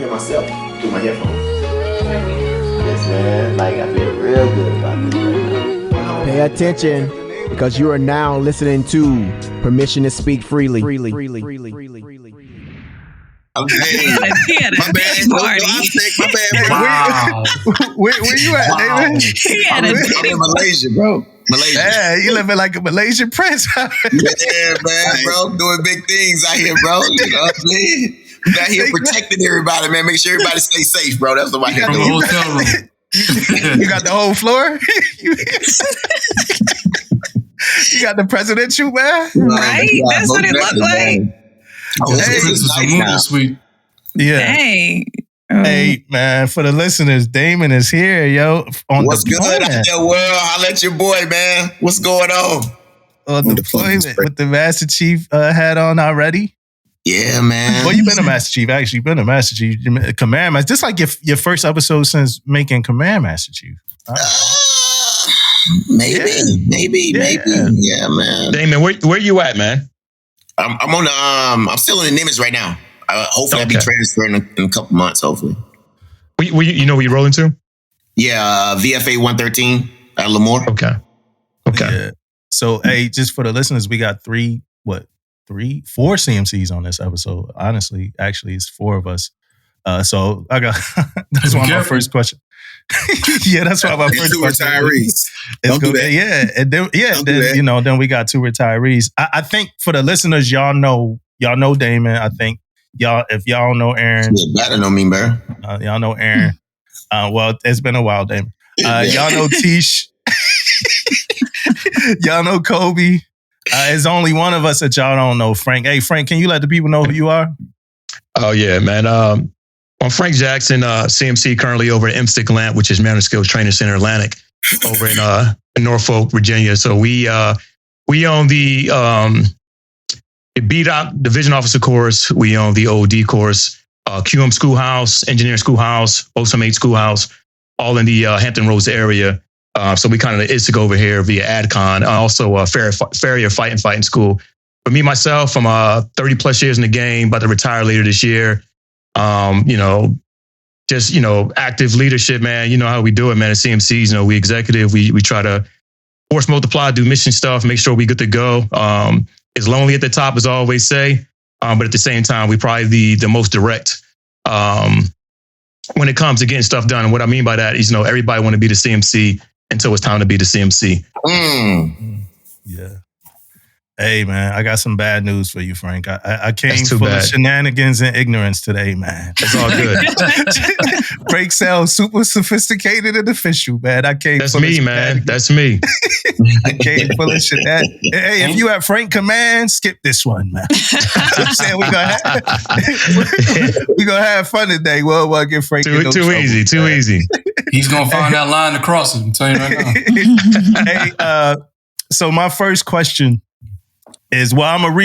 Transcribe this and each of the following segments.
hear myself through my headphones. Yes, man. Like, I feel real good about this right now. Pay attention, because you are now listening to Permission to Speak Freely. Okay. My bad. My bad. Wow. Where you at, David? I'm in Malaysia, bro. Malaysia. Yeah, you living like a Malaysian prince. Yeah, man, bro. Doing big things out here, bro. You know what I'm saying? We out here protecting everybody, man. Make sure everybody stay safe, bro. That's what I got. From the hotel room. You got the whole floor? You got the presidential, man? Right? That's what it looked like. Oh, This is a movie suite. Yeah. Dang. Hey, man, for the listeners, Damon is here, yo. What's good out there, world? I'll let your boy, man. What's going on? On deployment with the Master Chief hat on already? Yeah, man. Well, you've been a Master Chief. Actually, you've been a Master Chief. Command Master. This is like your first episode since making Command Master Chief. Maybe. Yeah, man. Damon, where you at, man? I'm on the I'm still in the Nimitz right now. Hopefully I'll be transferring in a couple months, hopefully. You know where you're rolling to? Yeah, VFA 113 at Lemoore. Okay. Yeah. So, hey, just for the listeners, we got four CMCs on this episode. Honestly, actually, it's four of us. So I got that's why my first question. Yeah, that's why my first question. Retirees. Don't do that. Yeah, and then then we got two retirees. I think for the listeners, y'all know Damon. I think if y'all know Aaron, better know me, bro. Y'all know Aaron. Well, it's been a while, Damon. Y'all know Tisha. Y'all know Kobe. There's only one of us that y'all don't know, Frank. Hey, Frank, can you let the people know who you are? Oh yeah, man. I'm Frank Jackson, CMC, currently over at MSTIC Lamp, which is Mariner Skills Training Center Atlantic, over in Norfolk, Virginia. So we own the BDOC Division Officer course. We own the OD course, QM Schoolhouse, Engineering Schoolhouse, OSM8 Schoolhouse, all in the Hampton Roads area. So we kind of the ISIC over here via AdCon. Also Farrier Fighting School. For me, myself, I'm 30 plus years in the game, about to retire later this year. Just active leadership, man. You know how we do it, man. At CMCs, we executive, we try to force multiply, do mission stuff, make sure we good to go. It's lonely at the top, as I always say, but at the same time, we probably the most direct when it comes to getting stuff done. And what I mean by that is, everybody want to be the CMC until it's time to be the CMC. Yeah. Hey, man, I got some bad news for you, Frank. I came full of shenanigans and ignorance today, man. It's all good. Break sounds super sophisticated and official, man. That's me, man. That's me. I came full of shenanigans. Hey, if you have Frank Command, skip this one, man. I'm saying we're gonna have fun today. We'll get Frank too easy. He's gonna find that line to cross it. I'm telling you right now. Hey, so my first question is, well, I'm gonna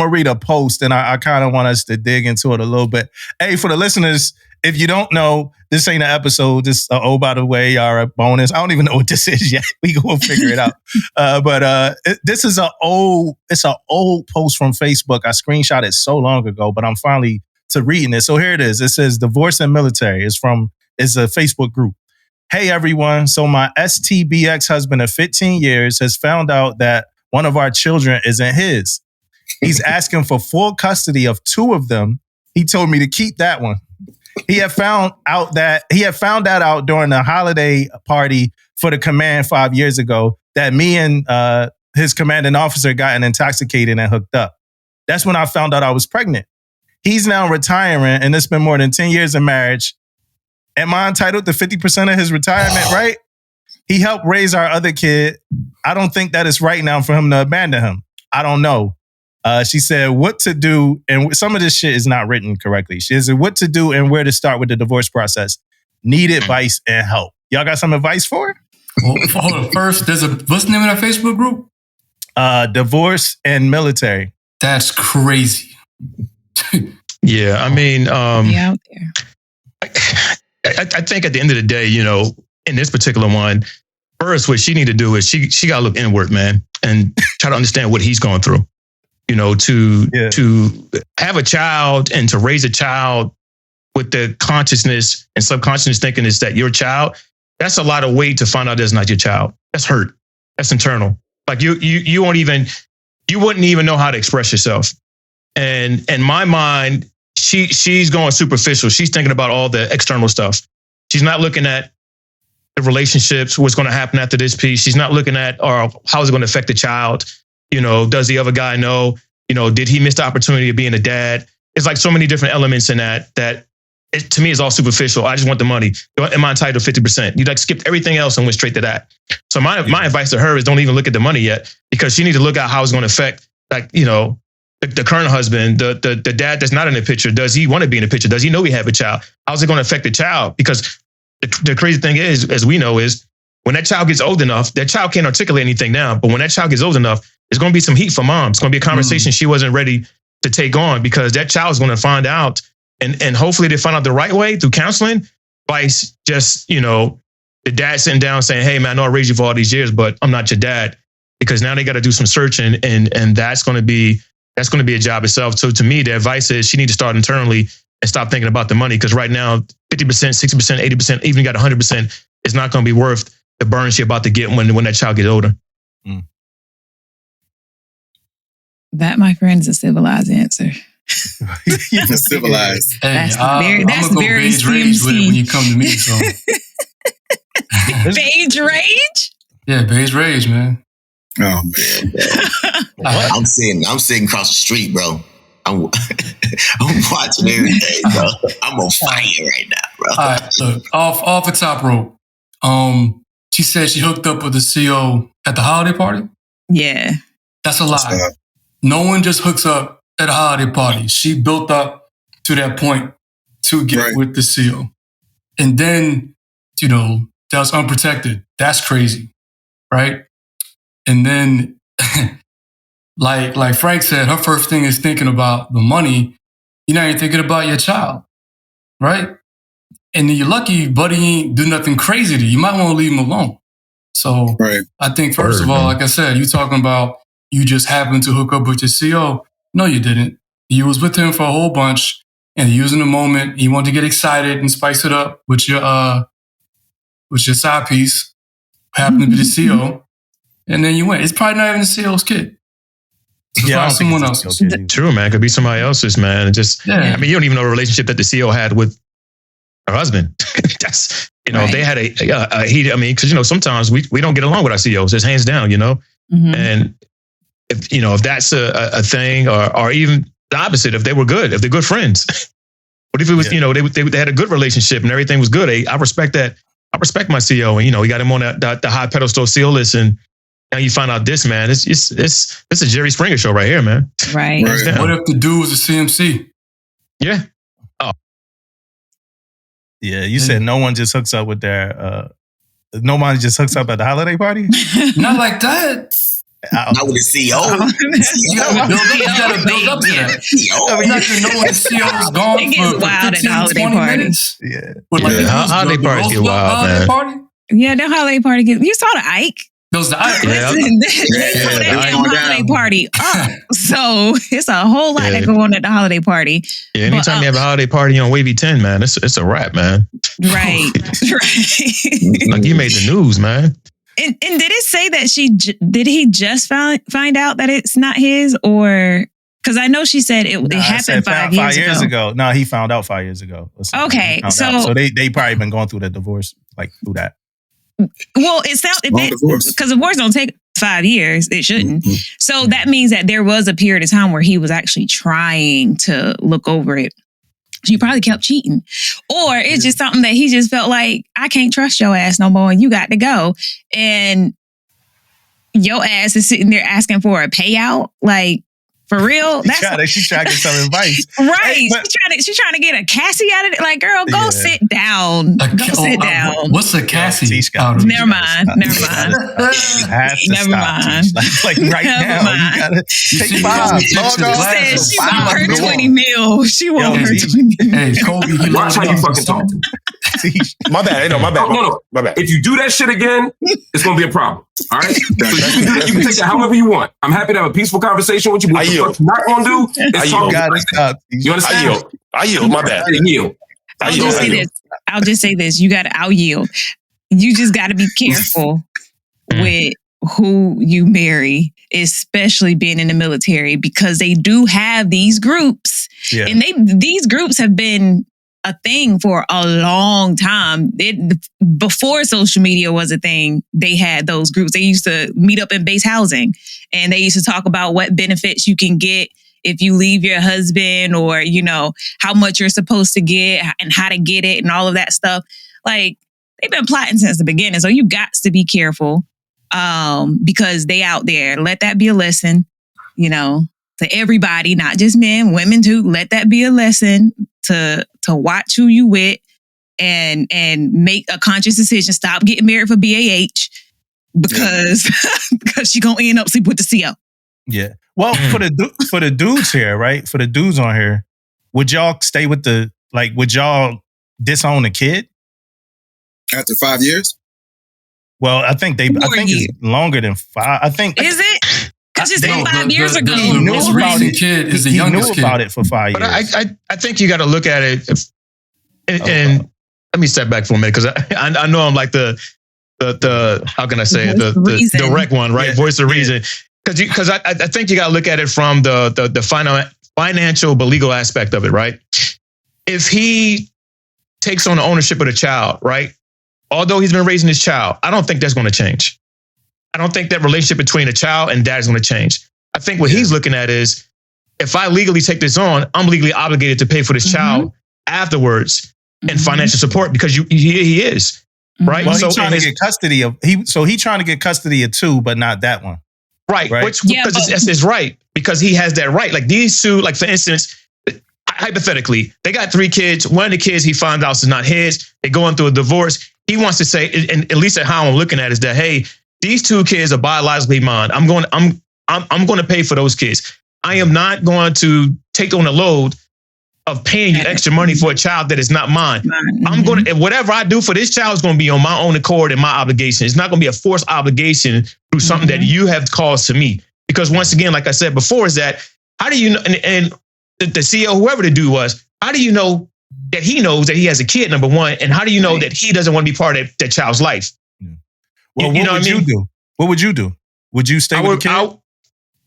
read a post, and I kind of want us to dig into it a little bit. Hey, for the listeners, if you don't know, this ain't an episode. This, by the way, a bonus. I don't even know what this is yet. We gonna figure it out. This is an old post from Facebook. I screenshot it so long ago, but I'm finally to reading it. So here it is. It says divorce and military. It's a Facebook group. Hey everyone. So my STB ex-husband of 15 years has found out that one of our children isn't his. He's asking for full custody of two of them. He told me to keep that one. He had found that out during the holiday party for the command 5 years ago that me and his commanding officer got intoxicated and hooked up. That's when I found out I was pregnant. He's now retiring, and it's been more than 10 years of marriage. Am I entitled to 50% of his retirement, right? He helped raise our other kid. I don't think that is right now for him to abandon him. I don't know. She said what to do, and some of this shit is not written correctly. She said what to do and where to start with the divorce process. Need advice and help. Y'all got some advice for her? Well, hold on. First, what's the name of that Facebook group? Divorce and military. That's crazy. Yeah, I mean, out there. I think at the end of the day, in this particular one, first, what she need to do is she got to look inward, man, and try to understand what he's going through. To have a child and to raise a child with the consciousness and subconscious thinking is that your child, that's a lot of weight to find out that's not your child. That's hurt. That's internal. Like you wouldn't even know how to express yourself. And in my mind, she's going superficial. She's thinking about all the external stuff. She's not looking at the relationships, what's going to happen after this piece. She's not looking at, or how is it going to affect the child? Does the other guy know? Did he miss the opportunity of being a dad? It's like so many different elements in that it, to me, is all superficial. I just want the money. Am I entitled to 50%? You skipped everything else and went straight to that. So my advice to her is don't even look at the money yet, because she needs to look at how it's going to affect, the current husband, the dad that's not in the picture. Does he want to be in the picture? Does he know he have a child? How's it going to affect the child? Because the crazy thing is, as we know, is when that child gets old enough, that child can't articulate anything now. But when that child gets old enough, there's going to be some heat for mom. It's going to be a conversation she wasn't ready to take on, because that child's going to find out, and hopefully they find out the right way through counseling, by just, the dad sitting down saying, hey man, I know I raised you for all these years, but I'm not your dad. Because now they got to do some searching, and that's going to be a job itself. So to me, the advice is she needs to start internally and stop thinking about the money. Because right now, 50%, 60%, 80%, even got 100% is not going to be worth the burn she's about to get when that child gets older. That, my friend, is a civilized answer. Civilized. Hey, That's I'm that's gonna go very beige rage with it when you come to me. So beige rage? yeah, beige rage, man. Oh man, I'm sitting across the street, bro. I'm watching everything, bro. I'm on fire right now, bro. All right, look, off the top rope. She said she hooked up with the CO at the holiday party. Yeah. That's a lie. No one just hooks up at a holiday party. She built up to that point to get with the CO. And then, that was unprotected. That's crazy, right? And then, like Frank said, her first thing is thinking about the money. You're not even thinking about your child, right? And then you're lucky buddy ain't do nothing crazy to you. You might want to leave him alone. So I think, first of all, like I said, you talking about you just happened to hook up with your CO. No, you didn't. You was with him for a whole bunch, and you was in the moment. You wanted to get excited and spice it up with your side piece, happened to be the CO, and then you went. It's probably not even the CO's kid. It's probably someone else's. True, man. It could be somebody else's, man. It just, I mean, you don't even know the relationship that the CO had with her husband. That's, they had a heat. I mean, because, sometimes we don't get along with our COs. It's hands down, And if that's a thing, or even the opposite, if they were good, if they're good friends. What if it was, they had a good relationship and everything was good? I respect that. I respect my CO, and we got him on the high pedestal CO list, and now you find out this, man. It's a Jerry Springer show right here, man. Right. What if the dude was a CMC? Yeah. Oh. Yeah, you said no one just hooks up with their. No one just hooks up at the holiday party. Not like that. Not with the CO. You gotta build up to that. You're not gonna know when the CO is gone it gets for wild 15, at holiday 20 parties. minutes. Yeah. But Holiday parties get wild, man. Party? Yeah, the holiday party. You saw the Ike. Those the Ike. Listen, they tore that damn holiday party up. So it's a whole lot that go on at the holiday party. Yeah, anytime you have a holiday party on Wavy 10, man, it's a wrap, man. Right. Like you made the news, man. And did it say that did he just find out that it's not his, or because I know she said it happened 5 years ago. No, he found out 5 years ago. Okay, so they probably been going through the divorce through that. Well, it sounds because divorce don't take 5 years. It shouldn't. Mm-hmm. So that means that there was a period of time where he was actually trying to look over it. She probably kept cheating. Or it's just something that he just felt like, I can't trust your ass no more and you got to go. And your ass is sitting there asking for a payout. Like, for real? She trying to get some advice. Right. She's trying to get a Cassie out of it. Like, girl, go sit down. Sit down. What's a Cassie? Never mind. Never mind. Like right now, you gotta take 5. She want her 20 mil. She want her 20 mil. Hey, Kobe, watch how you fucking talk. My bad. No, my bad. No. My bad. If you do that shit again, it's gonna be a problem. All right. So you can take that however you want. I'm happy to have a peaceful conversation with you. What you're not gonna do is talk. You gotta stop. You understand? I yield. My bad. Yield. I'll just say this. I'll yield. You just got to be careful with who you marry, especially being in the military, because they do have these groups. Yeah. And these groups have been a thing for a long time. Before social media was a thing, they had those groups. They used to meet up in base housing, and they used to talk about what benefits you can get if you leave your husband, or, you know, how much you're supposed to get and how to get it and all of that stuff. Like, they've been plotting since the beginning. So you got to be careful because they out there. Let that be a lesson, you know, to everybody, not just men, women too. Let that be a lesson to watch who you with and make a conscious decision. Stop getting married for BAH because you're going to end up sleeping with the CO. Yeah. Well, for the dudes here, right? For the dudes on here, would y'all stay with would y'all disown a kid? After 5 years? Well, I think it's longer than 5. I think. Is it? Because it's 5 years ago. The most recent kid is the youngest kid. He knew about it for 5 years. But I think you got to look at it. And let me step back for a minute, because I know I'm like the how can I say it? The direct one, right? Yeah. Voice of reason. Because I think you got to look at it from the financial but legal aspect of it, right? If he takes on the ownership of the child, right? Although he's been raising his child, I don't think that's going to change. I don't think that relationship between a child and dad is going to change. I think what he's looking at is, if I legally take this on, I'm legally obligated to pay for this child afterwards and financial support, because he is, right? Well, he's trying to get custody of he's trying to get custody of 2, but not that one. Right. Which, because it's right, because he has that right. Like these 2, like for instance, hypothetically, they got 3 kids. One of the kids he finds out is not his. They're going through a divorce. He wants to say, and at least how I'm looking at it, is that, hey, these 2 kids are biologically mine. I'm going to pay for those kids. I am not going to take on the load of paying you extra money for a child that is not mine. I'm going to, whatever I do for this child is going to be on my own accord and my obligation. It's not going to be a forced obligation through something that you have caused to me. Because once again, like I said before, is that, how do you know, and the CEO, whoever the dude was, how do you know that he knows that he has a kid, number one, and how do you know that he doesn't want to be part of that child's life? Well, what would you do? What would you do? Would you stay with the kid?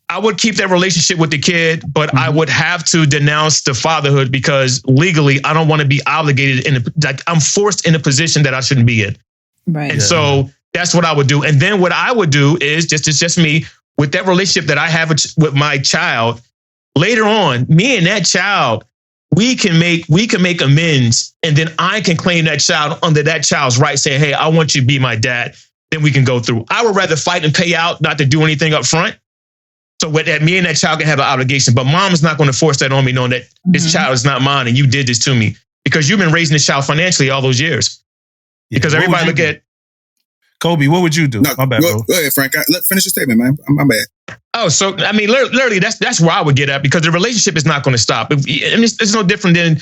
I would keep that relationship with the kid, but I would have to denounce the fatherhood, because legally I don't want to be obligated I'm forced in a position that I shouldn't be in. Right. And so that's what I would do. And then what I would do is just me with that relationship that I have with my child. Later on, me and that child, we can make amends, and then I can claim that child under that child's right, saying, hey, I want you to be my dad. Then we can go through. I would rather fight and pay out, not to do anything up front. So with that, me and that child can have an obligation, but mom is not going to force that on me, knowing that this child is not mine and you did this to me, because you've been raising this child financially all those years. Yeah, because everybody look at Kobe. What would you do? No, my bad, bro. Go ahead, Frank. Let's finish your statement, man. My bad. Oh, so I mean, literally, that's where I would get at, because the relationship is not going to stop. It's no different than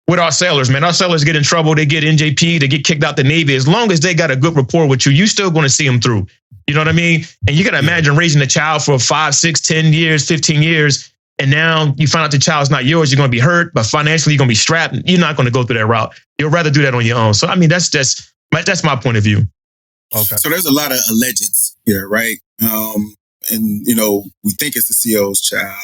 with our sailors, man. Our sailors get in trouble, they get NJP, they get kicked out the Navy. As long as they got a good rapport with you, still going to see them through. You know what I mean? And you got to imagine raising a child for 5, 6, 10 years, 15 years, and now you find out the child's not yours. You're going to be hurt, but financially you're going to be strapped. You're not going to go through that route. You'll rather do that on your own. So I mean, that's my point of view. Okay. So there's a lot of allegeds here, right? And we think it's the CO's child.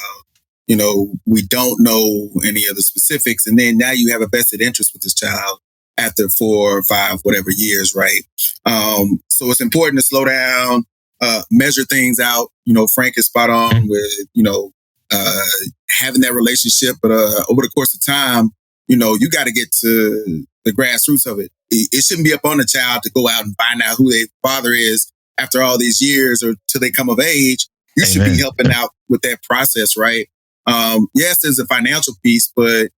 We don't know any of the specifics, and then now you have a vested interest with this child after 4 or 5, whatever years, right? So it's important to slow down, measure things out. Frank is spot on with, having that relationship, but over the course of time, you got to get to the grassroots of it. It shouldn't be up on the child to go out and find out who their father is after all these years or till they come of age. You should be helping out with that process, right? Yes, there's a financial piece, but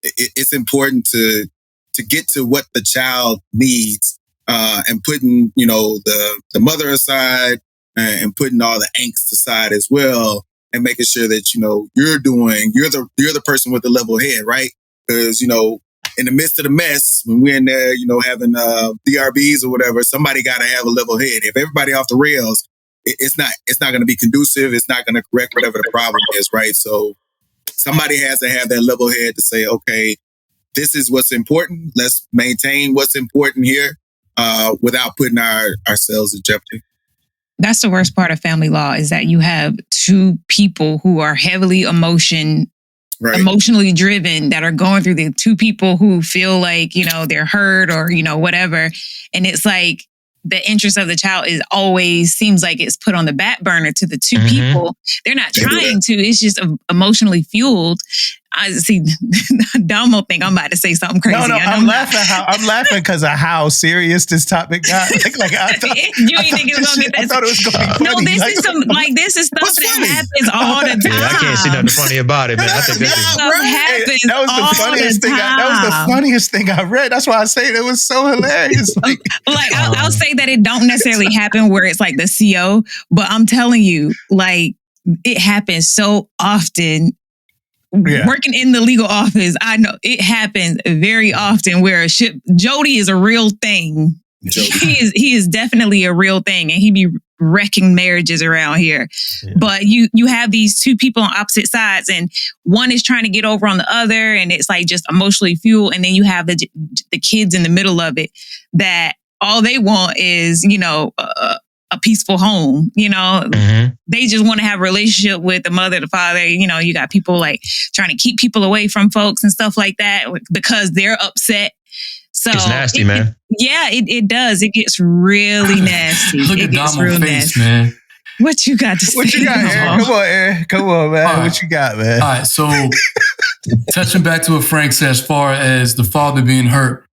it's important to get to what the child needs, and putting the mother aside and putting all the angst aside as well, and making sure that you're the person with the level head, right? Because in the midst of the mess, when we're in there, having DRBs or whatever, somebody got to have a level head. If everybody off the rails, it's not going to be conducive. It's not going to correct whatever the problem is, right? So somebody has to have that level head to say, okay, this is what's important. Let's maintain what's important here without putting ourselves in jeopardy. That's the worst part of family law, is that you have two people who are heavily emotionally driven, that are going through, the two people who feel like, they're hurt or, whatever. And it's like the interest of the child seems like it's put on the back burner to the two people. They're not trying to, it's just emotionally fueled. I see. Damon think I'm about to say something crazy. No, I'm laughing because of how serious this topic got. You didn't think it was gonna get that? I thought it was gonna be funny. No, this is stuff that happens all the time. Yeah, I can't see nothing funny about it, man. I think this happens. That was the funniest thing. That was the funniest thing I read. That's why I say it was so hilarious. I'll say that it don't necessarily happen where it's like the CO, but I'm telling you, like, it happens so often. Yeah. Working in the legal office, I know it happens very often where Jody is a real thing. He is definitely a real thing, and he be wrecking marriages around here. Yeah. But you have these two people on opposite sides, and one is trying to get over on the other, and it's like just emotionally fueled. And then you have the kids in the middle of it that all they want is, a peaceful home, They just want to have a relationship with the mother, the father. You got people like trying to keep people away from folks and stuff like that because they're upset. So it's nasty, man. It does. It gets really nasty. Look at Damon's face, man. What you got to say? What you got, Aaron? Come on, Aaron. Come on, man. Right. What you got, man? All right. So touching back to what Frank said, as far as the father being hurt,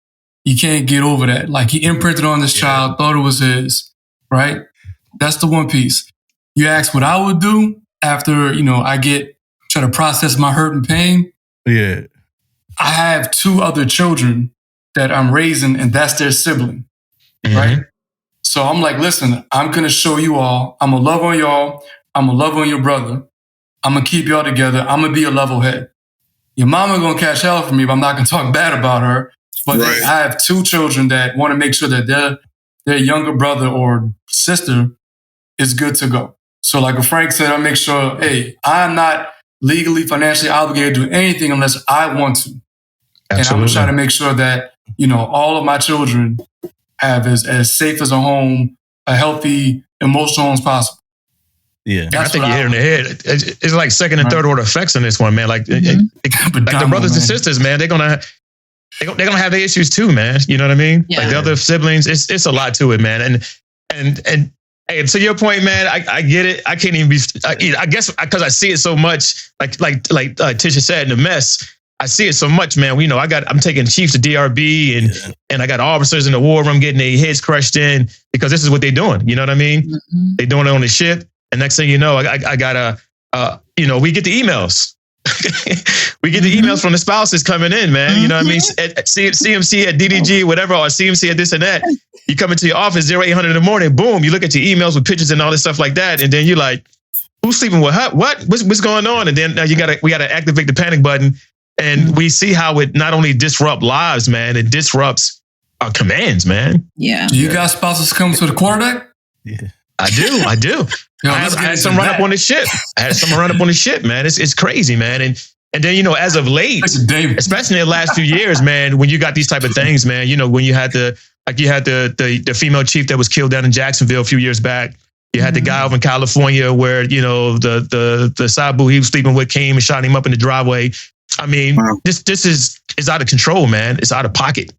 you can't get over that. Like, he imprinted on this child, thought it was his, right? That's the one piece. You ask what I would do after, I try to process my hurt and pain. Yeah. I have two other children that I'm raising, and that's their sibling, right? So I'm like, listen, I'm going to show you all. I'm going to love on y'all. I'm going to love on your brother. I'm going to keep y'all together. I'm going to be a level head. Your mama going to catch hell for me, but I'm not going to talk bad about her. But I have two children that want to make sure that their younger brother or sister is good to go. So like Frank said, I make sure, hey, I'm not legally, financially obligated to do anything unless I want to. Absolutely. And I'm going to try to make sure that, all of my children have as safe as a home, a healthy, emotional home as possible. Yeah. I think you hit it in the head. It's like second and third order effects on this one, man. Like, like the brothers and sisters, man, they're gonna have their issues too, man. You know what I mean? Yeah. Like the other siblings, it's a lot to it, man. And hey, to your point, man, I get it. I can't even be. I guess because I see it so much, like Tisha said, in the mess. I see it so much, man. I'm taking chiefs to DRB and I got officers in the war room getting their heads crushed in because this is what they're doing. You know what I mean? Mm-hmm. They're doing it on the ship. And next thing you know, I got we get the emails. We get the emails from the spouses coming in, man. You know what I mean? At CMC, at DDG, whatever, or CMC at this and that. You come into your office 0800 in the morning, boom, you look at your emails with pictures and all this stuff like that. And then you're like, who's sleeping with her? What's going on? And then we gotta activate the panic button. And we see how it not only disrupts lives, man, it disrupts our commands, man. Yeah. Do you guys spouses come to the quarterdeck? Yeah. I do. I had some run up on the ship. Man. It's crazy, man. And then, as of late, especially in the last few years, man, when you got these type of things, man, when you had the female chief that was killed down in Jacksonville a few years back. You had the guy over in California where, the Sabu he was sleeping with came and shot him up in the driveway. I mean, this is out of control, man. It's out of pocket.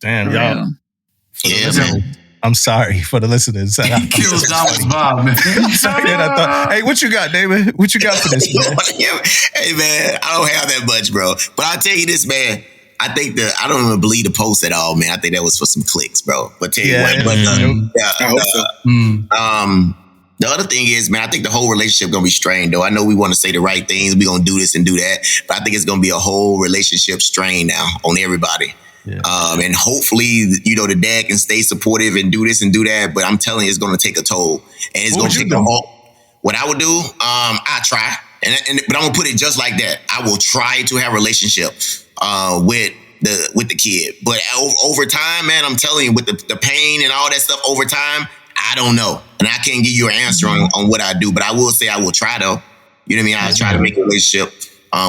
Damn, y'all. Yeah, man. I'm sorry for the listeners. Kills Damon's vibe, man. Hey, what you got, Damon? What you got for this, man? Hey, man, I don't have that much, bro. But I'll tell you this, man. I think I don't even believe the post at all, man. I think that was for some clicks, bro. But tell you what, the other thing is, man, I think the whole relationship gonna be strained, though. I know we want to say the right things. We're gonna do this and do that. But I think it's gonna be a whole relationship strain now on everybody. Yeah. And hopefully, the dad can stay supportive and do this and do that. But I'm telling you, it's gonna take a toll. And it's gonna take a whole. What I would do, I try. But I'm gonna put it just like that. I will try to have a relationship with the kid. But over time, man, I'm telling you, with the pain and all that stuff over time, I don't know. And I can't give you an answer on what I do, but I will say I will try though. You know what I mean? I'll try to make a relationship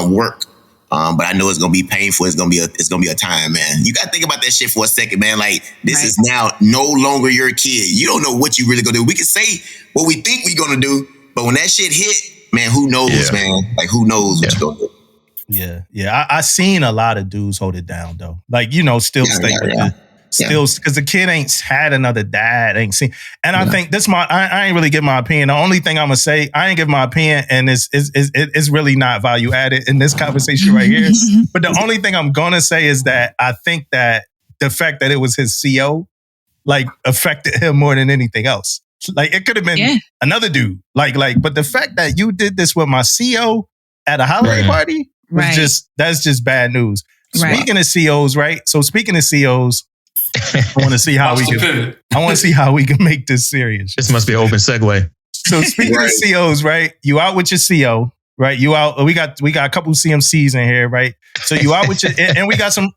work. But I know it's gonna be painful. It's gonna be a time, man. You gotta think about that shit for a second, man. Like this is now no longer your kid. You don't know what you really gonna do. We can say what we think we gonna do, but when that shit hit, man, who knows, man? Like who knows what you gonna do? Yeah. I seen a lot of dudes hold it down though. Like still stay with the. Still, because the kid ain't had another dad, ain't seen. And I think this I ain't really give my opinion. The only thing I'm gonna say, I ain't give my opinion, and it's really not value added in this conversation right here. But the only thing I'm gonna say is that I think that the fact that it was his CO, like, affected him more than anything else. Like, it could have been another dude. Like, but the fact that you did this with my CO at a holiday party was that's just bad news. Speaking of COs, right? So speaking of COs. I want to see how we can make this serious. This must be an open segue. So speaking of COs, right? You out with your CO, right? You out. We got a couple CMCs in here, right? So you out with your and we got some,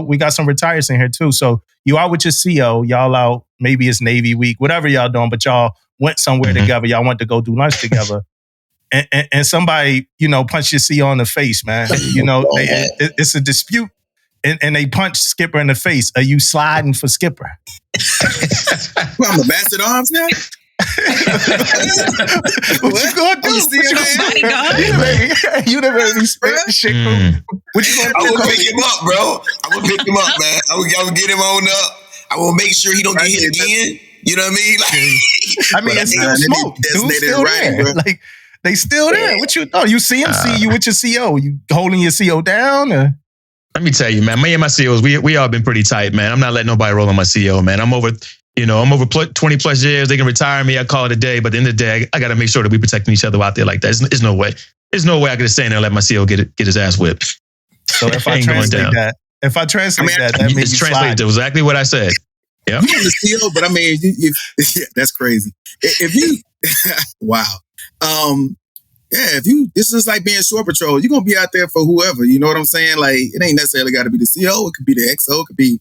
we got some retires in here too. So you out with your CO, y'all out. Maybe it's Navy week, whatever y'all doing, but y'all went somewhere together. Y'all went to go do lunch together, and somebody punched your CO in the face, man. It's a dispute. And they punch Skipper in the face. Are you sliding for Skipper? Well, I'm a bastard arms now. What you gonna do? You never really spit the shit. What you gonna do? I will pick him up, bro. I will pick him up, man. I will get him on up. I will make sure he don't get hit again. You know what I mean? Like, it's still smoke. Dude's still there. Bro. Like, they still there. What you thought? You CMC, you with your CO. You holding your CO down or? Let me tell you, man, me and my COs, we all been pretty tight, man. I'm not letting nobody roll on my CO, man. I'm over 20 plus years. They can retire me. I call it a day. But at the end of the day, I got to make sure that we protecting each other out there like that. There's no way. There's no way I could just stand there and let my CO get his ass whipped. So if I translate that, that means it's translated exactly what I said. Yeah. You in the CO, but I mean, that's crazy. If you, wow. If this is like being shore patrol, you're going to be out there for whoever, you know what I'm saying? Like, it ain't necessarily got to be the CO. It could be the XO. It could be,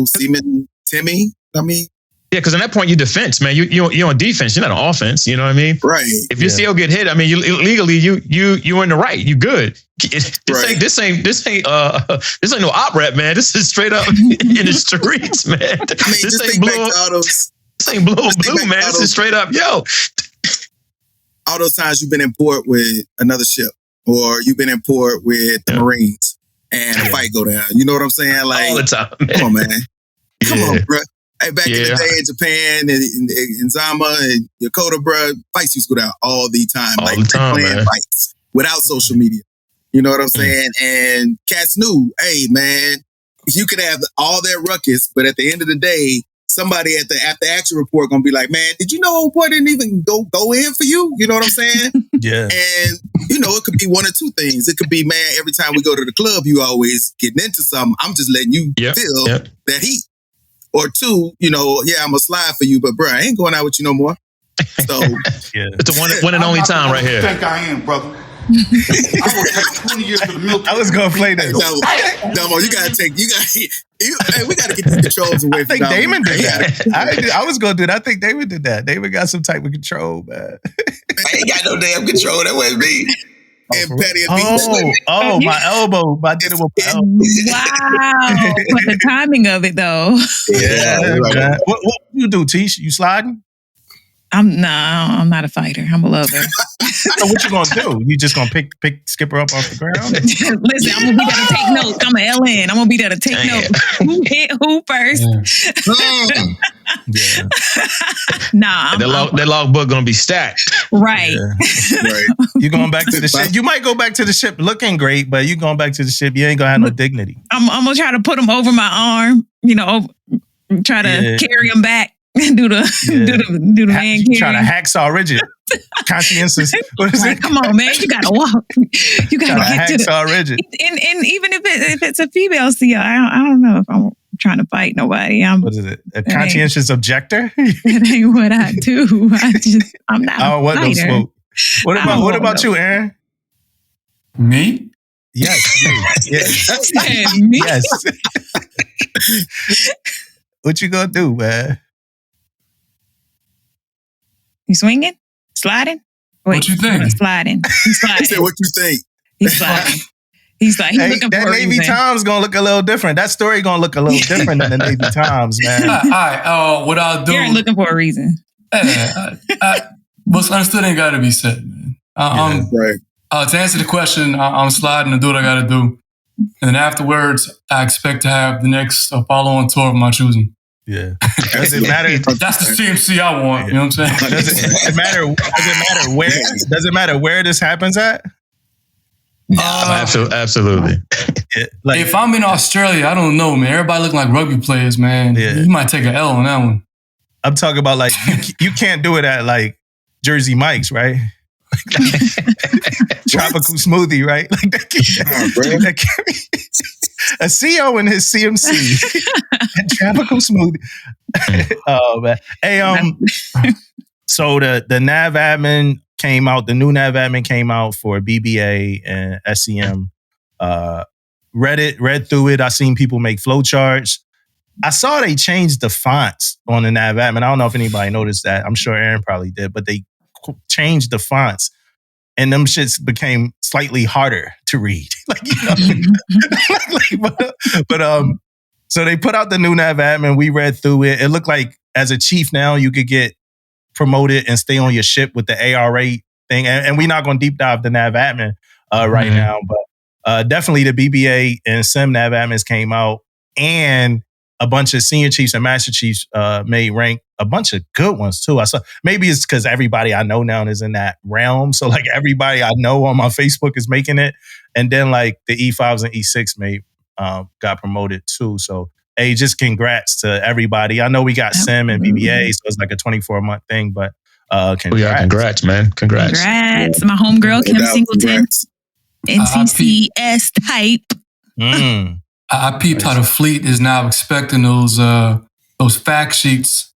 Seaman Timmy. I mean. Yeah, because at that point, you defense, man. You're on defense. You're not on offense. You know what I mean? Right. If your CO get hit, I mean, legally, you're in the right. You good. This ain't no op rep, man. This is straight up in the streets, man. I mean, this ain't blue, man. This is straight up, yo. All those times you've been in port with another ship, or you've been in port with the Marines, and a fight go down. You know what I'm saying? Like, all the time, man. Come on, man. Come on, bro. Hey, back in the day in Japan and in Zama and Yokota, bro, fights used to go down all the time. All the time, playing fights without social media. You know what I'm saying? And cats knew, hey, man, you could have all that ruckus, but at the end of the day, somebody at the after action report gonna be like, man, did you know boy didn't even go in for you? You know what I'm saying? Yeah. And it could be one or two things. It could be, man, every time we go to the club, you always getting into something. I'm just letting you feel that heat. Or two, I'm gonna slide for you, but bro, I ain't going out with you no more. So it's a one and only time right here. I think I am, brother. I will take 20 years for the milk. I was gonna play that. Damo, we gotta get these controls away from Damon. I think Damon did that. I was gonna do that. I think Damon did that. Damon got some type of control, man. I ain't got no damn control. That wasn't me. And Patty my elbow. I did it with my elbow. Wow. But the timing of it though. Yeah. Right. What do you do, Tisha? You sliding? I'm not a fighter. I'm a lover. So what you gonna do? You just gonna pick Skipper up off the ground? Listen, I'm gonna be there to take notes. I'm an LN. I'm gonna be there to take notes. Who hit who first? Nah. That log book gonna be stacked. Right. Right. You going back to the ship. You might go back to the ship looking great, but you going back to the ship, you ain't gonna have no dignity. I'm gonna try to put him over my arm, try to carry him back. Do the man carry. Try to hacksaw rigid. Conscientious. What is it? Come on, man. You gotta walk. You gotta get to hacksaw rigid. And even if it's a female CO, I don't know if I'm trying to fight nobody. What is it? A conscientious objector? It ain't what I do. I'm not. Oh, what no smoke. What about you, Aaron? Me? Yes. Yes. Me? Yes. What you gonna do, man? You swinging? Sliding? Wait, what you think? Sliding. He's sliding. Say what you think. He's sliding. He's looking that for a Navy reason. Times gonna look a little different. That story gonna look a little different than the Navy Times, man. All right. What I'll do. You're looking for a reason. What's understood ain't got to be said, man. Right. To answer the question, I'm sliding to do what I got to do. And then afterwards, I expect to have the next follow-on tour of my choosing. Yeah. Does it matter? That's the CMC I want. You know what I'm saying? Does it matter where? Does it matter where this happens at? Absolutely. If I'm in Australia, I don't know, man. Everybody looking like rugby players, man. Yeah. You might take an L on that one. I'm talking about like you can't do it at like Jersey Mike's, right? Tropical smoothie, right? Like that can't be. A CEO in his CMC. Tropical smoothie. Oh man. Hey, so the nav admin came out, the new nav admin came out for BBA and SCM. Read through it. I seen people make flowcharts. I saw they changed the fonts on the nav admin. I don't know if anybody noticed that. I'm sure Aaron probably did, but they changed the fonts and them shits became slightly harder to read. So they put out the new nav admin. We read through it. It looked like as a chief now, you could get promoted and stay on your ship with the ARA thing. And we're not going to deep dive the nav admin right now, but definitely the BBA and SIM nav admins came out, and a bunch of senior chiefs and master chiefs made rank, a bunch of good ones too. I saw, maybe it's because everybody I know now is in that realm. So like everybody I know on my Facebook is making it. And then like the E5s and E6 got promoted too. So hey, just congrats to everybody. I know we got SIM and BBA, so it's like a 24-month thing, but congrats, man. Congrats. Congrats. My homegirl, Kim Singleton, NCCS type. I peeped how the fleet is now expecting those fact sheets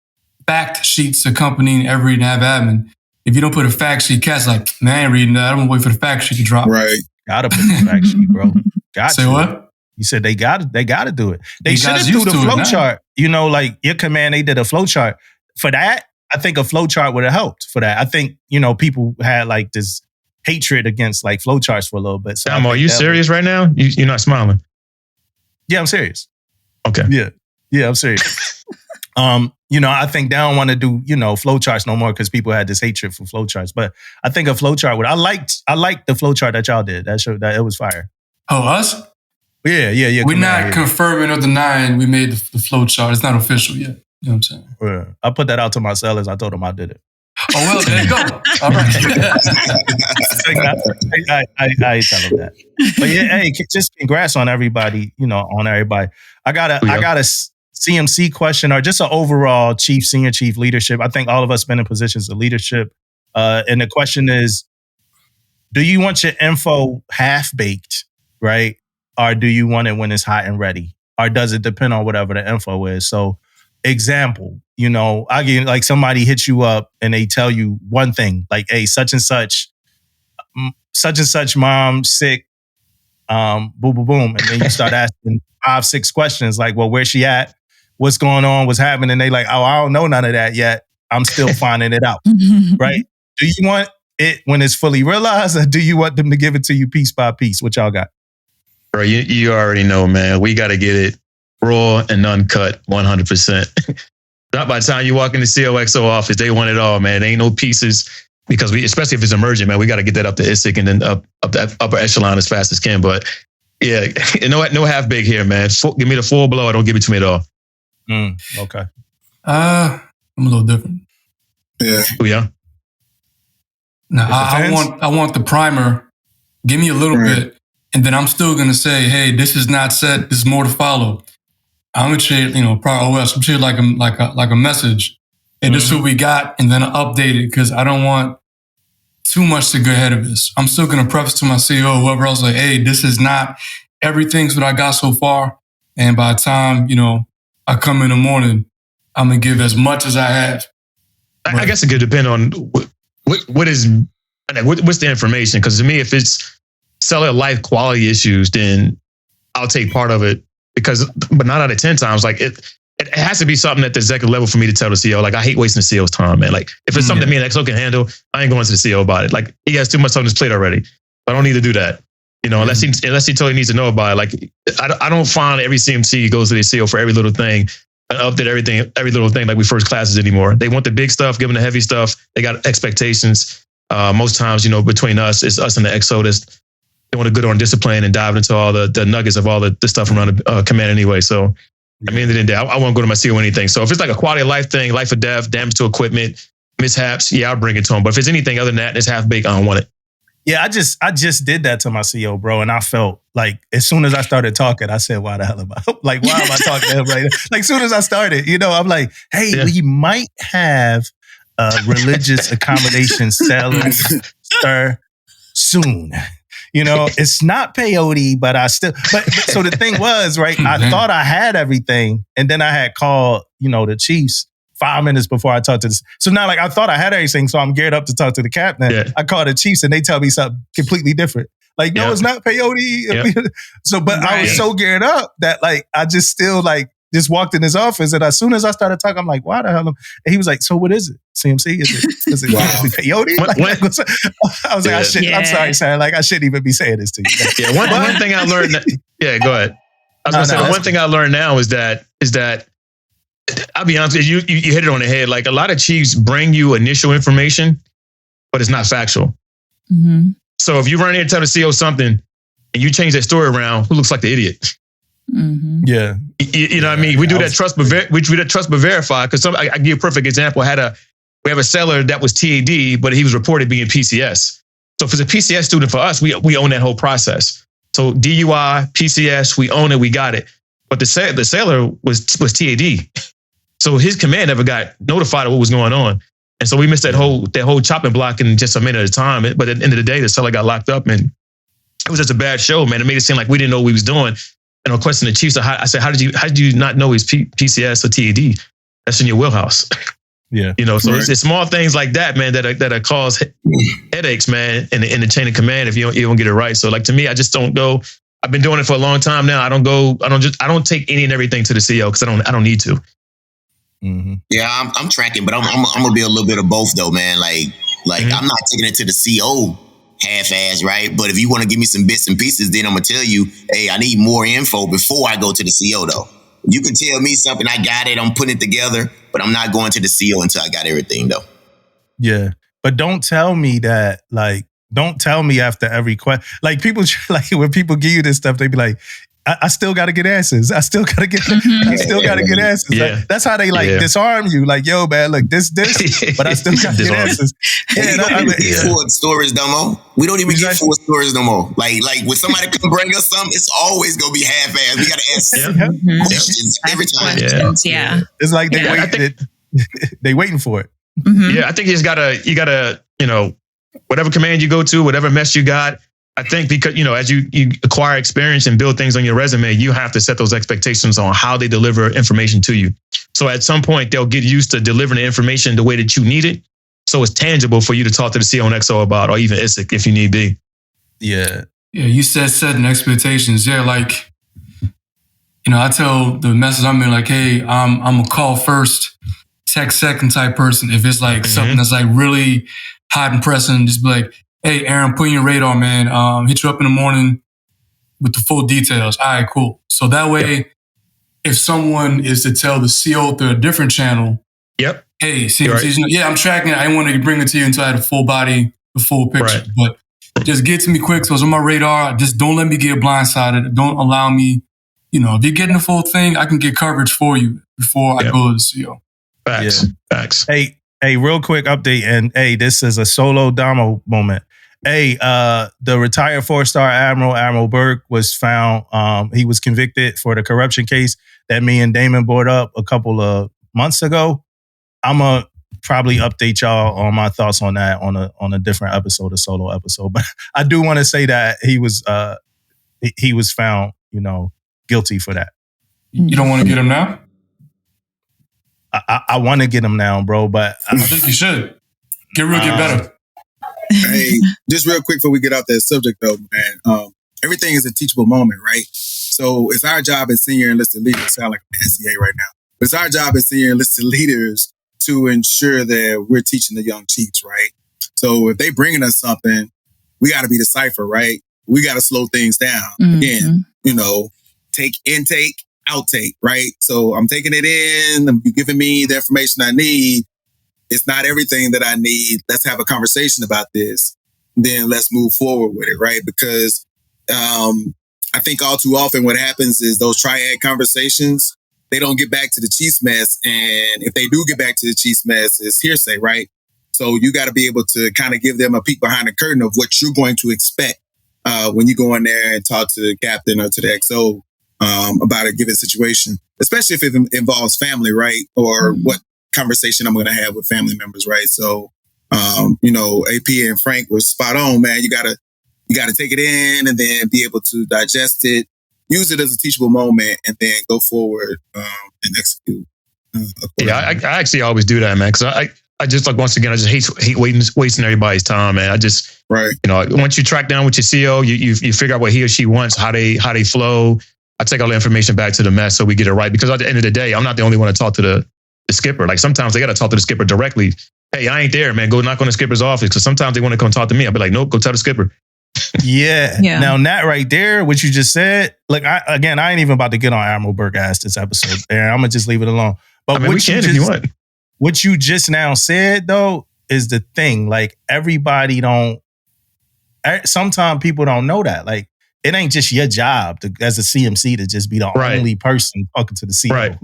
accompanying every nav admin. If you don't put a fact sheet, Cat's like, man, I ain't reading that. I'm gonna wait for the fact sheet to drop. Right. Gotta put the fact sheet, bro. Say what? You said they gotta do it. They should have do the flow chart. You know, like your command, they did a flow chart. For that, I think a flow chart would have helped for that. I think, people had like this hatred against like flow charts for a little bit. So are you serious right now? You're not smiling. Yeah, I'm serious. Okay. Yeah, I'm serious. I think they don't want to do, flow charts no more because people had this hatred for flow charts. But I think a flow chart would. I liked the flow chart that y'all did. That showed that it was fire. Oh, us? Yeah. We're not confirming or denying we made the flow chart. It's not official yet. You know what I'm saying? Yeah. I put that out to my sellers. I told them I did it. Oh, well, there you go. All right. I tell them that. But yeah, hey, just congrats on everybody, on everybody. I got a CMC question or just an overall chief, senior chief leadership. I think all of us been in positions of leadership. And the question is, do you want your info half-baked, right? Or do you want it when it's hot and ready? Or does it depend on whatever the info is? So, example, I get like somebody hits you up and they tell you one thing, like, hey, such and such mom sick, boom, boom, boom. And then you start asking 5-6 questions like, well, where's she at? What's going on? What's happening? And they like, oh, I don't know none of that yet. I'm still finding it out, right? Do you want it when it's fully realized, or do you want them to give it to you piece by piece? What y'all got? Bro, you already know, man. We got to get it raw and uncut, 100%. Not by the time you walk in the COXO office, they want it all, man. There ain't no pieces because especially if it's emergent, man, we got to get that up to ISIC and then up that upper echelon as fast as can. But yeah, no half big here, man. Give me the full blow. Don't give it to me at all. Okay. I'm a little different. Yeah. Oh, yeah. Now I want the primer. Give me a little bit, and then I'm still gonna say, hey, this is not set. There's more to follow. I'm gonna treat prior OS. I'm treat it like a message. And this is what we got, and then I'll update it because I don't want too much to go ahead of this. I'm still gonna preface to my CEO, whoever else, like, hey, this is not everything's what I got so far. And by the time I come in the morning, I'm gonna give as much as I have. I guess it could depend on what's the information. Because to me, if it's cellular life quality issues, then I'll take part of it. But 9 out of 10 times, like it has to be something at the executive level for me to tell the CEO. Like I hate wasting the CEO's time, man. Like if it's something that me and XO can handle, I ain't going to the CEO about it. Like he has too much on his plate already. I don't need to do that. unless he totally needs to know about it. Like, I don't find every CMC goes to the CO for every little thing, update every little thing like we first classes anymore. They want the big stuff, give them the heavy stuff. They got expectations. Most times, between us, it's us and the XO. They want to go on discipline and dive into all the nuggets of all the stuff around the command anyway. So, at the end of the day, I won't go to my CO or anything. So if it's like a quality of life thing, life or death, damage to equipment, mishaps, yeah, I'll bring it to them. But if it's anything other than that, it's half baked, I don't want it. Yeah, I just did that to my CO, bro, and I felt like as soon as I started talking, I said, "Why the hell am I why am I talking to him right now?" Like as soon as I started, I'm like, "Hey, we might have a religious accommodation selling soon." It's not peyote, but I still. But so the thing was, right? I thought I had everything, and then I had called, the Chiefs 5 minutes before I talked to this. So now, like, I thought I had everything, so I'm geared up to talk to the captain. Yeah. I call the Chiefs, and they tell me something completely different. Like, no, it's not peyote. Yep. So, but I was so geared up that, like, I just still, like, just walked in his office, and as soon as I started talking, I'm like, why the hell? And he was like, so what is it? CMC? Is it peyote? I was like, I shouldn't. I'm sorry, sir. Like, I shouldn't even be saying this to you. Yeah, one thing I learned. Go ahead. I was going to say, one thing I learned now is that I'll be honest with you, you hit it on the head. Like, a lot of chiefs bring you initial information, but it's not factual. Mm-hmm. So if you run in and tell the CO something and you change that story around, who looks like the idiot? Mm-hmm. Yeah. You know what I mean? We do that trust but verify, because I give you a perfect example. We have a seller that was TAD, but he was reported being PCS. So if it's a PCS student for us, we own that whole process. So DUI, PCS, we own it, we got it. But the seller was TAD. So his command never got notified of what was going on. And so we missed that whole chopping block in just a minute at a time. But at the end of the day, the seller got locked up, and it was just a bad show, man. It made it seem like we didn't know what we was doing. And I questioned the chief. So I said, how did you not know he's PCS or TAD? That's in your wheelhouse. Yeah. So it's small things like that, man, that cause headaches, man, in the chain of command if you don't get it right. So, like, to me, I just don't go. I've been doing it for a long time now. I don't take any and everything to the CO because I don't need to. Mm-hmm. Yeah, I'm tracking, but I'm gonna be a little bit of both though, man. Like mm-hmm. I'm not taking it to the CO half-ass, right? But if you want to give me some bits and pieces, then I'm gonna tell you, hey, I need more info before I go to the CO though. You can tell me something, I got it, I'm putting it together, but I'm not going to the CO until I got everything though. Yeah, but don't tell me that, like, don't tell me after every question. Like, people, like, when people give you this stuff, they be like, I still got to get answers. I still got to get answers. Yeah. Like, that's how they disarm you. Like, yo, man, look, this, but I still got to get answers. We don't even get full stories no more. We don't even get full stories no more. Like when somebody come bring us something, it's always gonna be half-assed. We gotta ask questions every time. Yeah. It's like they waiting for it. Mm-hmm. Yeah, I think you gotta, whatever command you go to, whatever mess you got, I think because, as you acquire experience and build things on your resume, you have to set those expectations on how they deliver information to you. So at some point, they'll get used to delivering the information the way that you need it. So it's tangible for you to talk to the CO and XO about, or even ISIC if you need be. Yeah. Yeah, you said setting expectations. Yeah, like, I tell the message I'm in, like, hey, I'm a call first, text second type person. If it's like something that's like really hot and pressing, just be like, hey, Aaron, put in your radar, man. Hit you up in the morning with the full details. All right, cool. So that way, if someone is to tell the CO through a different channel, hey, CMC, I'm tracking it. I didn't want to bring it to you until I had a full body, the full picture. Right. But just get to me quick so it's on my radar. Just don't let me get blindsided. Don't allow me, if you're getting the full thing, I can get coverage for you before I go to the CO. Facts. Hey, real quick update. And hey, this is a solo Damo moment. Hey, the retired 4-star Admiral Burke was found. He was convicted for the corruption case that me and Damon brought up a couple of months ago. I'm gonna probably update y'all on my thoughts on that on a different episode, a solo episode. But I do want to say that he was found, guilty for that. You don't want to get him now? I want to get him now, bro. But I think you should get better. Hey, just real quick before we get out that subject though, man. Everything is a teachable moment, right? So it's our job as senior enlisted leaders. Sound like an SCA right now, but it's our job as senior enlisted leaders to ensure that we're teaching the young chiefs, right? So if they bringing us something, we got to be the cipher, right? we got to slow things down. Again, take intake, outtake, right? So I'm taking it in. You're giving me the information I need. It's not everything that I need. Let's have a conversation about this. Then let's move forward with it, right? Because I think all too often what happens is those triad conversations, they don't get back to the chief's mess. And if they do get back to the chief's mess, it's hearsay, right? So you got to be able to kind of give them a peek behind the curtain of what you're going to expect when you go in there and talk to the captain or to the XO about a given situation, especially if it involves family, right? Or what conversation I'm going to have with family members, right? So, AP and Frank was spot on, man. You gotta take it in and then be able to digest it, use it as a teachable moment, and then go forward and execute. I actually always do that, man, because I just, like, once again, I just hate wasting everybody's time, man. I just, once you track down with your CO, you figure out what he or she wants, how they flow. I take all the information back to the mess so we get it right. Because at the end of the day, I'm not the only one to talk to the skipper. Like, sometimes they got to talk to the skipper directly. Hey, I ain't there, man. Go knock on the skipper's office. Because sometimes they want to come talk to me. I'll be like, nope, go tell the skipper. Yeah. Now, Nat, right there, what you just said, like, I ain't even about to get on Admiral Burke ass this episode. I'm going to just leave it alone. But we can if you want. What you just now said, though, is the thing. Like, everybody sometimes people don't know that. Like, it ain't just your job as a CMC to just be the only person talking to the CEO. Right.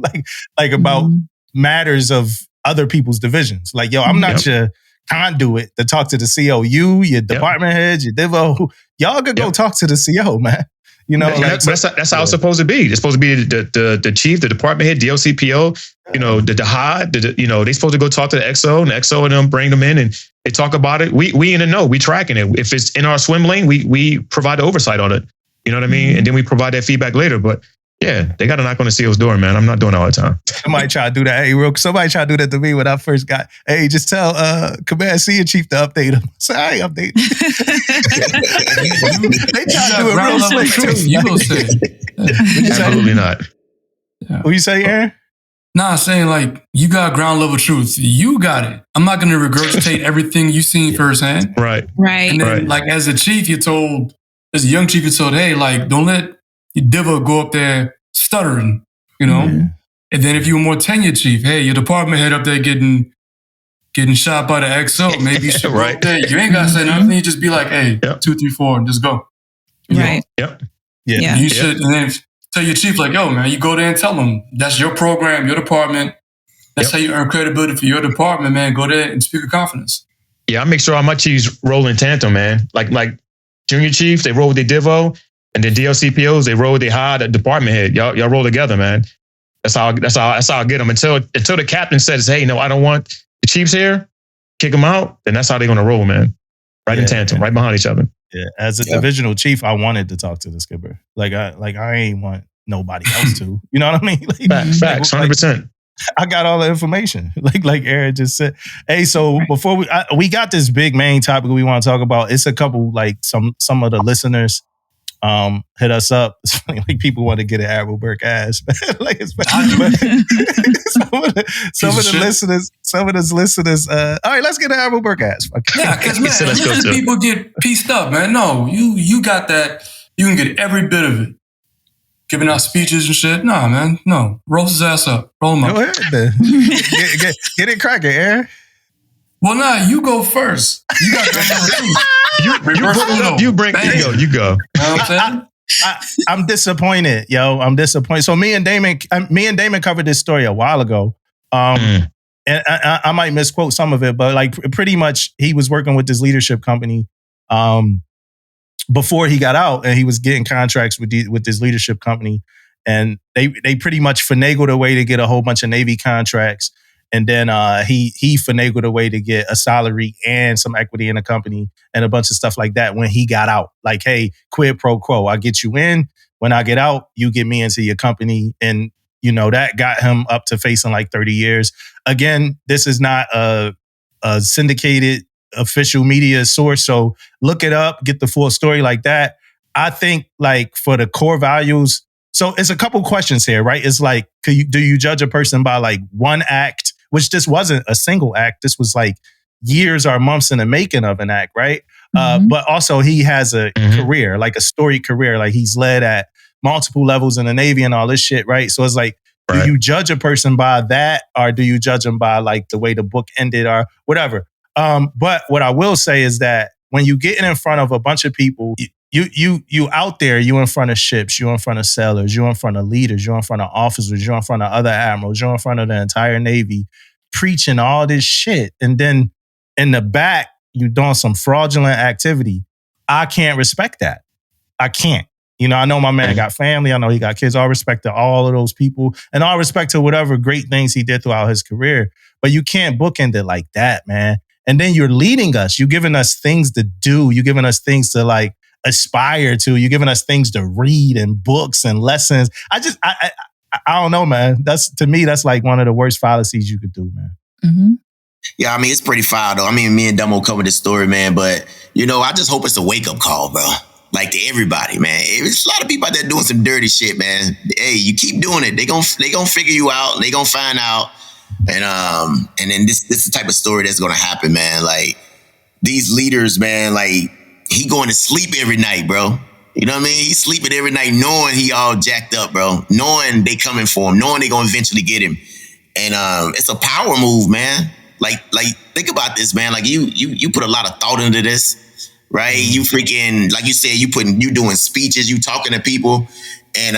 Like about matters of other people's divisions. Like, yo, I'm not your conduit to talk to the CO. You, your department heads, your divo, y'all could go talk to the CO, man. That's how it's supposed to be. It's supposed to be the chief, the department head, DLCPO, the HOD, they supposed to go talk to the XO, and the XO and them bring them in and they talk about it. We in the know, we tracking it. If it's in our swim lane, we provide the oversight on it. You know what I mean? And then we provide that feedback later. But yeah, they got to knock on the CO's door, man. I'm not doing it all the time. Somebody try to do that. Hey, somebody try to do that to me when I first got, hey, just tell Command C and Chief to update him. So I ain't updating. They try to do it real slick too. You gonna say. Absolutely not. Yeah. What you say, Aaron? Nah, saying like, you got ground level truth. You got it. I'm not going to regurgitate everything you've seen firsthand. Right. And then like as a chief, as a young chief, you're told, hey, like, don't let your diva go up there stuttering, And then if you're a more tenured chief, hey, your department head up there getting shot by the XO, maybe you should go up there. You ain't got to say nothing. You just be like, hey, 2, 3, 4, and just go. Right. Yep. Yeah. You should, and then tell your chief, like, yo, man, you go there and tell them that's your program, your department. That's how you earn credibility for your department, man. Go there and speak with confidence. Yeah, I make sure all my chiefs roll in tandem, man. Like junior chiefs, they roll with their divo, and then DLCPOs, they roll with their HOD, the department head. Y'all roll together, man. That's how I get them until the captain says, hey, no, I don't want the chiefs here. Kick them out. Then that's how they're gonna roll, man. Right in tandem, right behind each other. Yeah, as a divisional chief, I wanted to talk to the skipper. I ain't want nobody else to. You know what I mean? Facts, 100%. I got all the information, like Aaron just said. Hey, so before we got this big main topic we want to talk about. It's a couple, like some of the listeners hit us up. It's funny, like people want to get an Admiral Burke ass. Like it's some of the listeners. All right, let's get an Admiral Burke ass. Yeah, because man, people get pieced up, man. No, you got that. You can get every bit of it. Giving out speeches and shit. Nah, man. No. Roll his ass up. Roll him up. Go ahead, man. Get it cracking, Aaron. Well, nah, you go first. You got you bring it. You go. You know what I'm saying? I'm disappointed, yo. I'm disappointed. So me and Damon covered this story a while ago. And I might misquote some of it, but like pretty much he was working with this leadership company before he got out, and he was getting contracts with this leadership company, and they pretty much finagled a way to get a whole bunch of Navy contracts, and then he finagled a way to get a salary and some equity in the company and a bunch of stuff like that when he got out. Like, hey, quid pro quo, I get you in. When I get out, you get me into your company, and that got him up to facing like 30 years. Again, this is not a syndicated official media source, so look it up, get the full story like that. I think like for the core values, so it's a couple questions here, right? It's like, do you judge a person by like one act, which this wasn't a single act, this was like years or months in the making of an act, right? But also he has a career, like a storied career. Like he's led at multiple levels in the Navy and all this shit, right? So it's like, do you judge a person by that, or do you judge them by like the way the book ended or whatever? But what I will say is that when you get in front of a bunch of people, you out there, you in front of ships, you in front of sailors, you in front of leaders, you in front of officers, you in front of other admirals, you in front of the entire Navy, preaching all this shit. And then in the back, you doing some fraudulent activity. I can't respect that. I can't. You know, I know my man got family. I know he got kids. All respect to all of those people and all respect to whatever great things he did throughout his career. But you can't bookend it like that, man. And then you're leading us. You're giving us things to do. You're giving us things to like aspire to. You're giving us things to read and books and lessons. I don't know, man. To me, that's like one of the worst fallacies you could do, man. Mm-hmm. Yeah, I mean, it's pretty foul, though. I mean, me and Damo covered this story, man. But, you know, I just hope it's a wake-up call, bro. Like, to everybody, man. There's a lot of people out there doing some dirty shit, man. Hey, you keep doing it. They gonna figure you out. And they gonna find out. And then this is the type of story that's gonna happen, man. Like, these leaders, man, like, he going to sleep every night, bro. You know what I mean? He's sleeping every night knowing he all jacked up, bro. Knowing they coming for him. Knowing they gonna eventually get him. And it's a power move, man. Like think about this, man. Like you put a lot of thought into this. Right, you freaking, like you said, you doing speeches, you talking to people, and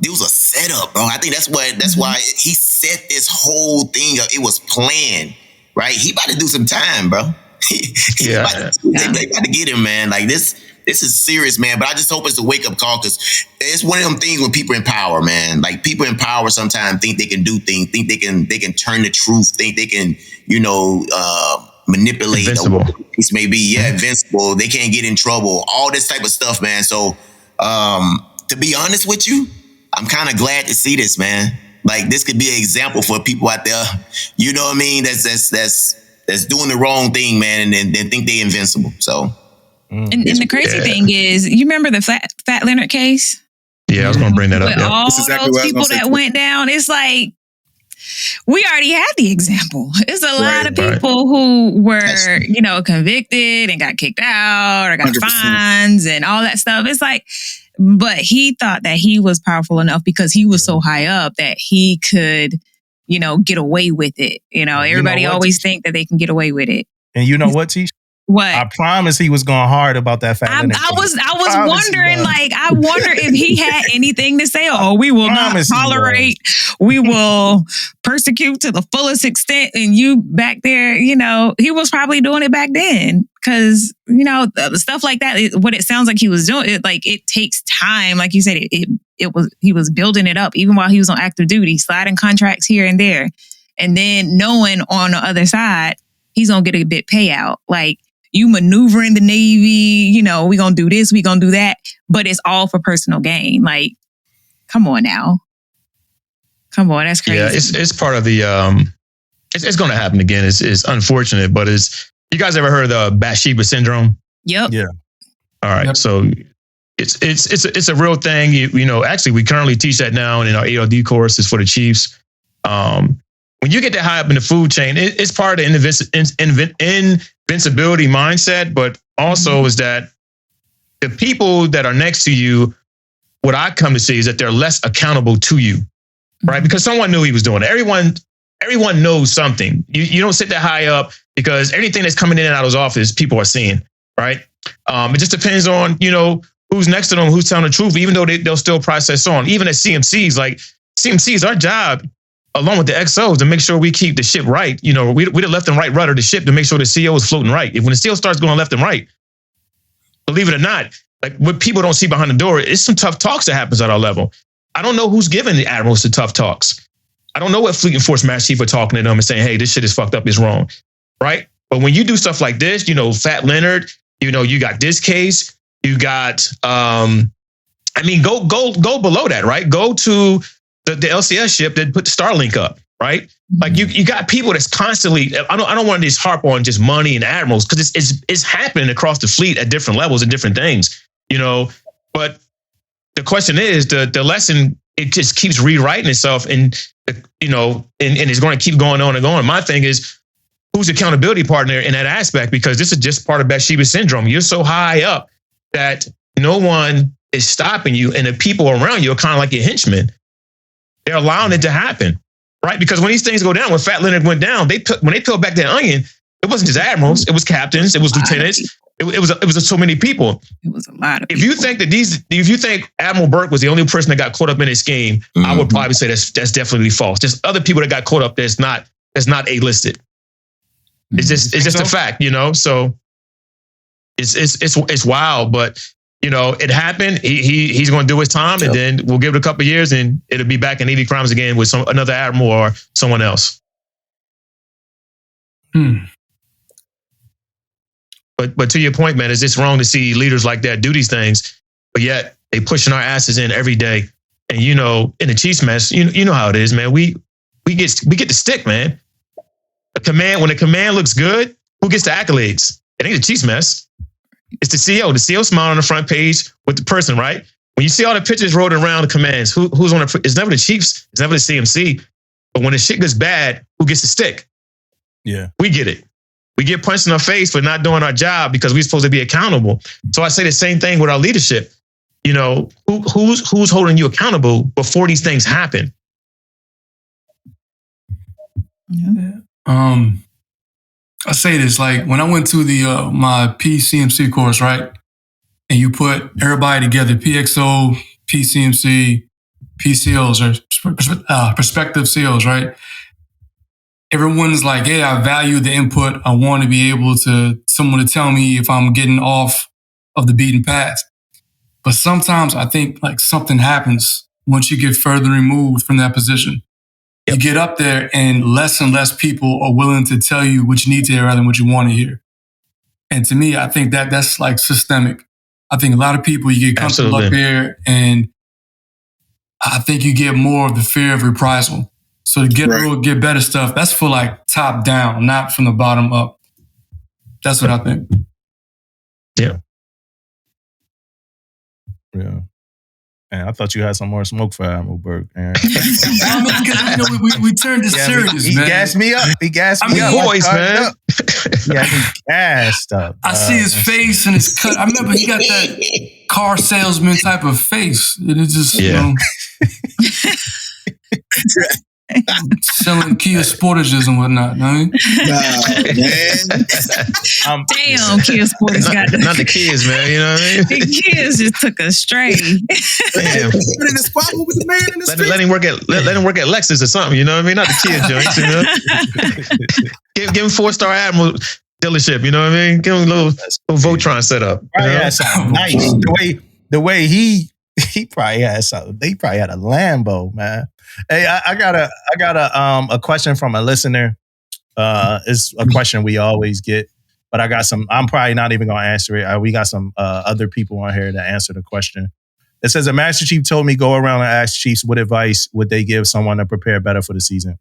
it was a setup, bro. I think that's why he set this whole thing up. It was planned, right? He about to do some time, bro. They about to get him, man. Like this is serious, man. But I just hope it's a wake up call, because it's one of them things when people in power, man. Like people in power sometimes think they can do things, think they can turn the truth, think they can, manipulate. This may be, invincible. They can't get in trouble. All this type of stuff, man. So, to be honest with you, I'm kind of glad to see this, man. Like this could be an example for people out there. You know what I mean? That's doing the wrong thing, man, and think they invincible. So, and the crazy thing is, you remember the Fat Leonard case? Yeah, I was going to bring that up. With all those people that went down, it's like, we already had the example. It's a lot of people who were, convicted and got kicked out or got 100%. Fines and all that stuff. It's like, but he thought that he was powerful enough because he was so high up that he could, get away with it. Everybody always think that they can get away with it. And you know what, Tisha? What? I promise he was going hard about that Fat Leonard. I was wondering, I wonder if he had anything to say. Oh, we will not tolerate. We will persecute to the fullest extent. And you back there, he was probably doing it back then. Because, stuff like that, what it sounds like he was doing, it takes time. Like you said, he was building it up even while he was on active duty, sliding contracts here and there. And then knowing on the other side, he's going to get a big payout. Like, you maneuvering the Navy, we going to do this, we going to do that. But it's all for personal gain. Like, come on now. Come on, that's crazy. Yeah, it's part of the, it's going to happen again. It's unfortunate, but you guys ever heard of the Bathsheba Syndrome? Yep. Yeah. All right. Yep. So it's a real thing. Actually, we currently teach that now in our ALD courses for the Chiefs. When you get that high up in the food chain, it's part of the invincibility mindset, but also is that the people that are next to you, what I come to see is that they're less accountable to you, right? Because someone knew he was doing it. Everyone knows something. You don't sit that high up because anything that's coming in and out of his office, people are seeing, right? It just depends on, who's next to them, who's telling the truth, even though they'll still process on. Even at CMCs, our job, along with the XOs, to make sure we keep the ship right. We the left and right rudder of the ship to make sure the CO is floating right. If when the CO starts going left and right, believe it or not, like what people don't see behind the door, it's some tough talks that happens at our level. I don't know who's giving the admirals the tough talks. I don't know what Fleet and Force Master Chief are talking to them and saying, hey, this shit is fucked up, it's wrong, right? But when you do stuff like this, Fat Leonard, you got this case, you got, go below that, right? Go to the LCS ship that put the Starlink up, right? Like you got people that's constantly, I don't want to just harp on just money and admirals, because it's happening across the fleet at different levels and different things, but the question is the lesson, it just keeps rewriting itself and it's going to keep going on and going. My thing is, who's the accountability partner in that aspect? Because this is just part of Bathsheba Syndrome. You're so high up that no one is stopping you, and the people around you are kind of like your henchmen. They're allowing it to happen, right? Because when these things go down, when Fat Leonard went down, when they peeled back that onion, it wasn't just admirals, it was captains, it was lieutenants, it was so many people. It was a lot of people. If you think Admiral Burke was the only person that got caught up in this scheme, I would probably say that's definitely false. There's other people that got caught up that's not A-listed. It's just a fact, you know. So it's wild, but you know, it happened. He's going to do his time, and then we'll give it a couple of years, and it'll be back in Navy crimes again with another admiral or someone else. But to your point, man, it's just wrong to see leaders like that do these things, but yet they pushing our asses in every day. And you know, in the Chiefs mess, you know how it is, man. We get the stick, man. When the command looks good, who gets the accolades? It ain't the Chiefs mess. It's the CO. The CO smile on the front page with the person, right? When you see all the pictures rolling around the commands, who's on the? It's never the Chiefs. It's never the CMC. But when the shit gets bad, who gets the stick? Yeah, we get it. We get punched in our face for not doing our job because we're supposed to be accountable. So I say the same thing with our leadership. You know, who's holding you accountable before these things happen? Yeah. I say this, like when I went to the my PCMC course, right? And you put everybody together, PXO, PCMC, PCOs, or prospective COs, right? Everyone's like, hey, I value the input. I want to be able to someone to tell me if I'm getting off of the beaten path. But sometimes I think like something happens once you get further removed from that position. You get up there and less people are willing to tell you what you need to hear rather than what you want to hear. And to me, I think that's like systemic. I think a lot of people, you get comfortable up here, and I think you get more of the fear of reprisal. So to get better stuff, that's for like top down, not from the bottom up. That's what I think. Yeah. Yeah. Man, I thought you had some more smoke for Admiral Burke, Aaron. I mean, we turned this serious, he man. Gassed me up. He gassed me up. Boys, man. Yeah, he gassed up. I see his face and his cut. I remember he got that car salesman type of face. It is just, you know, selling Kia Sportages and whatnot. Know what I mean? Damn, Kia Sportage got not the kids, man. You know what I mean? The kids just took a stray. Damn. Let him work at Lexus or something. You know what I mean? Not the kid joints. You know? give him 4-star Admiral dealership. You know what I mean? Give him a little Voltron setup. Probably had something nice. The way he probably had something. They probably had a Lambo, man. Hey, I got a question from a listener. It's a question we always get, but I got some. I'm probably not even gonna answer it. We got some other people on here to answer the question. It says a Master Chief told me go around and ask Chiefs what advice would they give someone to prepare better for the season.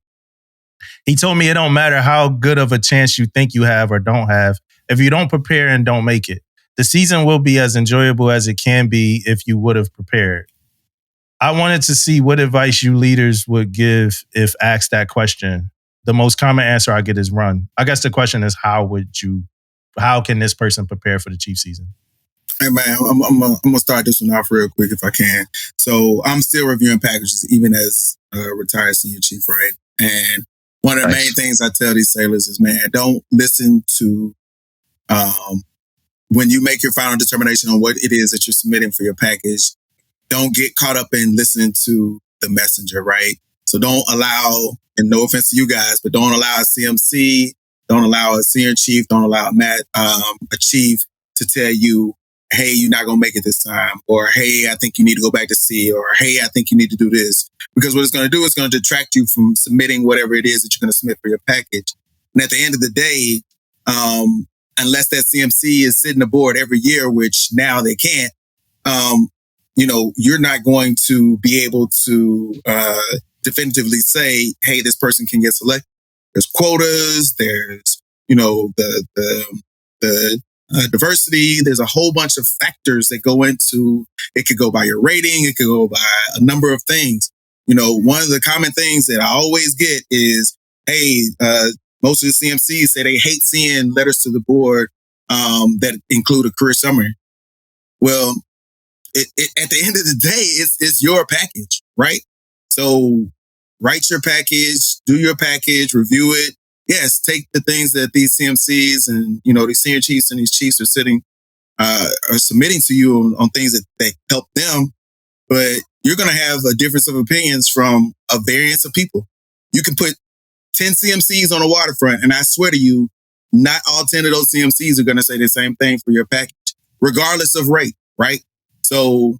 He told me it don't matter how good of a chance you think you have or don't have. If you don't prepare and don't make it, the season will be as enjoyable as it can be if you would have prepared. I wanted to see what advice you leaders would give if asked that question. The most common answer I get is run. I guess the question is how can this person prepare for the Chief season? Hey man, I'm gonna start this one off real quick if I can. So I'm still reviewing packages even as retired senior chief, right? And one of the main things I tell these sailors is, man, don't listen to when you make your final determination on what it is that you're submitting for your package. Don't get caught up in listening to the messenger, right? So don't allow, and no offense to you guys, but don't allow a CMC, don't allow a senior chief, don't allow a chief to tell you, hey, you're not going to make it this time, or hey, I think you need to go back to C, or hey, I think you need to do this. Because what it's going to do is going to detract you from submitting whatever it is that you're going to submit for your package. And at the end of the day, unless that CMC is sitting aboard every year, which now they can't, you're not going to be able to definitively say, hey, this person can get selected. There's quotas, there's, the diversity. There's a whole bunch of factors that go into, it could go by your rating. It could go by a number of things. One of the common things that I always get is, hey, most of the CMCs say they hate seeing letters to the board that include a career summary. Well, at the end of the day, it's your package, right? So write your package, do your package, review it. Yes, take the things that these CMCs and, these senior chiefs and these chiefs are submitting to you on things that help them. But you're going to have a difference of opinions from a variance of people. You can put 10 CMCs on the waterfront, and I swear to you, not all 10 of those CMCs are going to say the same thing for your package, regardless of rate, right? So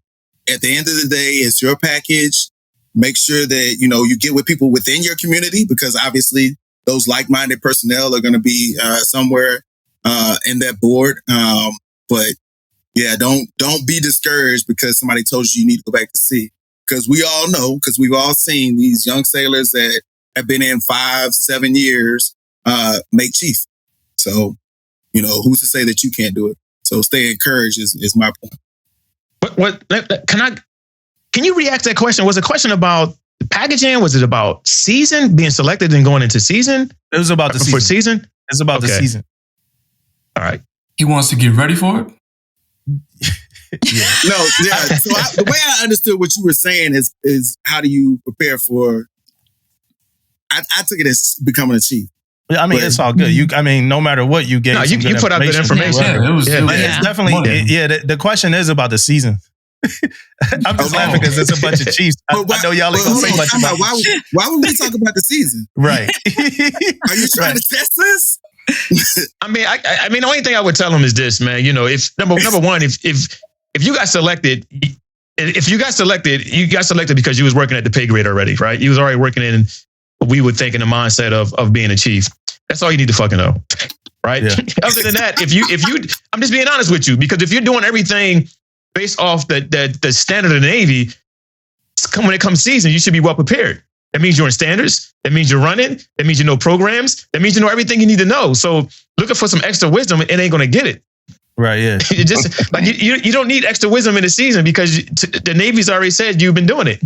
at the end of the day, it's your package. Make sure that, you get with people within your community, because obviously those like-minded personnel are going to be somewhere in that board. But yeah, don't be discouraged because somebody told you need to go back to sea. Because we all know, because we've all seen these young sailors that have been in 5-7 years make chief. So, who's to say that you can't do it? So stay encouraged is my point. What can you react to that question? Was the question about the packaging? Was it about season, being selected and going into season? It was about the season. For season? It's about the season. All right. He wants to get ready for it? Yeah. No, yeah. So the way I understood what you were saying is how do you prepare for, I took it as becoming a chief. I mean, it's all good. No matter what you get, you put out good information. It's definitely, the question is about the season. I'm just laughing because it's a bunch of Chiefs. I know y'all ain't gonna say much about it. Why would we talk about the season? Right. Are you trying to test us? I mean, the only thing I would tell them is this, man. If number one, if you got selected, you got selected because you was working at the pay grade already, right? You was already working in what we would think in the mindset of being a chief. That's all you need to fucking know, right? Yeah. Other than that, if you, I'm just being honest with you, because if you're doing everything based off the standard of the Navy, when it comes season, you should be well prepared. That means you're in standards. That means you're running. That means you know programs. That means you know everything you need to know. So looking for some extra wisdom, it ain't going to get it. Right, yeah. You just like you don't need extra wisdom in the season because the Navy's already said you've been doing it.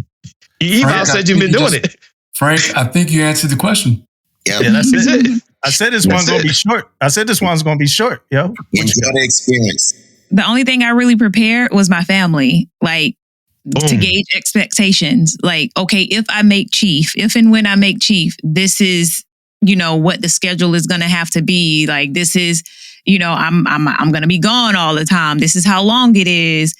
Eval said you've been doing it. Frank, I think you answered the question. Yeah, that's it. I said this one's going to be short. Yo. Enjoy the experience. The only thing I really prepared was my family, to gauge expectations. Like, okay, if and when I make chief, this is, what the schedule is going to have to be. Like, this is, I'm going to be gone all the time. This is how long it is.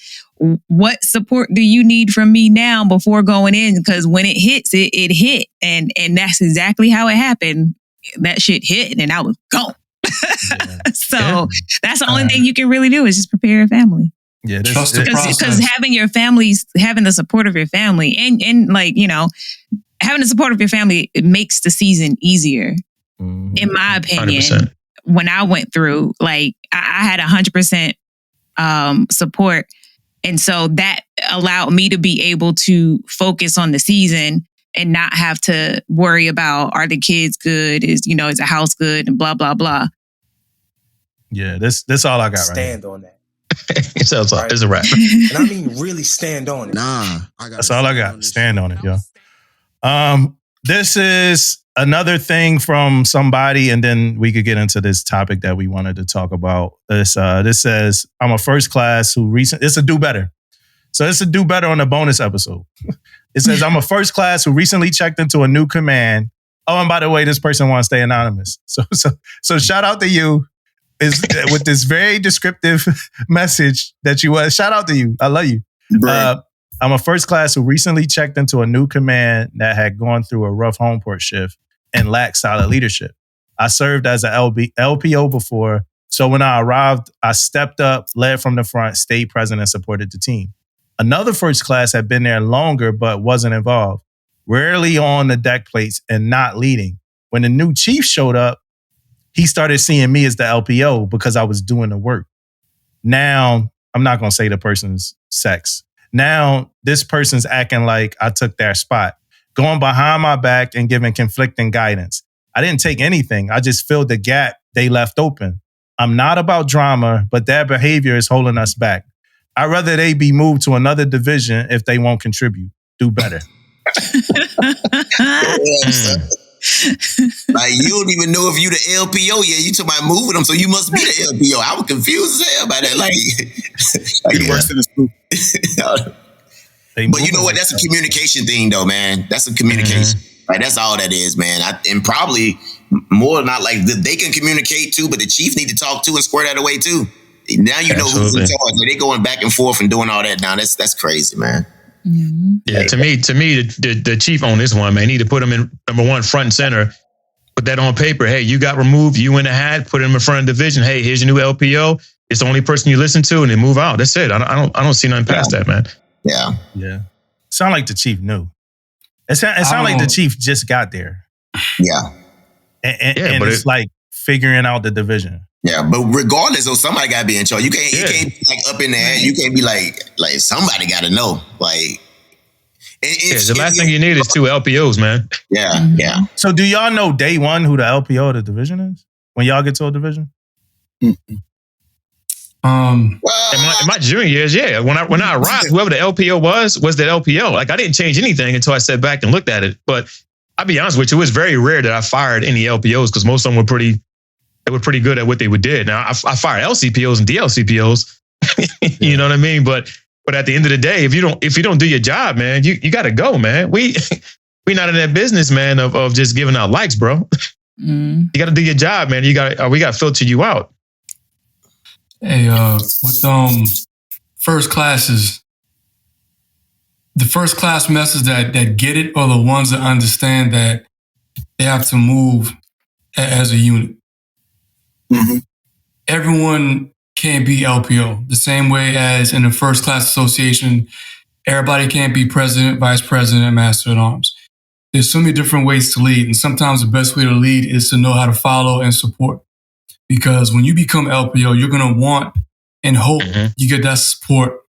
What support do you need from me now before going in? Because when it hits, it hit. And that's exactly how it happened. That shit hit and I was gone. So that's the only thing you can really do is just prepare your family. Yeah, because having the support of your family and having the support of your family, it makes the season easier. Mm-hmm. In my opinion, 100%. When I went through, I had 100% support. And so that allowed me to be able to focus on the season and not have to worry about, are the kids good? Is the house good? And blah, blah, blah. Yeah, that's all I got. Stand on that. It's a wrap. And I mean, really stand on it. That's all I got. Stand on it, yo. This is another thing from somebody, and then we could get into this topic that we wanted to talk about. This says, I'm a first class who it's a do better. So it's a do better on the bonus episode. It says, I'm a first class who recently checked into a new command. Oh, and by the way, this person wants to stay anonymous. So shout out to you with this very descriptive message that you shout out to you. I love you. I'm a first class who recently checked into a new command that had gone through a rough home port shift and lacked solid leadership. I served as an LPO before, so when I arrived, I stepped up, led from the front, stayed present, and supported the team. Another first class had been there longer but wasn't involved, rarely on the deck plates and not leading. When the new chief showed up, he started seeing me as the LPO because I was doing the work. Now, I'm not going to say the person's sex. Now, this person's acting like I took their spot, going behind my back and giving conflicting guidance. I didn't take anything. I just filled the gap they left open. I'm not about drama, but their behavior is holding us back. I'd rather they be moved to another division if they won't contribute. Do better. Like, you don't even know if you the LPO yet. You talking about moving them, so you must be the LPO. I was confused as hell by that. Like He works in the school. But you know what? That's a communication thing, though, man. That's a communication. Like, that's all that is, man. And probably more not like they can communicate too, but the chief need to talk too and square that away too. Now you know who's in charge. Like, they going back and forth and doing all that now. That's crazy, man. Yeah, to me, the chief on this one, man, need to put him in number one, front and center. Put that on paper. Hey, you got removed. You in the hat. Put him in front of the division. Hey, here's your new LPO. It's the only person you listen to, and then move out. That's it. I don't see nothing past that, man. Yeah. Sound like the chief knew. It sound like the chief just got there. Yeah. And it's like figuring out the division. Yeah, but regardless, though, somebody got to be in charge. You can't be like up in there. You can't be like somebody got to know. Like, the last thing you need is 2 LPOs, man. Yeah. So do y'all know day one who the LPO of the division is when y'all get to a division? In my junior years, yeah. When I arrived, whoever the LPO was the LPO. Like, I didn't change anything until I sat back and looked at it. But I'll be honest with you, it was very rare that I fired any LPOs because most of them were pretty good at what they did. Now, I fired LCPOs and DLCPOs. You know what I mean? But at the end of the day, if you don't do your job, man, you got to go, man. We not in that business, man, of just giving out likes, bro. You got to do your job, man. We got to filter you out. Hey, with first classes, the first class members that get it are the ones that understand that they have to move as a unit. Everyone can't be LPO the same way as in the first class association. Everybody can't be president, vice president, master at arms. There's so many different ways to lead, and sometimes the best way to lead is to know how to follow and support. Because when you become LPO, you're going to want and hope you get that support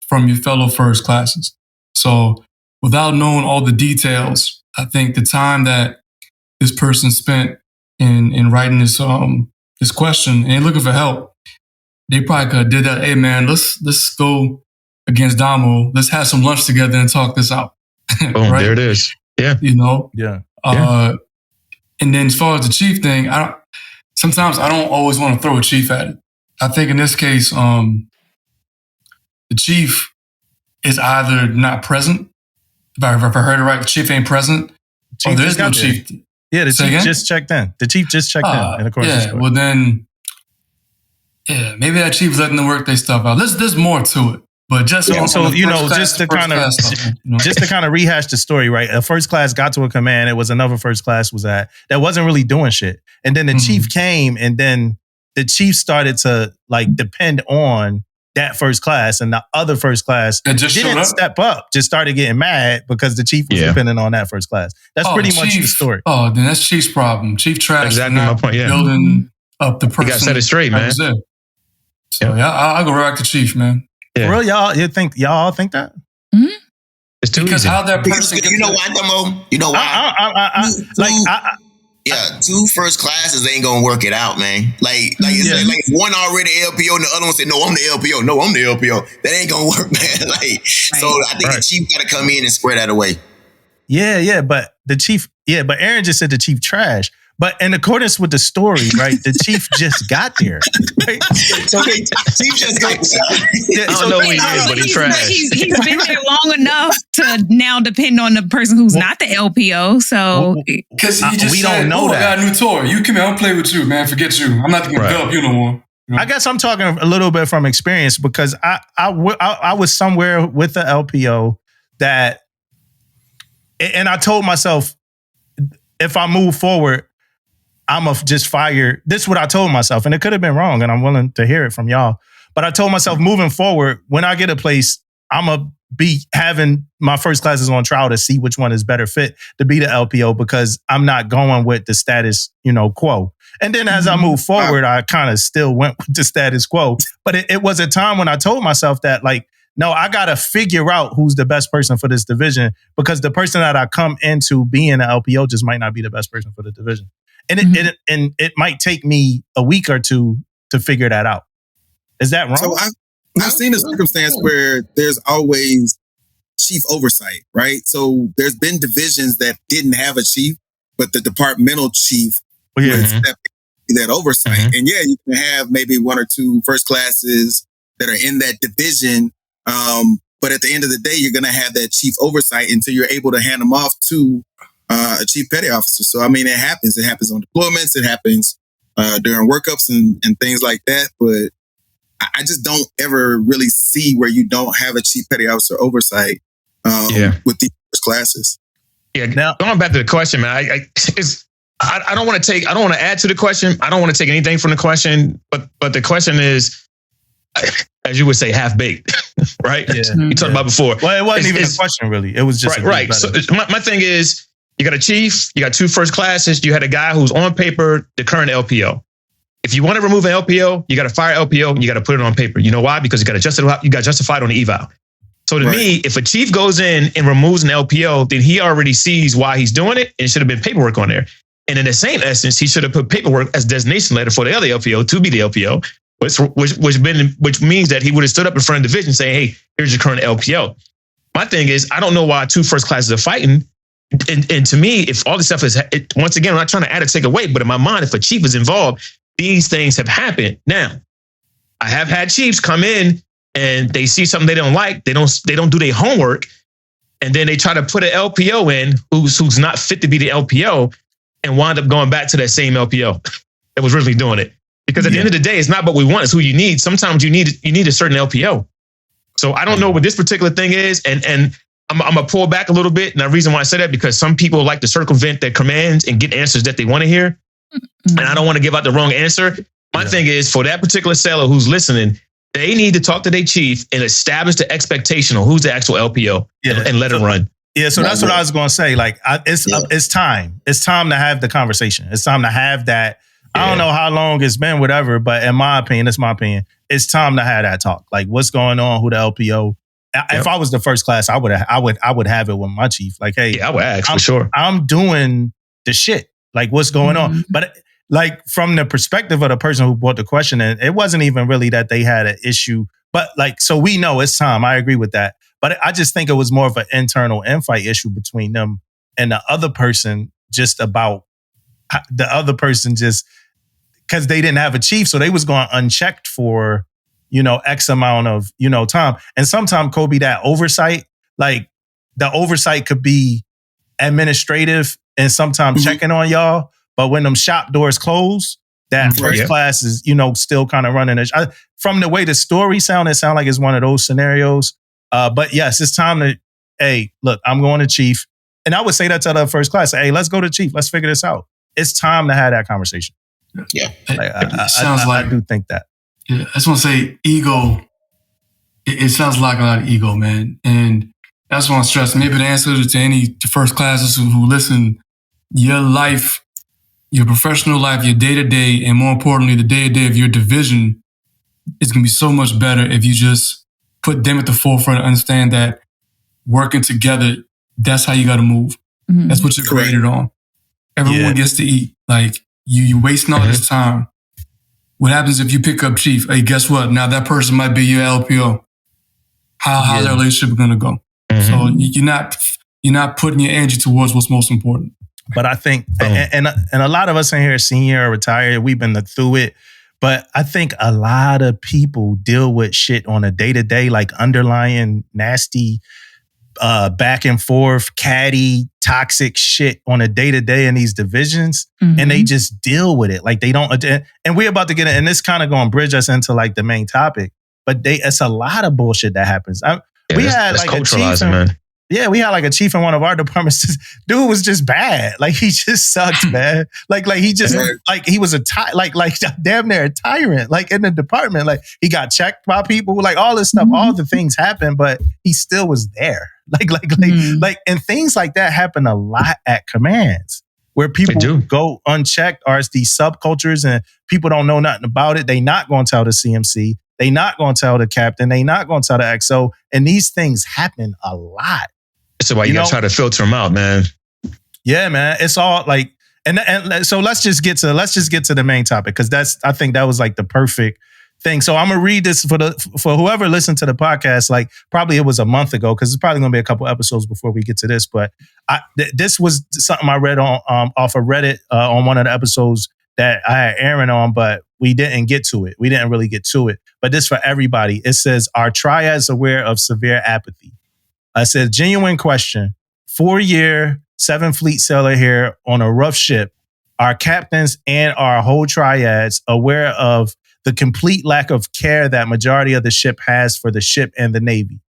from your fellow first classes. So without knowing all the details, I think the time that this person spent in writing this question and looking for help, they probably could have did that. Hey man, let's go against Damo. Let's have some lunch together and talk this out. Boom, right? There it is. Yeah. You know? Yeah. And then as far as the chief thing, sometimes I don't always want to throw a chief at it. I think in this case, the chief is either not present. If I heard it right, the chief ain't present. Or there is no chief. Yeah, the chief just checked in. The chief just checked in. Of course, well then, maybe that chief's letting them work their stuff out. There's more to it. But just just to kind of rehash the story, right? A first class got to a command. It was another first class that wasn't really doing shit. And then the chief came, and then the chief started to like depend on that first class, and the other first class didn't step up, just started getting mad because the chief was depending on that first class. That's pretty much the story. Oh, then that's chief's problem. Chief trash. Exactly my point. Yeah, building up the person. You got to set it straight, man. So I'll go right back to chief, man. Yeah. For real, y'all all think that? It's too because easy. how that person you know why, Damo? You know why? Two first classes ain't gonna work it out, man. Like if one already LPO and the other one said, "No, I'm the LPO." No, I'm the LPO. That ain't gonna work, man. So I think the chief gotta come in and square that away. Yeah, but the chief. Yeah, but Aaron just said the chief trash. But in accordance with the story, right, the chief just got there. Right? So chief just got there. I don't know what he did, but he trash. He's been there long enough to now depend on the person who's not the LPO. So because he just don't know that. I got a new toy. You come here, I'll play with you, man. Forget you. I'm not gonna develop you no more. You know? I guess I'm talking a little bit from experience because I was somewhere with the LPO that, and I told myself, if I move forward, I'm going to just fire. This is what I told myself, and it could have been wrong, and I'm willing to hear it from y'all. But I told myself, moving forward, when I get a place, I'm going to be having my first classes on trial to see which one is better fit to be the LPO because I'm not going with the status, quo. And then as I move forward, I kind of still went with the status quo. But it was a time when I told myself that, no, I got to figure out who's the best person for this division because the person that I come into being an LPO just might not be the best person for the division. And it might take me a week or two to figure that out. Is that wrong? So I've seen a circumstance where there's always chief oversight, right? So there's been divisions that didn't have a chief, but the departmental chief would step in that oversight. And yeah, you can have maybe 1 or 2 first classes that are in that division. But at the end of the day, you're going to have that chief oversight until you're able to hand them off to a chief petty officer. So, I mean, it happens. It happens on deployments. It happens during workups and things like that. But I just don't ever really see where you don't have a chief petty officer oversight with these first classes. Yeah. Now, going back to the question, man, I don't want to add to the question. I don't want to take anything from the question, but the question is, as you would say, half baked, right? Yeah. You talked about before. Well, it wasn't even a question, really. It was just right. So my thing is, you got a chief, you got 2 first classes, you had a guy who's on paper the current LPO. If you want to remove an LPO, you got to fire LPO and you got to put it on paper. You know why? Because you got justified on the eval. So to me, if a chief goes in and removes an LPO, then he already sees why he's doing it, and it should have been paperwork on there. And in the same essence, he should have put paperwork as designation letter for the other LPO to be the LPO, which means that he would have stood up in front of the division saying, hey, here's your current LPO. My thing is, I don't know why 2 first classes are fighting. And to me, if all this stuff is, once again, I'm not trying to add or take away, but in my mind, if a chief is involved, these things have happened. Now, I have had chiefs come in and they see something they don't like. They don't do their homework. And then they try to put an LPO in who's not fit to be the LPO and wind up going back to that same LPO that was really doing it. Because at the end of the day, it's not what we want, it's who you need. Sometimes you need a certain LPO. So I don't know what this particular thing is. And I'm going to pull back a little bit. And the reason why I say that, because some people like to circumvent their commands and get answers that they want to hear. And I don't want to give out the wrong answer. My thing is, for that particular sailor who's listening, they need to talk to their chief and establish the expectation on who's the actual LPO and let it run. Yeah, so that's what I was going to say. Like, it's time. It's time to have the conversation. It's time to have that. I don't know how long it's been, whatever, but in my opinion, it's my opinion. It's time to have that talk. Like, what's going on? Who the LPO? If I was the first class, I would have it with my chief. Like, hey, I would ask for sure. I'm doing the shit. Like, what's going on? But like, from the perspective of the person who brought the question in, it wasn't even really that they had an issue. But like, so we know it's time. I agree with that. But I just think it was more of an internal infight issue between them and the other person, just about the other person, just because they didn't have a chief. So they was going unchecked for, X amount of, time. And sometimes, Kobe, that oversight, like the oversight could be administrative and sometimes checking on y'all. But when them shop doors close, that first class is, still kind of running. From the way the story sounded, it sounded like it's one of those scenarios. But yes, it's time to, hey, look, I'm going to chief. And I would say that to the first class. Hey, let's go to chief. Let's figure this out. It's time to have that conversation. Yeah. I do think that. Yeah, I just want to say ego. It sounds like a lot of ego, man. And I just want to stress, maybe the answer to any first classes who listen, your life, your professional life, your day-to-day, and more importantly, the day-to-day of your division is going to be so much better if you just put them at the forefront and understand that working together, that's how you got to move. That's what you're created on. Everyone gets to eat. Like, you wasting all this time. What happens if you pick up chief? Hey, guess what? Now that person might be your LPO. How's that relationship going to go? So you're not putting your energy towards what's most important. But I think, and a lot of us in here, senior or retired, we've been through it. But I think a lot of people deal with shit on a day-to-day, like underlying nasty, back and forth, catty, toxic shit on a day-to-day in these divisions. And they just deal with it. Like, they don't, and we're about to get in, and this kind of going to bridge us into like the main topic. But it's a lot of bullshit that happens. We had like a chief. Yeah, we had like a chief in one of our departments. Dude was just bad. Like, he just sucked, man. Like he just like he was like damn near a tyrant. Like, in the department, like he got checked by people. Like, all this stuff, all the things happened, but he still was there. Like, and things like that happen a lot at commands where people go unchecked. Or it's these subcultures and people don't know nothing about it. They not going to tell the CMC. They not going to tell the captain. They not going to tell the XO. And these things happen a lot. So why you got to try to filter them out, man. Yeah, man. It's all like, and so let's just get to the main topic, because I think that was like the perfect thing. So I'm gonna read this for whoever listened to the podcast. Like probably it was a month ago because it's probably gonna be a couple episodes before we get to this. But this was something I read on off of Reddit on one of the episodes that I had Aaron on, but we didn't get to it. We didn't really get to it. But this for everybody. It says, are triads aware of severe apathy? I said, genuine question. 4-year, 7-fleet sailor here on a rough ship. Our captains and our whole triads aware of the complete lack of care that majority of the ship has for the ship and the Navy.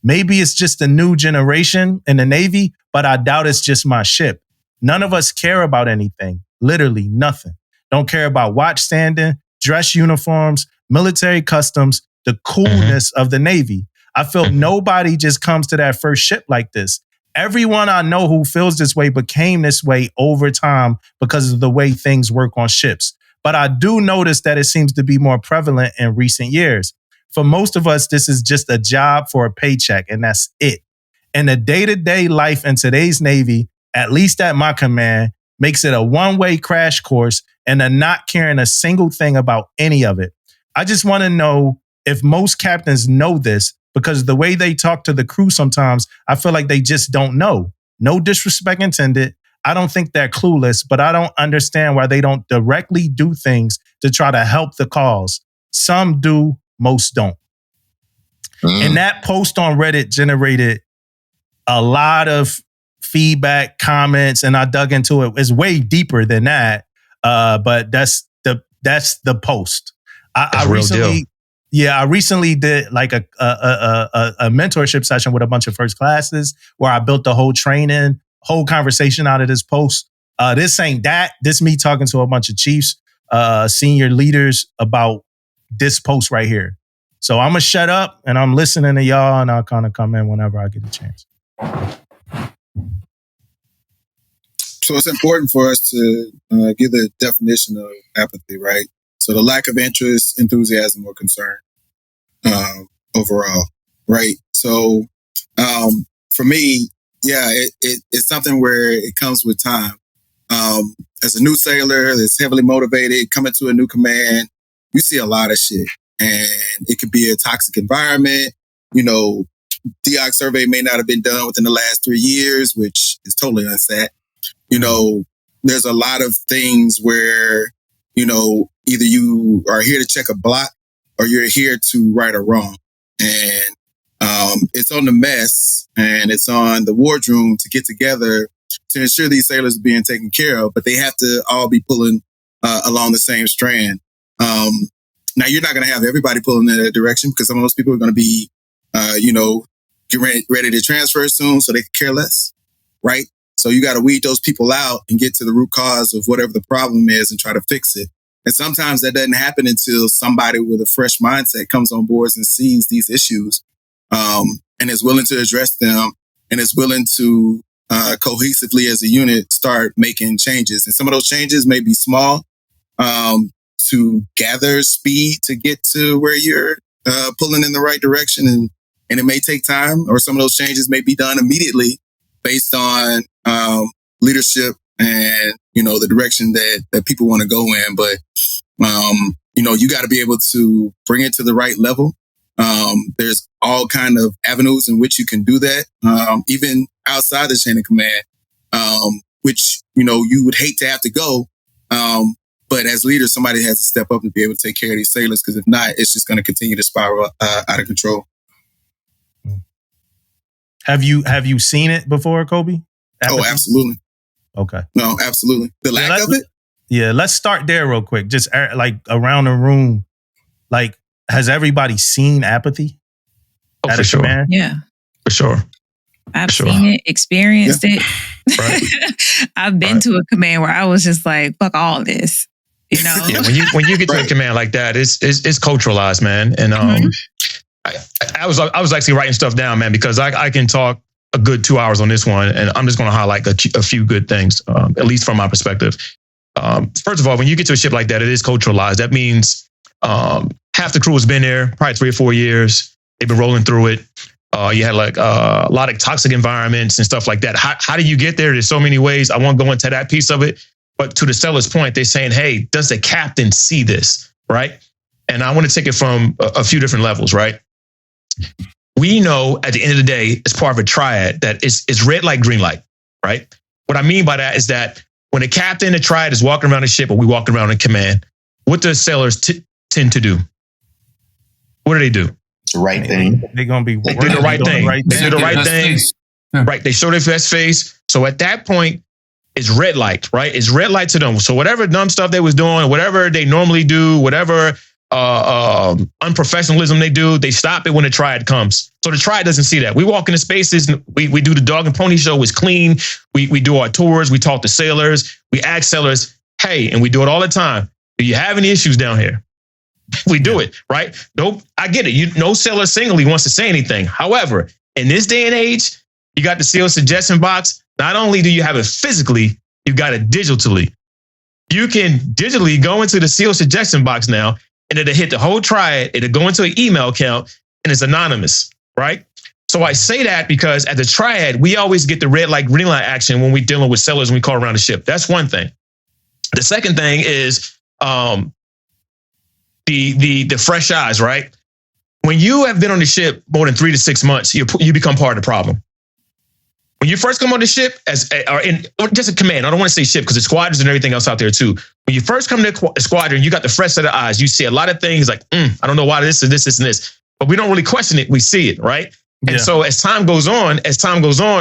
Maybe it's just a new generation in the Navy, but I doubt it's just my ship. None of us care about anything. Literally nothing. Don't care about watch standing, dress uniforms, military customs, the coolness of the Navy. I feel nobody just comes to that first ship like this. Everyone I know who feels this way became this way over time because of the way things work on ships. But I do notice that it seems to be more prevalent in recent years. For most of us, this is just a job for a paycheck, and that's it. And the day-to-day life in today's Navy, at least at my command, makes it a one-way crash course and a not caring a single thing about any of it. I just want to know if most captains know this, because the way they talk to the crew sometimes, I feel like they just don't know. No disrespect intended. I don't think they're clueless, but I don't understand why they don't directly do things to try to help the cause. Some do, most don't. And that post on Reddit generated a lot of feedback, comments, and I dug into it. It's way deeper than that, but that's the post. I recently did like a mentorship session with a bunch of first classes where I built the whole training, whole conversation out of this post. This ain't that. This me talking to a bunch of chiefs, senior leaders about this post right here. So I'm gonna shut up and I'm listening to y'all, and I'll kind of come in whenever I get a chance. So it's important for us to give the definition of apathy, right? So the lack of interest, enthusiasm, or concern overall, right? So for me, yeah, it's something where it comes with time. As a new sailor that's heavily motivated, coming to a new command, you see a lot of shit. And it could be a toxic environment. You know, DOC survey may not have been done within the last 3 years, which is totally unsat. You know, there's a lot of things where, you know, either you are here to check a block or you're here to right a wrong. And it's on the mess and it's on the wardroom to get together to ensure these sailors are being taken care of, but they have to all be pulling along the same strand. Now, you're not going to have everybody pulling in that direction because some of those people are going to be, get ready to transfer soon so they can care less, right? So you got to weed those people out and get to the root cause of whatever the problem is and try to fix it. And sometimes that doesn't happen until somebody with a fresh mindset comes on board and sees these issues and is willing to address them and is willing to cohesively as a unit start making changes. And some of those changes may be small to gather speed to get to where you're pulling in the right direction. And it may take time, or some of those changes may be done immediately based on leadership and, you know, the direction that people want to go in. But, you know, you got to be able to bring it to the right level. There's all kind of avenues in which you can do that, even outside the chain of command, which, you know, you would hate to have to go. But as leaders, somebody has to step up and be able to take care of these sailors, because if not, it's just going to continue to spiral out of control. Have you seen it before, Kobe? Oh, absolutely. Okay. No, absolutely. The lack of it? Yeah, let's start there real quick. Just like around the room, like, has everybody seen apathy? Oh, for sure. Command? Yeah. For sure. I've seen it, experienced it. Right. I've been to a command where I was just like, fuck all this. You know? Yeah, when you get to a command like that, it's culturalized, man. And I was actually writing stuff down, man, because I can talk a good 2 hours on this one, and I'm just going to highlight a few good things, at least from my perspective. First of all, when you get to a ship like that, it is culturalized. That means half the crew has been there, probably 3 or 4 years. They've been rolling through it. You had like a lot of toxic environments and stuff like that. How do you get there? There's so many ways. I won't go into that piece of it. But to the seller's point, they're saying, hey, does the captain see this? Right? And I want to take it from a few different levels, right? We know at the end of the day, as part of a triad, that it's red light, green light, right? What I mean by that is that when a captain, a triad is walking around the ship or we walking around in command, what do sailors tend to do? What do? The right thing. They're going to be. They do the right thing. They do the right thing. Right. They show their best face. So at that point, it's red light, right? It's red light to them. So whatever dumb stuff they was doing, whatever they normally do, whatever unprofessionalism they do, they stop it when the triad comes. So the triad doesn't see that. We walk into spaces, we do the dog and pony show, it's clean. We do our tours, we talk to sailors, we ask sailors, hey, and we do it all the time. Do you have any issues down here? We do it, right? Nope, I get it. No sailor singly wants to say anything. However, in this day and age, you got the seal suggestion box. Not only do you have it physically, you got it digitally. You can digitally go into the seal suggestion box now, and it'll hit the whole triad. It'll go into an email account, and it's anonymous, right? So I say that because at the triad, we always get the red light, green light action when we're dealing with sailors when we call around the ship. That's one thing. The second thing is the fresh eyes, right? When you have been on the ship more than 3 to 6 months, you become part of the problem. When you first come on the ship or just a command, I don't want to say ship because there's squadrons and everything else out there too. When you first come to a squadron, you got the fresh set of eyes. You see a lot of things like, I don't know why this and this and this, but we don't really question it. We see it, right? And so as time goes on,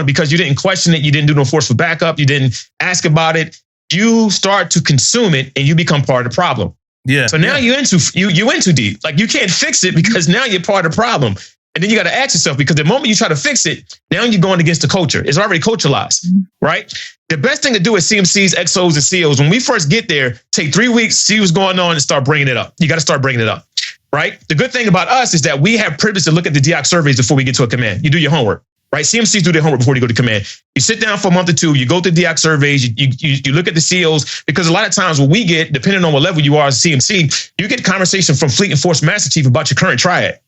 because you didn't question it, you didn't do no forceful backup, you didn't ask about it, you start to consume it and you become part of the problem. Yeah. So now you're in too deep. Like you can't fix it because now you're part of the problem. And then you got to ask yourself, because the moment you try to fix it, now you're going against the culture. It's already culturalized, right? The best thing to do with CMCs, XOs, and COs, when we first get there, take 3 weeks, see what's going on, and start bringing it up. You got to start bringing it up, right? The good thing about us is that we have privilege to look at the DIOC surveys before we get to a command. You do your homework, right? CMCs do their homework before you go to command. You sit down for a month or two, you go through DIOC surveys, you look at the COs, because a lot of times what we get, depending on what level you are as a CMC, you get conversation from Fleet and Force Master Chief about your current triad.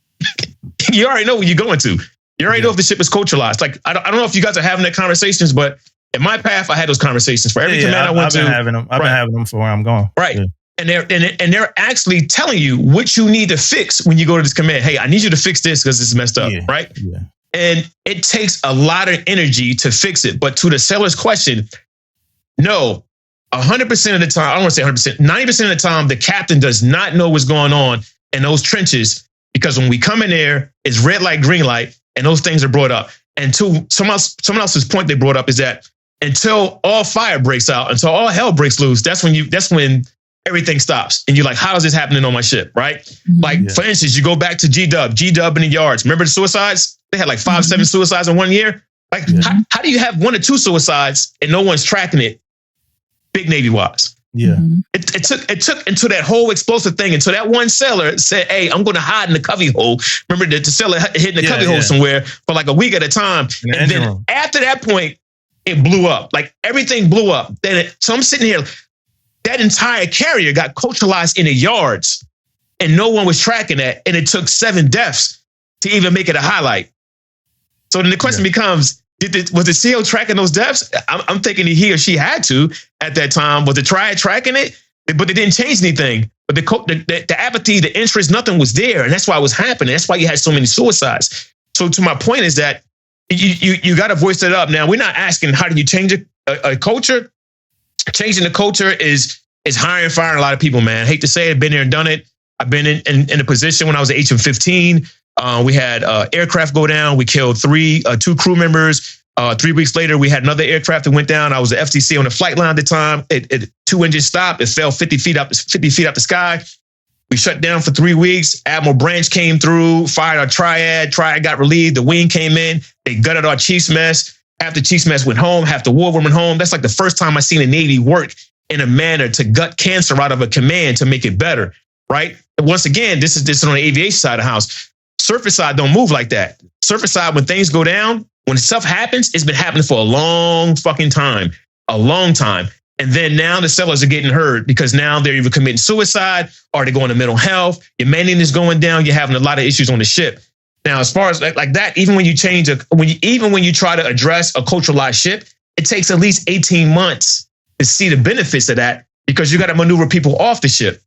You already know where you're going to. You already know if the ship is culturalized. Like, I don't know if you guys are having that conversations, but in my path, I had those conversations for every command I went to. I've been having them for where I'm going. Right. Yeah. And they're actually telling you what you need to fix when you go to this command. Hey, I need you to fix this because it's messed up. Right. Yeah. And it takes a lot of energy to fix it. But to the seller's question, no, 100% of the time, I don't want to say 100%, 90% of the time, the captain does not know what's going on in those trenches. Because when we come in there, it's red light, green light, and those things are brought up. And to someone else's point they brought up is that until all fire breaks out, until all hell breaks loose, that's when everything stops. And you're like, how is this happening on my ship, right? Like, for instance, you go back to G-Dub in the yards. Remember the suicides? They had like 5-7 suicides in 1 year. Like, how do you have 1 or 2 suicides and no one's tracking it? Big Navy wise. Yeah. It took until that whole explosive thing, until that one sailor said, hey, I'm going to hide in the covey hole. Remember the sailor hid in the covey hole somewhere for like a week at a time. And then after that point, it blew up. Like everything blew up. So I'm sitting here, that entire carrier got culturalized in the yards and no one was tracking that. And it took 7 deaths to even make it a highlight. So then the question becomes, was the CO tracking those deaths? I'm thinking he or she had to at that time. Was the triad tracking it? But they didn't change anything. But the apathy, the interest, nothing was there. And that's why it was happening. That's why you had so many suicides. So to my point is that you got to voice that up. Now, we're not asking how do you change a culture? Changing the culture is hiring and firing a lot of people, man. I hate to say it, I've been there and done it. I've been in a position when I was at HM15. We had aircraft go down. We killed 2 crew members. 3 weeks later, we had another aircraft that went down. I was at FTC on the flight line at the time. 2 engines stopped. It fell 50 feet up the sky. We shut down for 3 weeks. Admiral Branch came through, fired our triad. Triad got relieved. The wing came in. They gutted our chief's mess. After chief's mess went home, half the war room went home. That's like the first time I seen the Navy work in a manner to gut cancer out of a command to make it better, right? And once again, this is on the aviation side of the house. Surface side don't move like that. Surface side, when things go down, when stuff happens, it's been happening for a long fucking time, a long time. And then now the sailors are getting hurt because now they're either committing suicide or they're going to mental health. Your manning is going down. You're having a lot of issues on the ship. Now, as far as like that, even when you change when you try to address a culturalized ship, it takes at least 18 months to see the benefits of that because you got to maneuver people off the ship.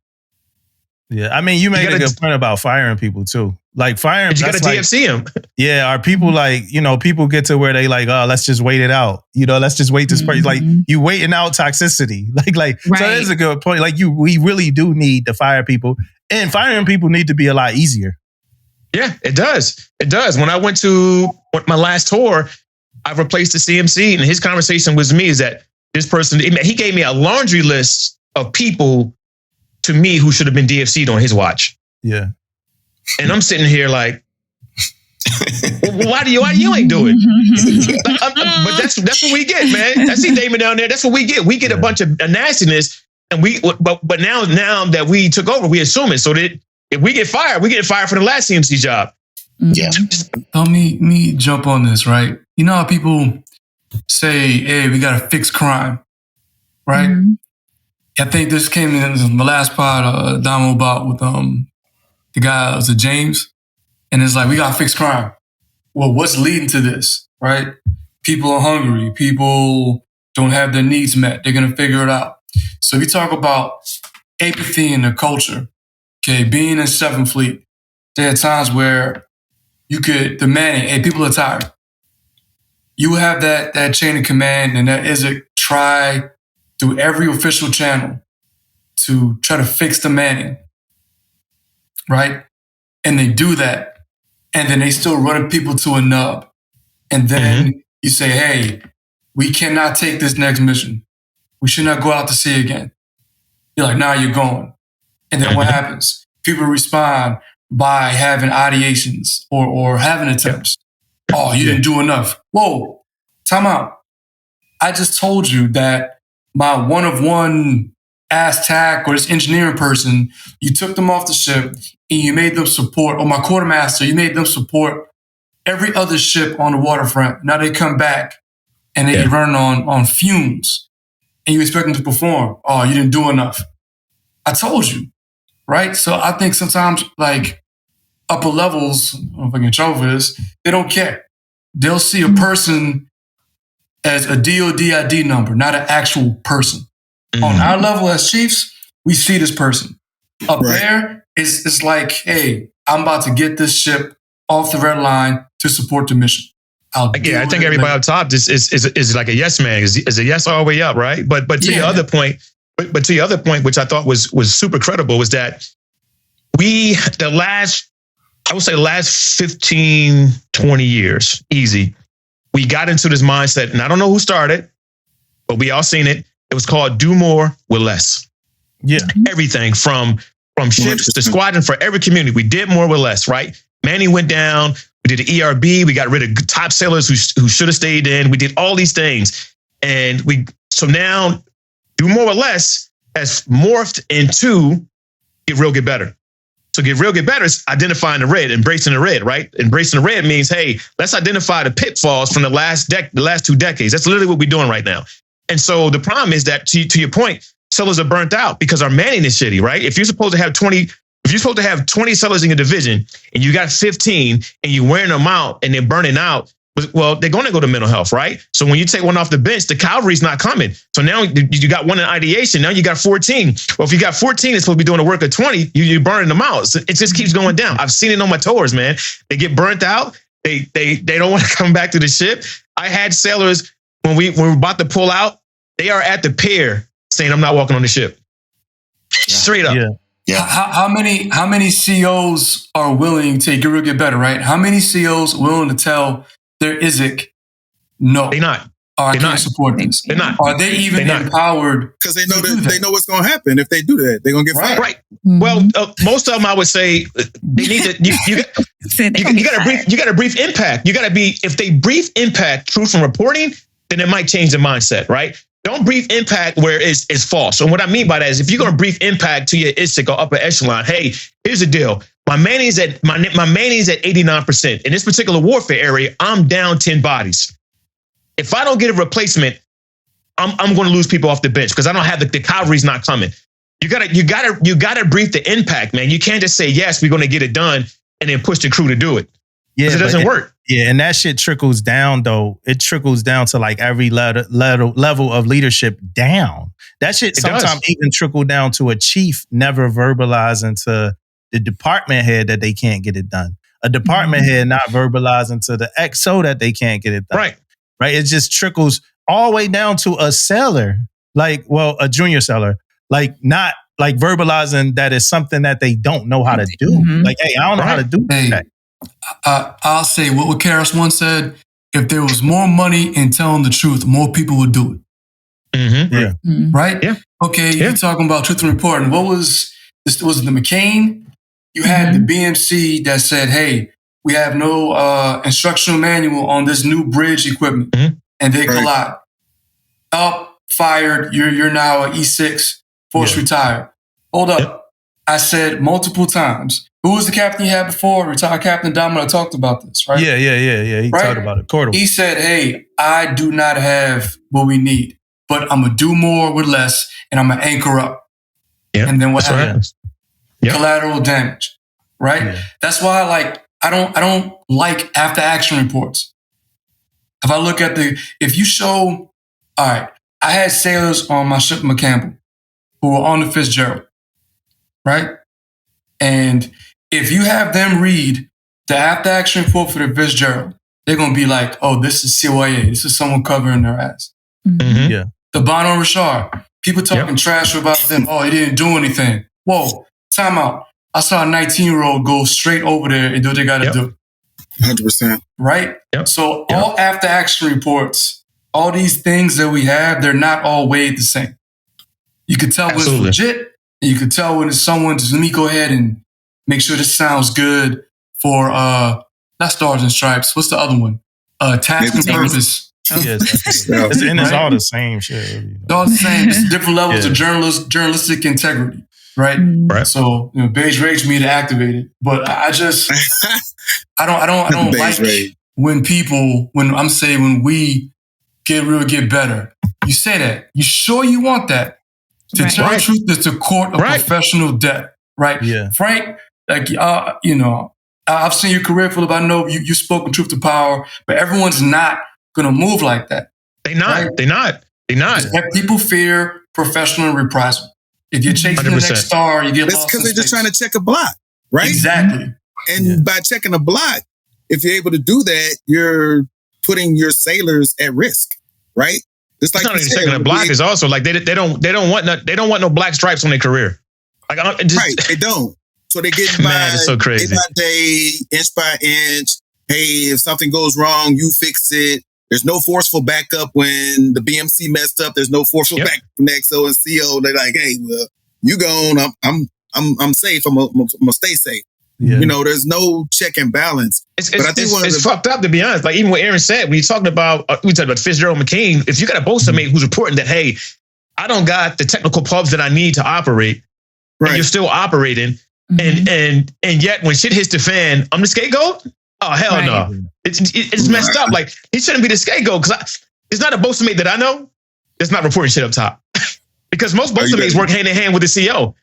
Yeah, I mean, you made a good point about firing people too. Like firing, you got to DFC them. Yeah, are people like, people get to where they like, oh, let's just wait it out. Let's just wait this person. Like you waiting out toxicity. Like right. So that is a good point. Like we really do need to fire people, and firing people need to be a lot easier. Yeah, it does. It does. When I went to my last tour, I replaced the CMC, and his conversation with me is that this person, he gave me a laundry list of people to me who should have been DFC'd on his watch. Yeah. And I'm sitting here like, why do you ain't do it? But that's what we get, man. I see Damon down there. That's what we get. We get a bunch of nastiness, and but now that we took over, we assume it. So that if we get fired for the last CMC job. Yeah. Let me jump on this, right? You know how people say, hey, we got to fix crime, right? Mm-hmm. I think this came in the last pod, Damon, about with the guy, was it James? And it's like, we got to fix crime. Well, what's leading to this, right? People are hungry. People don't have their needs met. They're going to figure it out. So if you talk about apathy in the culture, okay, being in 7th Fleet, there are times where you could demand, hey, people are tired. You have that chain of command, and that is it. Try through every official channel to try to fix the manning, right? And they do that, and then they still run people to a nub. And then you say, hey, we cannot take this next mission. We should not go out to sea again. You're like, nah, you're going. And then what happens? People respond by having ideations or having attempts. Oh, you didn't do enough. Whoa, time out. I just told you that my one-of-one Aztec or this engineering person, you took them off the ship and you made them support, or my quartermaster, you made them support every other ship on the waterfront. Now they come back and they run on fumes and you expect them to perform. Oh, you didn't do enough. I told you, right? So I think sometimes like upper levels, I don't know if I can get over this, they don't care. They'll see a person as a DOD ID number, not an actual person. Mm-hmm. On our level as chiefs, we see this person. Up there, it's like, hey, I'm about to get this ship off the red line to support the mission. I think everybody up top is like a yes man, is a yes all the way up, right? But to your other point, but to your other point, which I thought was super credible, was that the last 15, 20 years, easy, we got into this mindset, and I don't know who started, but we all seen it. It was called do more with less. Yeah. Everything from ships to squadron, for every community, we did more with less, right? Manning went down. We did the ERB. We got rid of top sailors who should have stayed in. We did all these things. And so now do more or less has morphed into get real, get better. So get real, get better is identifying the red, embracing the red, right? Embracing the red means, hey, let's identify the pitfalls from the last 2 decades. That's literally what we're doing right now. And so the problem is that, to your point, sailors are burnt out because our manning is shitty, right? If you're supposed to have 20 sailors in your division and you got 15 and you're wearing them out and they're burning out, well, they're going to go to mental health, right? So when you take one off the bench, the cavalry's not coming. So now you got one in ideation. Now you got 14. Well, if you got 14, it's supposed to be doing the work of 20. You're burning them out. So it just keeps going down. I've seen it on my tours, man. They get burnt out. They don't want to come back to the ship. I had sailors when we were about to pull out. They are at the pier saying, "I'm not walking on the ship." Yeah. Straight up. Yeah. How many COs are willing to get better, right? How many COs willing to tell their ISIC no? They're not. I can't support this. They're not. Are they even empowered? Because they know what's going to happen if they do that. They're going to get fired. Right. Well, most of them, I would say, they need to. You got a brief impact. You got to be, if they brief impact truth from reporting, then it might change the mindset, right? Don't brief impact where it's false. And what I mean by that is, if you're going to brief impact to your ISIC or upper echelon, hey, here's the deal. My manning's at 89%. In this particular warfare area, I'm down 10 bodies. If I don't get a replacement, I'm going to lose people off the bench because I don't have the cavalry's not coming. You gotta brief the impact, man. You can't just say yes, we're going to get it done and then push the crew to do it. Yeah, it doesn't work. Yeah, and that shit trickles down though. It trickles down to like every level of leadership down. That shit sometimes even trickle down to a chief never verbalizing to the department head that they can't get it done. A department head not verbalizing to the XO that they can't get it done. Right. It just trickles all the way down to a seller, like, well, a junior seller, like not like verbalizing that it's something that they don't know how to do. Like, hey, I don't know how to do that. I'll say what Karis once said, if there was more money in telling the truth, more people would do it. Right? Yeah. Okay, you're talking about truth and reporting. What was this? Was it the McCain? You had the BMC that said, hey, we have no instructional manual on this new bridge equipment. And they collide. Up, fired, you're now an E6, forced retired. Hold up. I said multiple times, who was the captain you had before? Retired Captain Damon. I talked about this, right? Yeah. He talked about it. Cordell. He said, hey, I do not have what we need, but I'm going to do more with less, and I'm going to anchor up. And then what happens? Collateral damage, right? Yeah. That's why I don't like after action reports. If I look at if you show, all right, I had sailors on my ship McCampbell who were on the Fitzgerald, right? And if you have them read the after action report for the Fitzgerald, they're going to be like, oh, this is CYA. This is someone covering their ass. Yeah. The Bono Richard, people talking trash about them. Oh, he didn't do anything. Whoa, time out. I saw a 19-year-old go straight over there and do what they got to do. 100%. Right? So all after action reports, all these things that we have, they're not all weighed the same. You could tell when it's legit, and you could tell when it's someone, just let me go ahead and make sure this sounds good for, not Stars and Stripes. What's the other one? Task and Purpose. It's all the same shit. It's all the same. It's different levels of journalistic integrity. Right. So, Beige Rage me to activate it. But I just, I don't like when we get better. You say that. You sure you want that? To tell the truth, it's a court of professional debt. Right. Yeah. Frank, I've seen your career, Philip. I know you spoken truth to power, but everyone's not going to move like that. They're not. They're not. People fear professional reprisal. If you're chasing 100%. The next star, you get lost. That's because they're just trying to check a block, right? Exactly. And by checking a block, if you're able to do that, you're putting your sailors at risk, right? It's like not even checking a block. Is also like they don't want no black stripes on their career. Like they don't. So they get by. It's so crazy. Day by day, inch by inch. Hey, if something goes wrong, you fix it. There's no forceful backup when the BMC messed up. There's no forceful backup from the XO and CO. They're like, hey, well, you gone. I'm safe. I'm gonna stay safe. Yeah. There's no check and balance. It's fucked up, to be honest. Like even what Aaron said, when you talking about Fitzgerald Fitzgerald McCain, if you got a bolster mate who's reporting that, hey, I don't got the technical pubs that I need to operate, and you're still operating, and yet when shit hits the fan, I'm the scapegoat. Oh hell no! It's messed up. Like he shouldn't be the scapegoat because it's not a bolster mate that I know. It's not reporting shit up top because most bolster mates work hand in hand with the CO.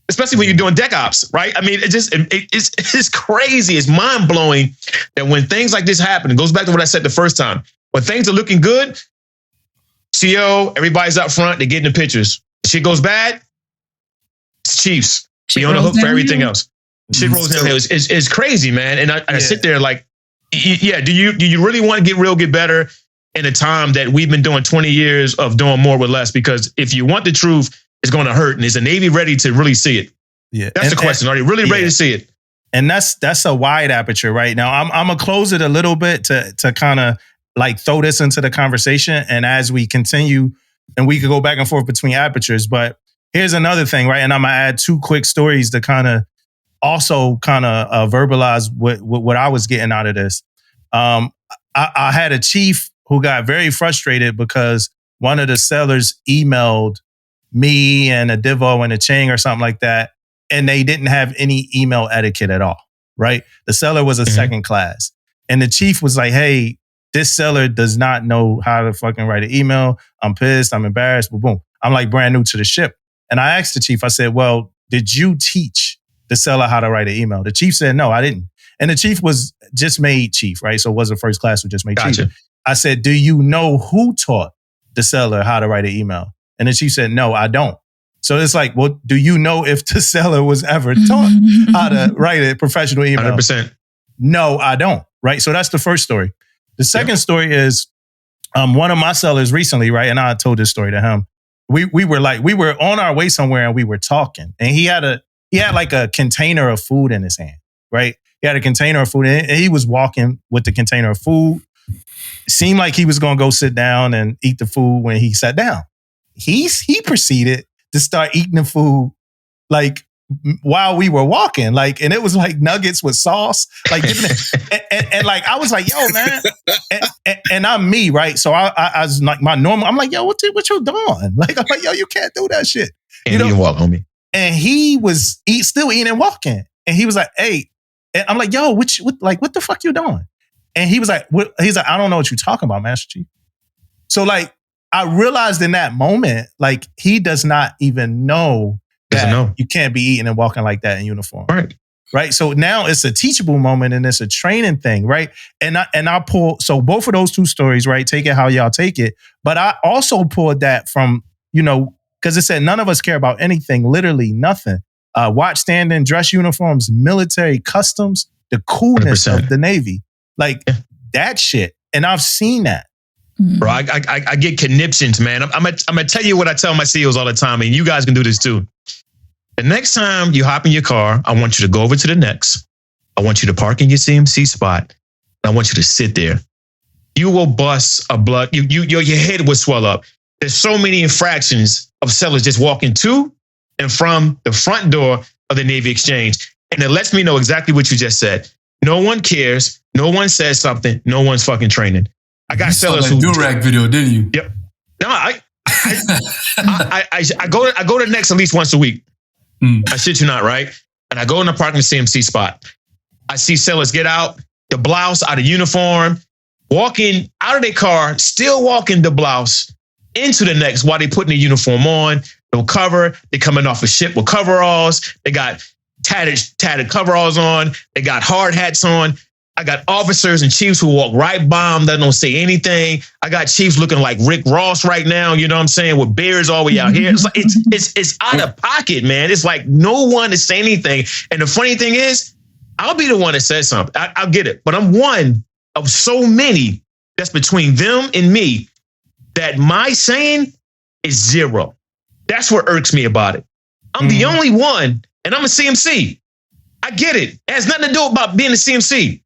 Especially when you're doing deck ops, right? I mean, it's crazy. It's mind blowing that when things like this happen, it goes back to what I said the first time. When things are looking good, CO, everybody's up front, they're getting the pictures. Shit goes bad, it's Chiefs. Be on the hook for everything else. Shit rolls downhill. It's crazy, man. And I sit there like, do you really want to get better in a time that we've been doing 20 years of doing more with less? Because if you want the truth, it's going to hurt. And is the Navy ready to really see it? Yeah. That's the question. Are they really ready to see it? And that's a wide aperture right now. I'm going to close it a little bit to kind of like throw this into the conversation. And as we continue, and we could go back and forth between apertures, but here's another thing, right? And I'm going to add two quick stories to kind of also verbalize what I was getting out of this. I had a chief who got very frustrated because one of the sellers emailed me and a Divo and a Ching or something like that, and they didn't have any email etiquette at all, right? The seller was a second class. And the chief was like, hey, this seller does not know how to fucking write an email. I'm pissed. I'm embarrassed. But boom. I'm like brand new to the ship. And I asked the chief, I said, well, did you teach the seller how to write an email? The chief said, no, I didn't. And the chief was just made chief, right? So it wasn't first class, was just made Gotcha. chief. I said, do you know who taught the seller how to write an email? And the chief said, no, I don't. So it's like, well, do you know if the seller was ever taught how to write a professional email? 100%. No, I don't. Right. So that's the first story. The second story is one of my sellers recently, right? And I told this story to him. We were on our way somewhere and we were talking, and he had like a container of food in his hand, right? He had a container of food and he was walking with the container of food. It seemed like he was going to go sit down and eat the food when he sat down. He proceeded to start eating the food like while we were walking, like, and it was like nuggets with sauce, like, and like I was like, yo, man, and I'm me, right? So I was like my normal. I'm like, yo, what you doing? Like, I'm like, yo, you can't do that shit. And you walk, homie. And he was still eating and walking, and he was like, hey, and I'm like, yo, what the fuck you doing? And he was like, he's like, I don't know what you're talking about, Master Chief. So like, I realized in that moment, like, he does not even know that you can't be eating and walking like that in uniform. Right. So now it's a teachable moment and it's a training thing. Right. And I pull, so both of those two stories, right? Take it how y'all take it. But I also pulled that from, because it said none of us care about anything, literally nothing. Watch standing, dress uniforms, military, customs, the coolness 100%. Of the Navy. Like that shit. And I've seen that. Bro, I get conniptions, man. I'm gonna tell you what I tell my CEOs all the time, and you guys can do this too. The next time you hop in your car, I want you to go over to the next. I want you to park in your CMC spot. And I want you to sit there. You will bust a blood. Your head will swell up. There's so many infractions of sellers just walking to and from the front door of the Navy Exchange, and it lets me know exactly what you just said. No one cares. No one says something. No one's fucking training. I got sellers who do-rag video, didn't you? Yep. No, I go to Next at least once a week. I shit you not, right? And I go in the parking CMC spot. I see sellers get out the blouse, out of uniform, walking out of their car, still walking the blouse into the Next while they putting the uniform on. No cover. They coming off a ship with coveralls. They got tattered coveralls on. They got hard hats on. I got officers and chiefs who walk right by them that don't say anything. I got chiefs looking like Rick Ross right now, you know what I'm saying, with beards all the way out here. It's like it's out of pocket, man. It's like no one is saying anything. And the funny thing is, I'll be the one that says something. I'll get it. But I'm one of so many that's between them and me that my saying is zero. That's what irks me about it. I'm the only one, and I'm a CMC. I get it. It has nothing to do about being a CMC.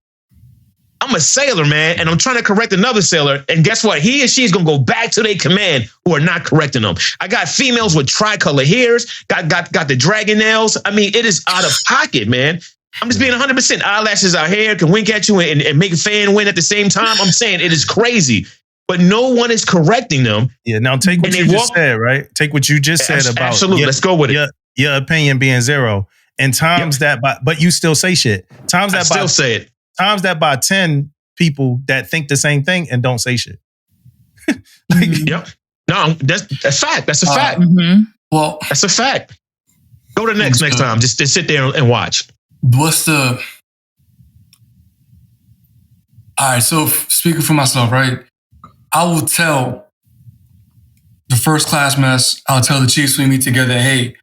I'm a sailor, man, and I'm trying to correct another sailor. And guess what? He and she is going to go back to their command who are not correcting them. I got females with tricolor hairs, got the dragon nails. I mean, it is out of pocket, man. I'm just being 100%. Eyelashes, our hair can wink at you and make a fan win at the same time. I'm saying it is crazy, but no one is correcting them. Yeah, now take what you just said, right? Take what you just said about absolutely. Let's go with it. Your opinion being zero. And times that but you still say shit. Times that still say it. Times that by 10 people that think the same thing and don't say shit. Yep. No, that's a fact. That's a fact. Well, that's a fact. Go to next time. Just sit there and watch. What's the... All right, so speaking for myself, right? I will tell the first class mess, I'll tell the chiefs we meet together, hey,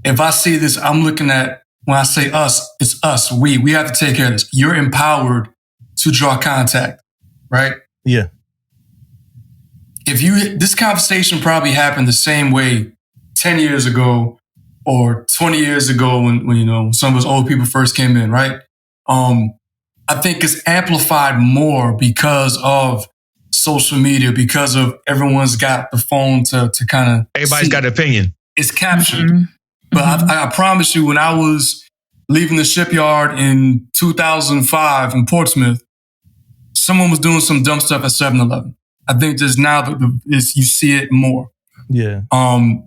if I see this, I'm looking at, when I say us, it's us, we have to take care of this. You're empowered to draw contact, right? Yeah. This conversation probably happened the same way 10 years ago or 20 years ago when some of us old people first came in, right? I think it's amplified more because of social media, because of everyone's got the phone to kind of... Everybody's got an opinion. It's captured. But I promise you, when I was leaving the shipyard in 2005 in Portsmouth, someone was doing some dumb stuff at 7-Eleven. I think just now you see it more. Yeah. I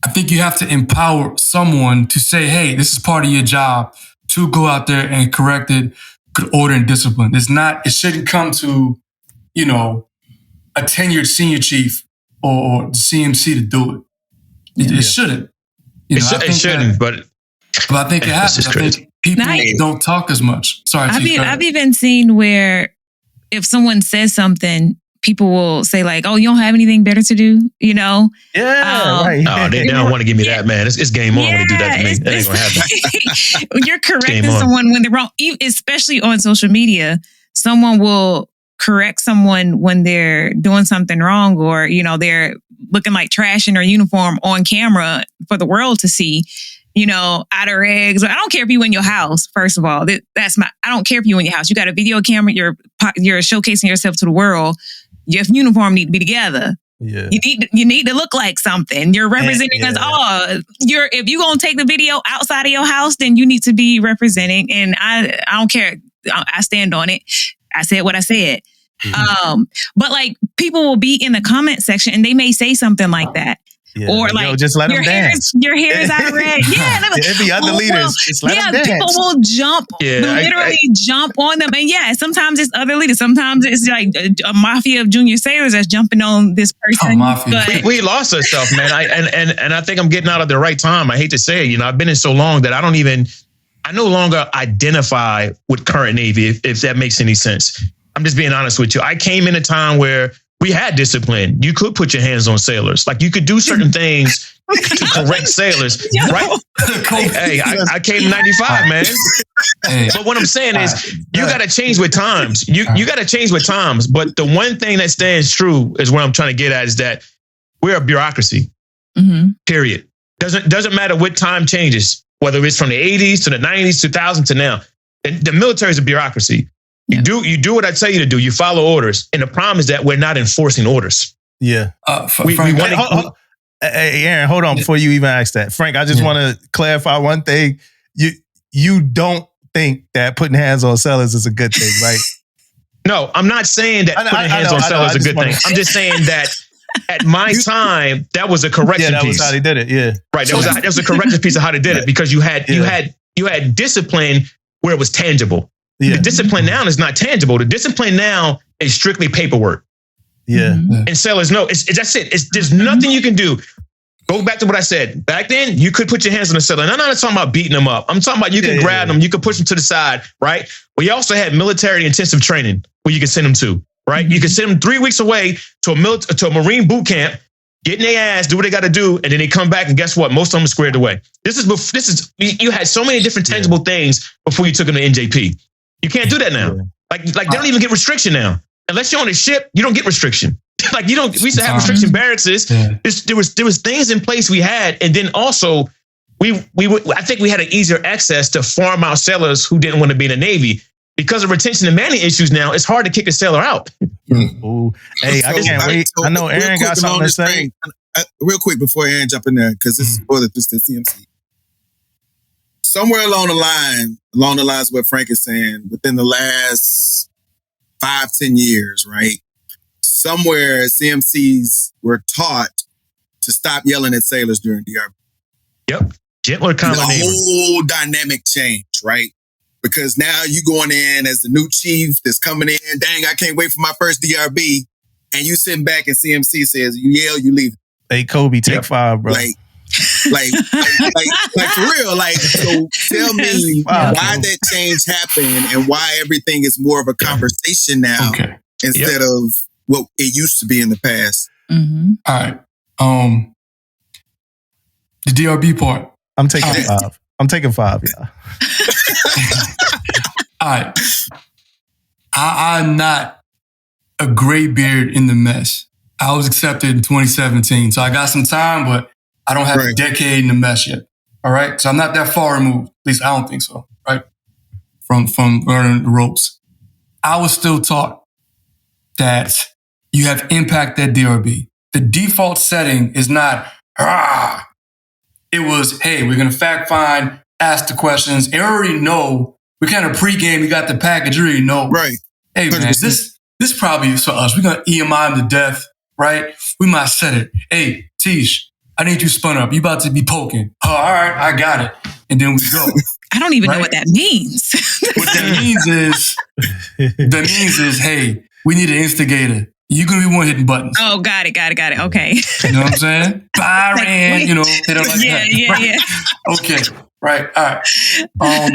think you have to empower someone to say, hey, this is part of your job, to go out there and correct it, good order and discipline. It shouldn't come to, a tenured senior chief or the CMC to do it. It shouldn't. It shouldn't, but I think it happens. people don't talk as much. Sorry, I've even seen where if someone says something, people will say like, "Oh, you don't have anything better to do," you know? Yeah, right. No, they don't want to give me that, man. It's game on when they do that to me. That ain't gonna happen. You're correcting someone when they're wrong, especially on social media. Someone will correct someone when they're doing something wrong, or you know they're looking like trash in their uniform on camera for the world to see. You know, out of eggs. I don't care if you in your house. First of all, I don't care if you in your house. You got a video camera. You're showcasing yourself to the world. Your uniform need to be together. Yeah. You need to look like something. You're representing us all. If you're gonna take the video outside of your house, then you need to be representing. And I don't care. I stand on it. I said what I said. Mm-hmm. But like people will be in the comment section and they may say something like that. Yeah. Or like, just let them dance. Your hair is out of red. Yeah. It'd be other leaders. Just let them dance. People will jump, jump on them. And yeah, sometimes it's other leaders. Sometimes it's like a mafia of junior sailors that's jumping on this person. But we lost ourselves, man. And I think I'm getting out at the right time. I hate to say it. You know, I've been in so long that I no longer identify with current Navy, if that makes any sense. I'm just being honest with you. I came in a time where we had discipline. You could put your hands on sailors. Like you could do certain things to correct sailors, right? Hey, I came in 95, man. But what I'm saying is you got to change with times. You got to change with times. But the one thing that stands true is what I'm trying to get at is that we're a bureaucracy, period. Doesn't matter what time changes, whether it's from the 80s to the 90s, 2000 to now. The military is a bureaucracy. You do what I tell you to do. You follow orders. And the problem is that we're not enforcing orders. Yeah. Hey, Aaron, hold on before you even ask that. Frank, I just want to clarify one thing. You don't think that putting hands on sellers is a good thing, right? No, I'm not saying that putting hands on sellers is a good thing. I'm just saying that at my time, that was a correction piece. Yeah, that was how they did it, yeah. Right, that was a correction piece of how they did it because you had discipline where it was tangible. Yeah. The discipline now is not tangible. The discipline now is strictly paperwork. Yeah. And sellers know. That's it. There's nothing you can do. Go back to what I said. Back then, you could put your hands on the seller. And I'm not talking about beating them up. I'm talking about you can grab them. You can push them to the side, right? We also had military intensive training where you can send them to, right? You can send them 3 weeks away to a Marine boot camp, get in their ass, do what they got to do, and then they come back and guess what? Most of them are squared away. You had so many different tangible things before you took them to NJP. You can't do that now. Like they don't even get restriction now. Unless you're on a ship, you don't get restriction. Like you don't. We used to have restriction barracks. There was things in place we had, and then also I think we had an easier access to farm out sailors who didn't want to be in the Navy because of retention and manning issues. Now it's hard to kick a sailor out. Ooh. Hey, I can't wait. I know Aaron got something to say. Real quick before Aaron jump in there, because this is for the CMC. Somewhere along the lines of what Frank is saying, within the last 5-10 years, right? Somewhere CMCs were taught to stop yelling at sailors during DRB. Yep. Gentler combination. The whole dynamic change, right? Because now you going in as the new chief that's coming in. Dang, I can't wait for my first DRB. And you sitting back and CMC says, you yell, you leave. Hey, Kobe, take 5, bro. Like for real. Like, so tell me why that change happened and why everything is more of a conversation now instead of what it used to be in the past. Mm-hmm. All right. The DRB part. I'm taking 5. I'm taking 5, yeah. All right. I'm not a gray beard in the mess. I was accepted in 2017, so I got some time, but I don't have a decade in the mess yet. All right. So I'm not that far removed. At least I don't think so. Right. From learning the ropes. I was still taught that you have impact at DRB. The default setting is not, It was, hey, we're going to fact find, ask the questions. They already know. We kind of pregame. You got the package. You already know. Right. Hey, man, this probably is for us. We're going to EMI him to death. Right. We might set it. Hey, Tish, I need you spun up. You about to be poking. Oh, all right, I got it. And then we go. I don't even know what that means. What that means is, hey, we need an instigator. You're going to be one hitting buttons. Oh, got it. Okay. You know what I'm saying? Byron, hit them like that. Yeah. Okay. Right. All right.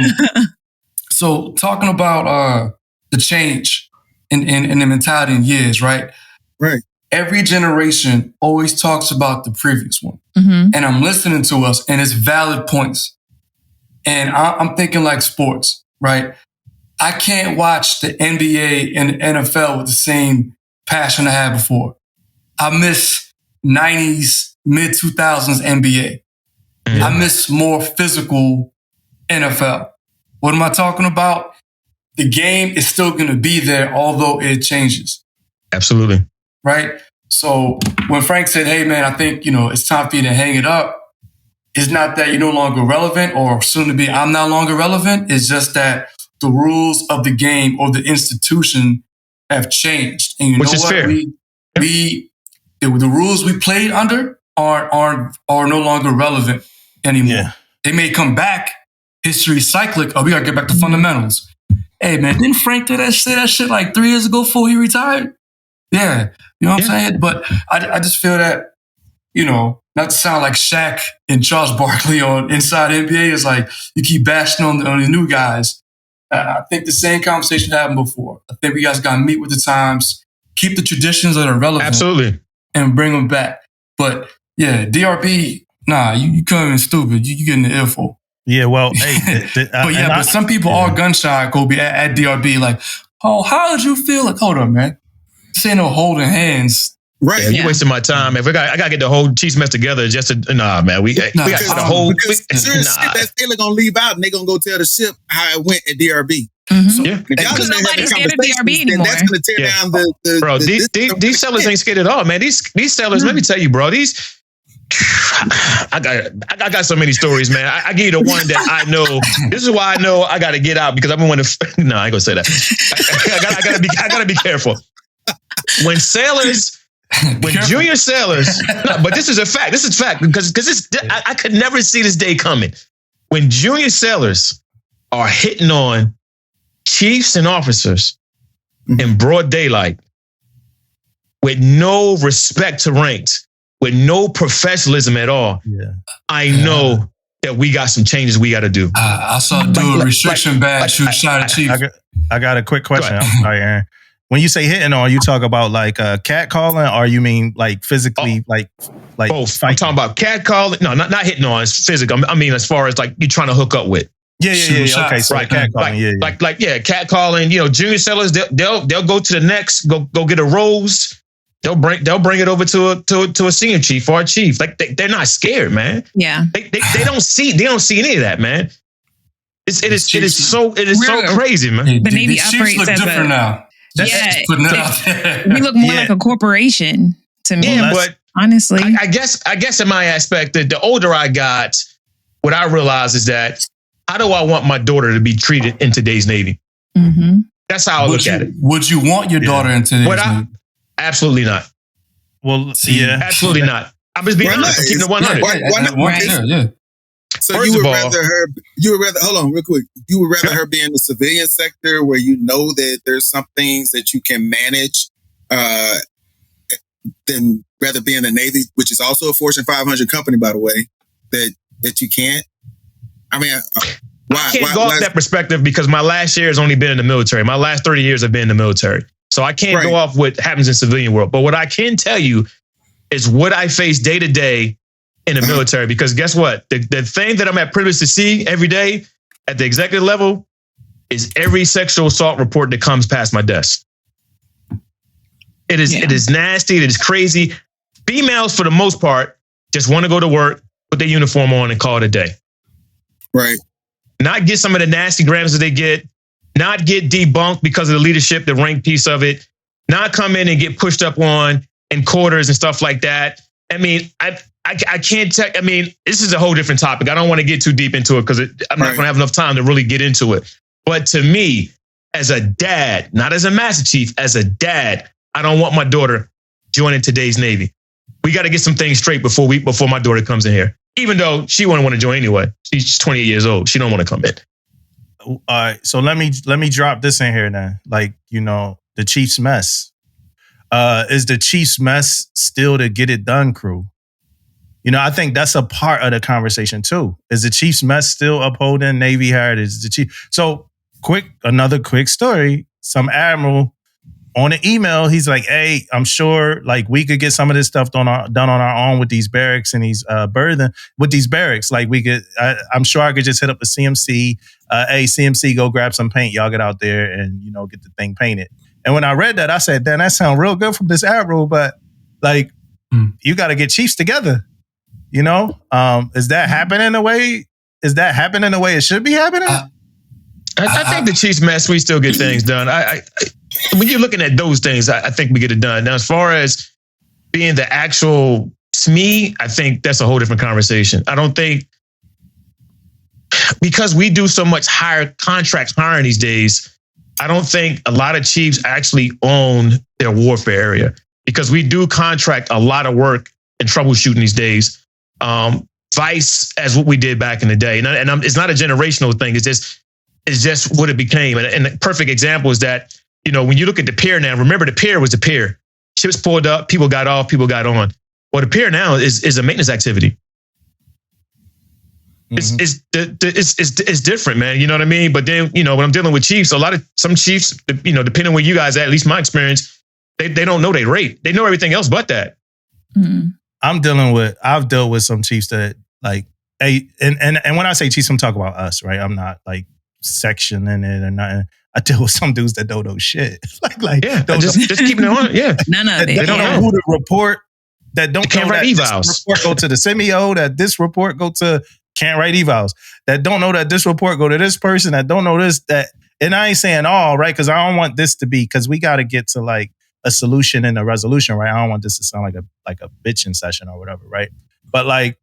So talking about the change in the mentality in years, right? Right. Every generation always talks about the previous one. Mm-hmm. And I'm listening to us, and it's valid points. And I'm thinking like sports, right? I can't watch the NBA and the NFL with the same passion I had before. I miss 90s, mid-2000s NBA. Yeah. I miss more physical NFL. What am I talking about? The game is still going to be there, although it changes. Absolutely. Right? So when Frank said, hey, man, I think, it's time for you to hang it up, it's not that you're no longer relevant or soon to be I'm no longer relevant. It's just that the rules of the game or the institution have changed. And Which is fair. The rules we played under are no longer relevant anymore. Yeah. They may come back. History cyclic. Oh, we got to get back to fundamentals. Hey, man, didn't Frank say that shit like 3 years ago before he retired? Yeah. You know what I'm saying? But I just feel that, not to sound like Shaq and Charles Barkley on Inside NBA, is like you keep bashing on the new guys. I think the same conversation happened before. I think we guys got to meet with the times, keep the traditions that are relevant. Absolutely. And bring them back. But yeah, DRB, nah, you come in stupid. You getting the earful. Yeah, well, hey. But some people are gun shy, Kobe, at DRB. Like, oh, how did you feel? Like, hold on, man. This ain't no holding hands. Right. Yeah, you wasting my time. If I got to get the whole Chiefs mess together just to, nah, man. We got to put the whole. Because that Taylor going to leave out and they going to go tell the ship how it went at DRB. Mm-hmm. So, Because nobody's scared of DRB anymore. That's going to tear down the bro, these sellers ain't scared at all, man. These sellers, let me tell you, bro, I got so many stories, man. I give you the one that I know. This is why I know I got to get out because I've been wanting to. No, I ain't gonna say that. I gotta be careful. When junior sailors, no, but this is a fact. This is fact because I could never see this day coming. When junior sailors are hitting on chiefs and officers in broad daylight with no respect to ranks, with no professionalism at all, I know that we got some changes we got to do. I saw a dude restriction badge shoot shot at chief. I got a quick question. I'm sorry, Aaron. When you say hitting on, you talk about like catcalling, or you mean like physically, like both? Fighting? I'm talking about catcalling. No, not hitting on. It's physical. I mean, as far as like you trying to hook up with. Yeah. Okay, so right, catcalling. Catcalling. Junior sellers, they'll go to the next, go get a rose. They'll bring it over to a senior chief or a chief. Like they're not scared, man. Yeah. They don't see any of that, man. It is so crazy, man. The Navy operates look as different now. We look more like a corporation to me. Yeah, but honestly, I guess in my aspect, that the older I got, what I realized is that how do I want my daughter to be treated in today's Navy? Mm-hmm. That's how I look at it. Would you want your daughter in today's Navy? Absolutely not. Well, absolutely not. I'm just being honest. I'm keeping it 100. Why not? Yeah. So you would rather hold on real quick. You would rather her be in the civilian sector where you know that there's some things that you can manage, than rather be in the Navy, which is also a Fortune 500 company, by the way, that you can't. I mean, I can't go off that perspective because my last year has only been in the military. My last 30 years have been in the military. So I can't go off what happens in civilian world. But what I can tell you is what I face day to day in the military. Because guess what? The thing that I'm at privilege to see every day at the executive level is every sexual assault report that comes past my desk. It is nasty. It is crazy. Females, for the most part, just want to go to work, put their uniform on, and call it a day. Right. Not get some of the nasty grams that they get. Not get debunked because of the leadership, the rank piece of it. Not come in and get pushed up on in quarters and stuff like that. I mean, I can't tell. I mean, this is a whole different topic. I don't want to get too deep into it because I'm not going to have enough time to really get into it. But to me, as a dad, not as a Master Chief, as a dad, I don't want my daughter joining today's Navy. We got to get some things straight before my daughter comes in here. Even though she wouldn't want to join anyway. She's 28 years old. She don't want to come in. All right, so let me drop this in here now. Like, the Chiefs mess. Is the Chiefs mess still the get it done crew? I think that's a part of the conversation too. Is the Chiefs mess still upholding Navy heritage? The Chief. So another quick story. Some admiral on an email, he's like, "Hey, I'm sure like we could get some of this stuff done on our own with these barracks and these with these barracks. Like we could, I'm sure I could just hit up the CMC. Hey, CMC, go grab some paint. Y'all get out there and get the thing painted." And when I read that, I said, "Damn, that sounds real good from this admiral, but like you got to get Chiefs together." Is that happening the way? Is that happening the way it should be happening? I think the Chiefs mess, we still get things done. When you're looking at those things, I think we get it done. Now, as far as being the actual SME, I think that's a whole different conversation. I don't think, because we do so much contracts hiring these days, I don't think a lot of chiefs actually own their warfare area, because we do contract a lot of work and troubleshooting these days. Vice as what we did back in the day. And it's not a generational thing. It's just what it became. And the perfect example is that, when you look at the pier now, remember the pier was the pier. Ships pulled up, people got off, people got on. Well, the pier now is a maintenance activity. Mm-hmm. It's different, man. You know what I mean? But then, when I'm dealing with chiefs, some chiefs, depending on where you guys at least my experience, they don't know they rate. They know everything else but that. Mm-hmm. I've dealt with some chiefs that like, hey, and when I say chiefs, I'm talking about us, right? I'm not like sectioning it or nothing. I deal with some dudes that don't know shit. Just keeping it on. Yeah, none of it. They don't know who to report. That don't can't write evals. This report go to the CMO. That this report go to can't write evals. That don't know that this report go to this person. That don't know this that. And I ain't saying all right, because I don't want this to be, because we got to get to like a solution and a resolution, right? I don't want this to sound like a bitching session or whatever, right? But like,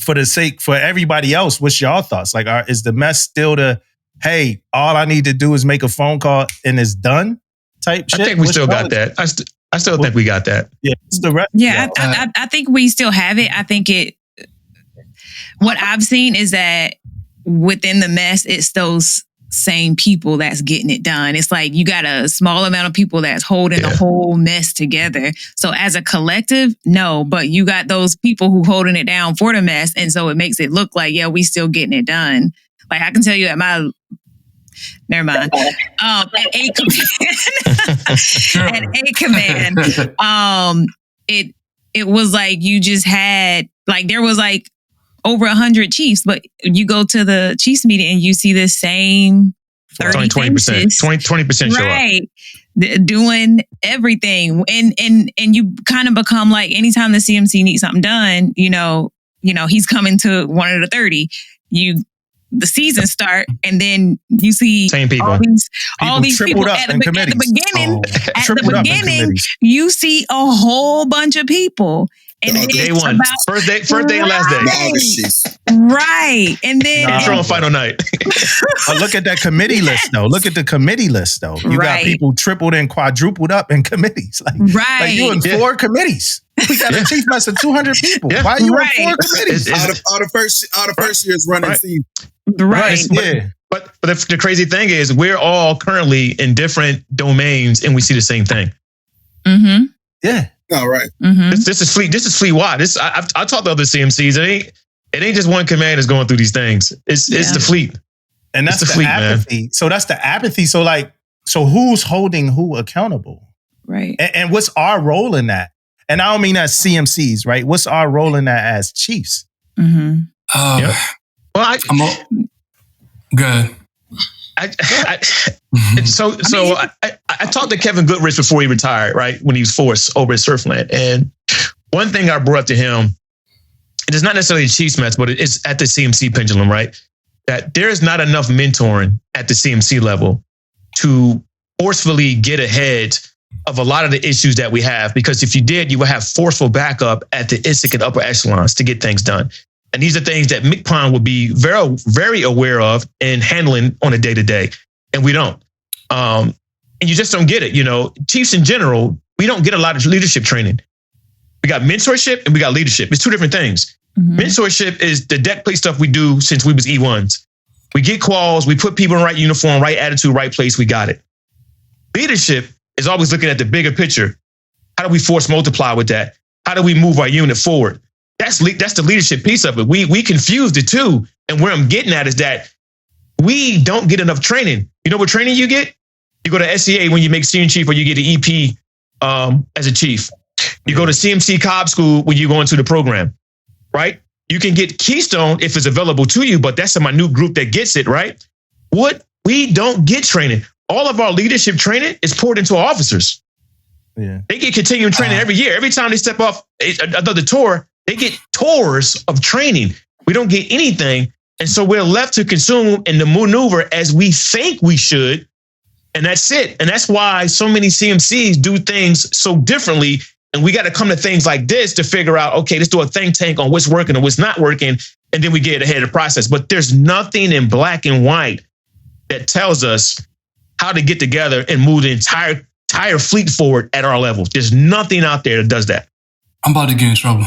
for everybody else, what's y'all thoughts? Like, is the mess still hey, all I need to do is make a phone call and it's done type shit? I think we still got that. I still think we got that. Yeah, it's the rest. Yeah, I think we still have it. I think what I've seen is that within the mess, it's those same people that's getting it done. It's like you got a small amount of people that's holding the whole mess together. So as a collective, no, but you got those people who holding it down for the mess. And so it makes it look like, we still getting it done. Like I can tell you never mind. At A Command, it was like you just had, like there was like over 100 chiefs, but you go to the chiefs meeting and you see the same 30 20%, 20% show up. Right. Doing everything. And you kind of become like, anytime the CMC needs something done, he's coming to one of the 30. The season start, and then you see same people. all these people at the beginning. You see a whole bunch of people. And day one, first day and last day. Right. And then intro and final night. But look at that committee list though. You got people tripled and quadrupled up in committees. Like you in 4 committees. We got a chief mess of 200 people. Yeah. Why are you in 4 committees? All the first year's running season. Right. Yeah. But the crazy thing is, we're all currently in different domains and we see the same thing. Mm-hmm. Yeah. All right. Mm-hmm. This is fleet wide. I talked to other CMCs. It ain't just one command that's going through these things. It's the fleet. And that's the fleet, apathy. Man. So that's the apathy. So who's holding who accountable? Right. And what's our role in that? And I don't mean as CMCs, right? What's our role in that as chiefs? Mm-hmm. Well, good. I talked to Kevin Goodrich before he retired, right? When he was forced over at Surfland. And one thing I brought up to him, it is not necessarily a Chiefs mess, but it's at the CMC pendulum, right? That there is not enough mentoring at the CMC level to forcefully get ahead of a lot of the issues that we have. Because if you did, you would have forceful backup at the ISIC and upper echelons to get things done. And these are things that MCPON would be very, very aware of and handling on a day-to-day. And we don't. And you just don't get it. Chiefs in general, we don't get a lot of leadership training. We got mentorship and we got leadership. It's 2 different things. Mm-hmm. Mentorship is the deck plate stuff we do since we was E1s. We get calls, we put people in right uniform, right attitude, right place, we got it. Leadership is always looking at the bigger picture. How do we force multiply with that? How do we move our unit forward? that's the leadership piece of it. We confused the two. And where I'm getting at is that we don't get enough training. You know what training you get? You go to SEA when you make senior chief, or you get an EP as a chief. You go to CMC Cobb School when you go into the program, right? You can get Keystone if it's available to you, but that's a minute group that gets it, right? What? We don't get training. All of our leadership training is poured into our officers. Yeah. They get continuing training every year. Every time they step off another tour, they get tours of training. We don't get anything. And so we're left to consume and to maneuver as we think we should. And that's it. And that's why so many CMCs do things so differently. And we got to come to things like this to figure out, okay, let's do a think tank on what's working and what's not working. And then we get ahead of the process. But there's nothing in black and white that tells us how to get together and move the entire fleet forward at our level. There's nothing out there that does that. I'm about to get in trouble.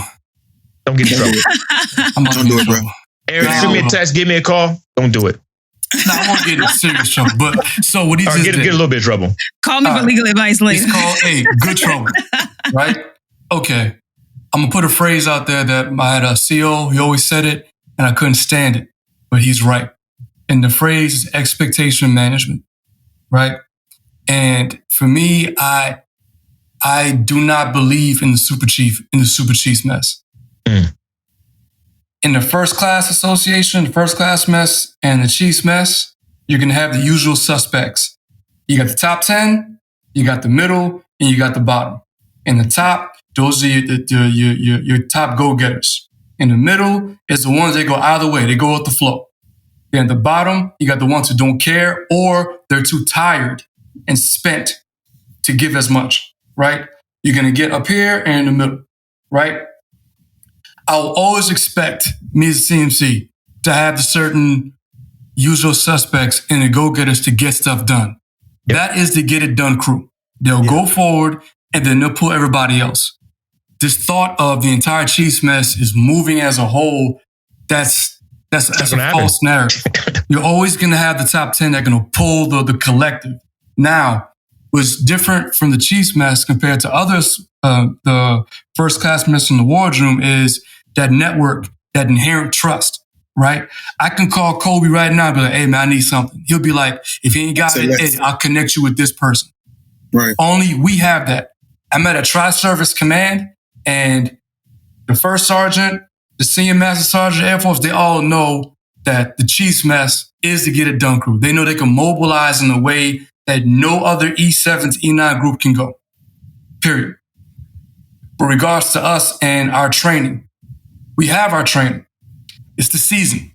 Don't get in trouble. I'm about to get in trouble. Eric, send me a text, give me a call. Don't do it. No, I won't get in serious trouble. But so what he just get a little bit of trouble. Call me for legal advice later. It's called, good trouble, right? Okay. I'm going to put a phrase out there that I had a CO, he always said it, and I couldn't stand it, but he's right. And the phrase is expectation management, right? And for me, I do not believe in the super chief's mess. In the first class association, the first class mess, and the chief's mess, you're going to have the usual suspects. You got the top 10, you got the middle, and you got the bottom. In the top, those are your top go-getters. In the middle is the ones that go either way. They go with the flow. Then at the bottom, you got the ones who don't care, or they're too tired and spent to give as much, right? You're going to get up here and in the middle, right? I'll always expect me as a CMC to have the certain usual suspects and the go-getters to get stuff done. Yep. That is the get it done crew. They'll go forward and then they'll pull everybody else. This thought of the entire Chiefs mess is moving as a whole. That's a false narrative. You're always going to have the top 10 that are going to pull the collective. Now, what's different from the Chiefs mess compared to others, the first class mess in the wardroom, is that network, that inherent trust, right? I can call Kobe right now and be like, hey, man, I need something. He'll be like, if he ain't got it, hey, I'll connect you with this person. Right. Only we have that. I'm at a tri-service command, and the first sergeant, the senior master sergeant, Air Force, they all know that the Chiefs mess is the get it done crew. They know they can mobilize in a way that no other E7's E9 group can go. Period. With regards to us and our training, we have our training. It's the season.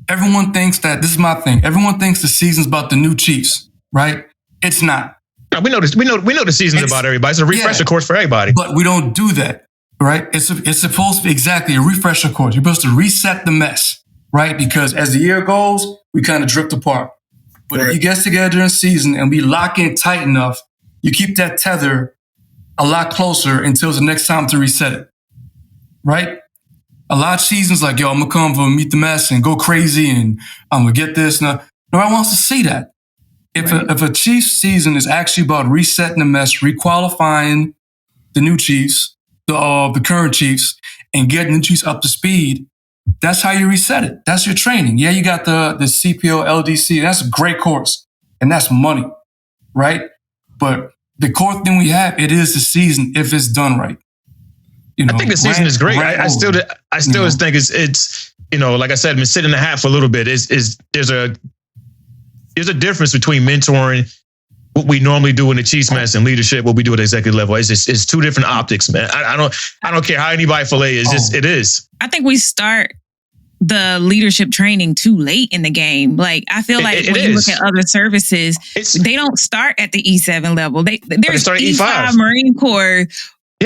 Everyone thinks that, this is my thing, everyone thinks the season's about the new Chiefs, right? It's not. No, we know this. We know the season's about everybody. It's a refresher course for everybody. But we don't do that, right? It's supposed to be exactly a refresher course. You're supposed to reset the mess, right? Because as the year goes, we kind of drift apart. But if you get together during season and we lock in tight enough, you keep that tether a lot closer until the next time to reset it, right? A lot of seasons like, yo, I'm going to come for meet the mess and go crazy and I'm going to get this. Nobody wants to see that. If a Chiefs season is actually about resetting the mess, requalifying the new Chiefs, the current Chiefs, and getting the Chiefs up to speed, that's how you reset it. That's your training. Yeah, you got the CPO, LDC. That's a great course. And that's money, right? But the core thing we have, it is the season if it's done right. You know, I think the season is great. I still think it's like I said, I've been sitting in the hat for a little bit. There's a difference between mentoring, what we normally do in the Chiefs mess, and leadership, what we do at executive level. It's two different optics, man. I don't care how anybody fillet is. It is. I think we start the leadership training too late in the game. Like, I feel like when you look at other services, they don't start at the E7 level. There's E5 Marine Corps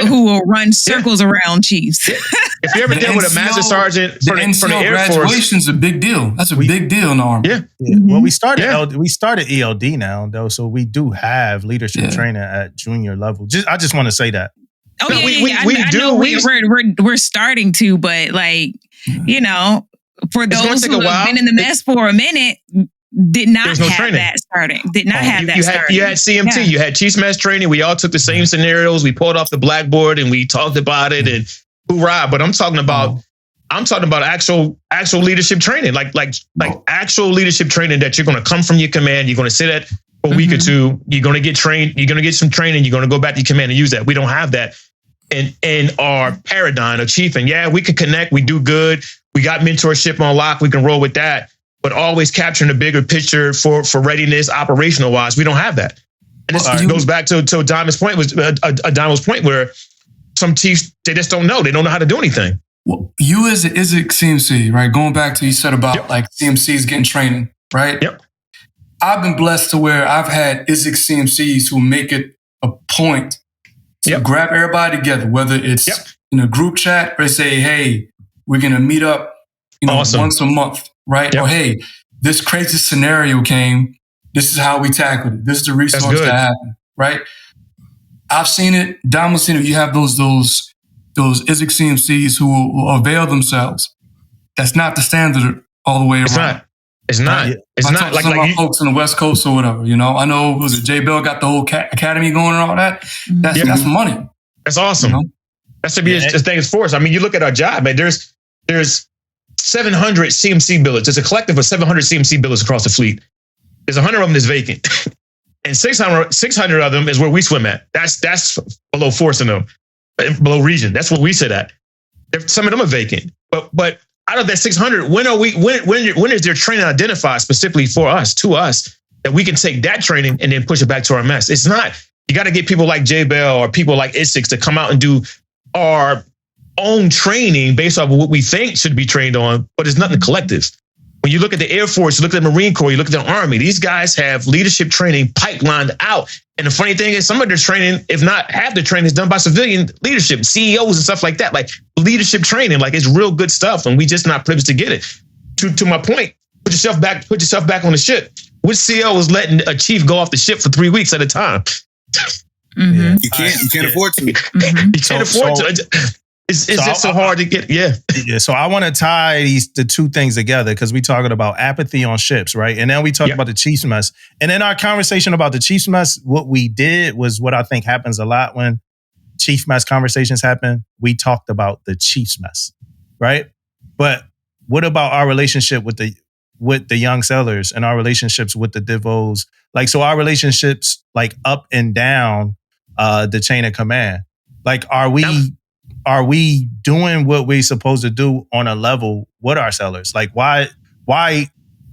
who will run circles around Chiefs. If you ever deal with a master sergeant for the Air Force, graduation's a big deal. That's a big deal in the Army. Yeah. Mm-hmm. Well, we started ELD now, though, so we do have leadership training at junior level. I just want to say that. Oh, no, we do. We're starting to, but for those who have been in the mess for a minute, did not have that starting. Did not have that starting. You had CMT. You had Chiefs mess training. We all took the same scenarios. We pulled off the blackboard and we talked about it. And hoorah, but I'm talking about actual leadership training, like actual leadership training that you're going to come from your command. You're going to sit at for a week or two. You're going to get trained. You're going to get some training. You're going to go back to your command and use that. We don't have that in our paradigm of chiefing. Yeah, we can connect. We do good. We got mentorship on lock. We can roll with that. But always capturing the bigger picture for readiness, operational wise, we don't have that. And this goes back to Damon's point, where some chiefs, they just don't know. They don't know how to do anything. Well, you as an ISIC CMC, right? Going back to you said about like CMCs getting training, right? Yep. I've been blessed to where I've had ISIC CMCs who make it a point to grab everybody together, whether it's in a group chat or say, hey, we're going to meet up, once a month, right? Or hey, this crazy scenario came. This is how we tackled it. This is the resource that happened, right? I've seen it. Damon's seen it. You have those ISIC CMCs who will avail themselves. That's not the standard all the way around. It's not. It's not like some of our folks on the West Coast or whatever. I know J Bell got the whole academy going and all that. That's money. That's awesome. That should be a thing as force. I mean, you look at our job, man. There's 700 CMC billets. There's a collective of 700 CMC billets across the fleet. There's 100 of them that's vacant, and 600 of them is where we swim at. That's below force in them, below region. That's what we sit at. Some of them are vacant, but out of that 600, when is their training identified specifically for us, to us, that we can take that training and then push it back to our mess? It's not. You got to get people like J Bell or people like ISICs to come out and do our own training based off of what we think should be trained on, but it's nothing collective. When you look at the Air Force, you look at the Marine Corps, you look at the Army, these guys have leadership training pipelined out. And the funny thing is, some of their training, if not half the training, is done by civilian leadership, CEOs and stuff like that, like leadership training, like it's real good stuff. And we just not privileged to get it. To my point, put yourself back on the ship. Which CEO is letting a chief go off the ship for 3 weeks at a time? You can't afford to. You can't afford to. It's just so hard to get. Yeah. So I want to tie the two things together because we're talking about apathy on ships, right? And then we talk about the Chiefs mess. And in our conversation about the Chiefs mess, what we did was what I think happens a lot when Chief mess conversations happen. We talked about the Chiefs mess, right? But what about our relationship with the young sellers and our relationships with the divos? Like, so our relationships like up and down the chain of command. Like, are we doing what we're supposed to do on a level with our sellers? Like, why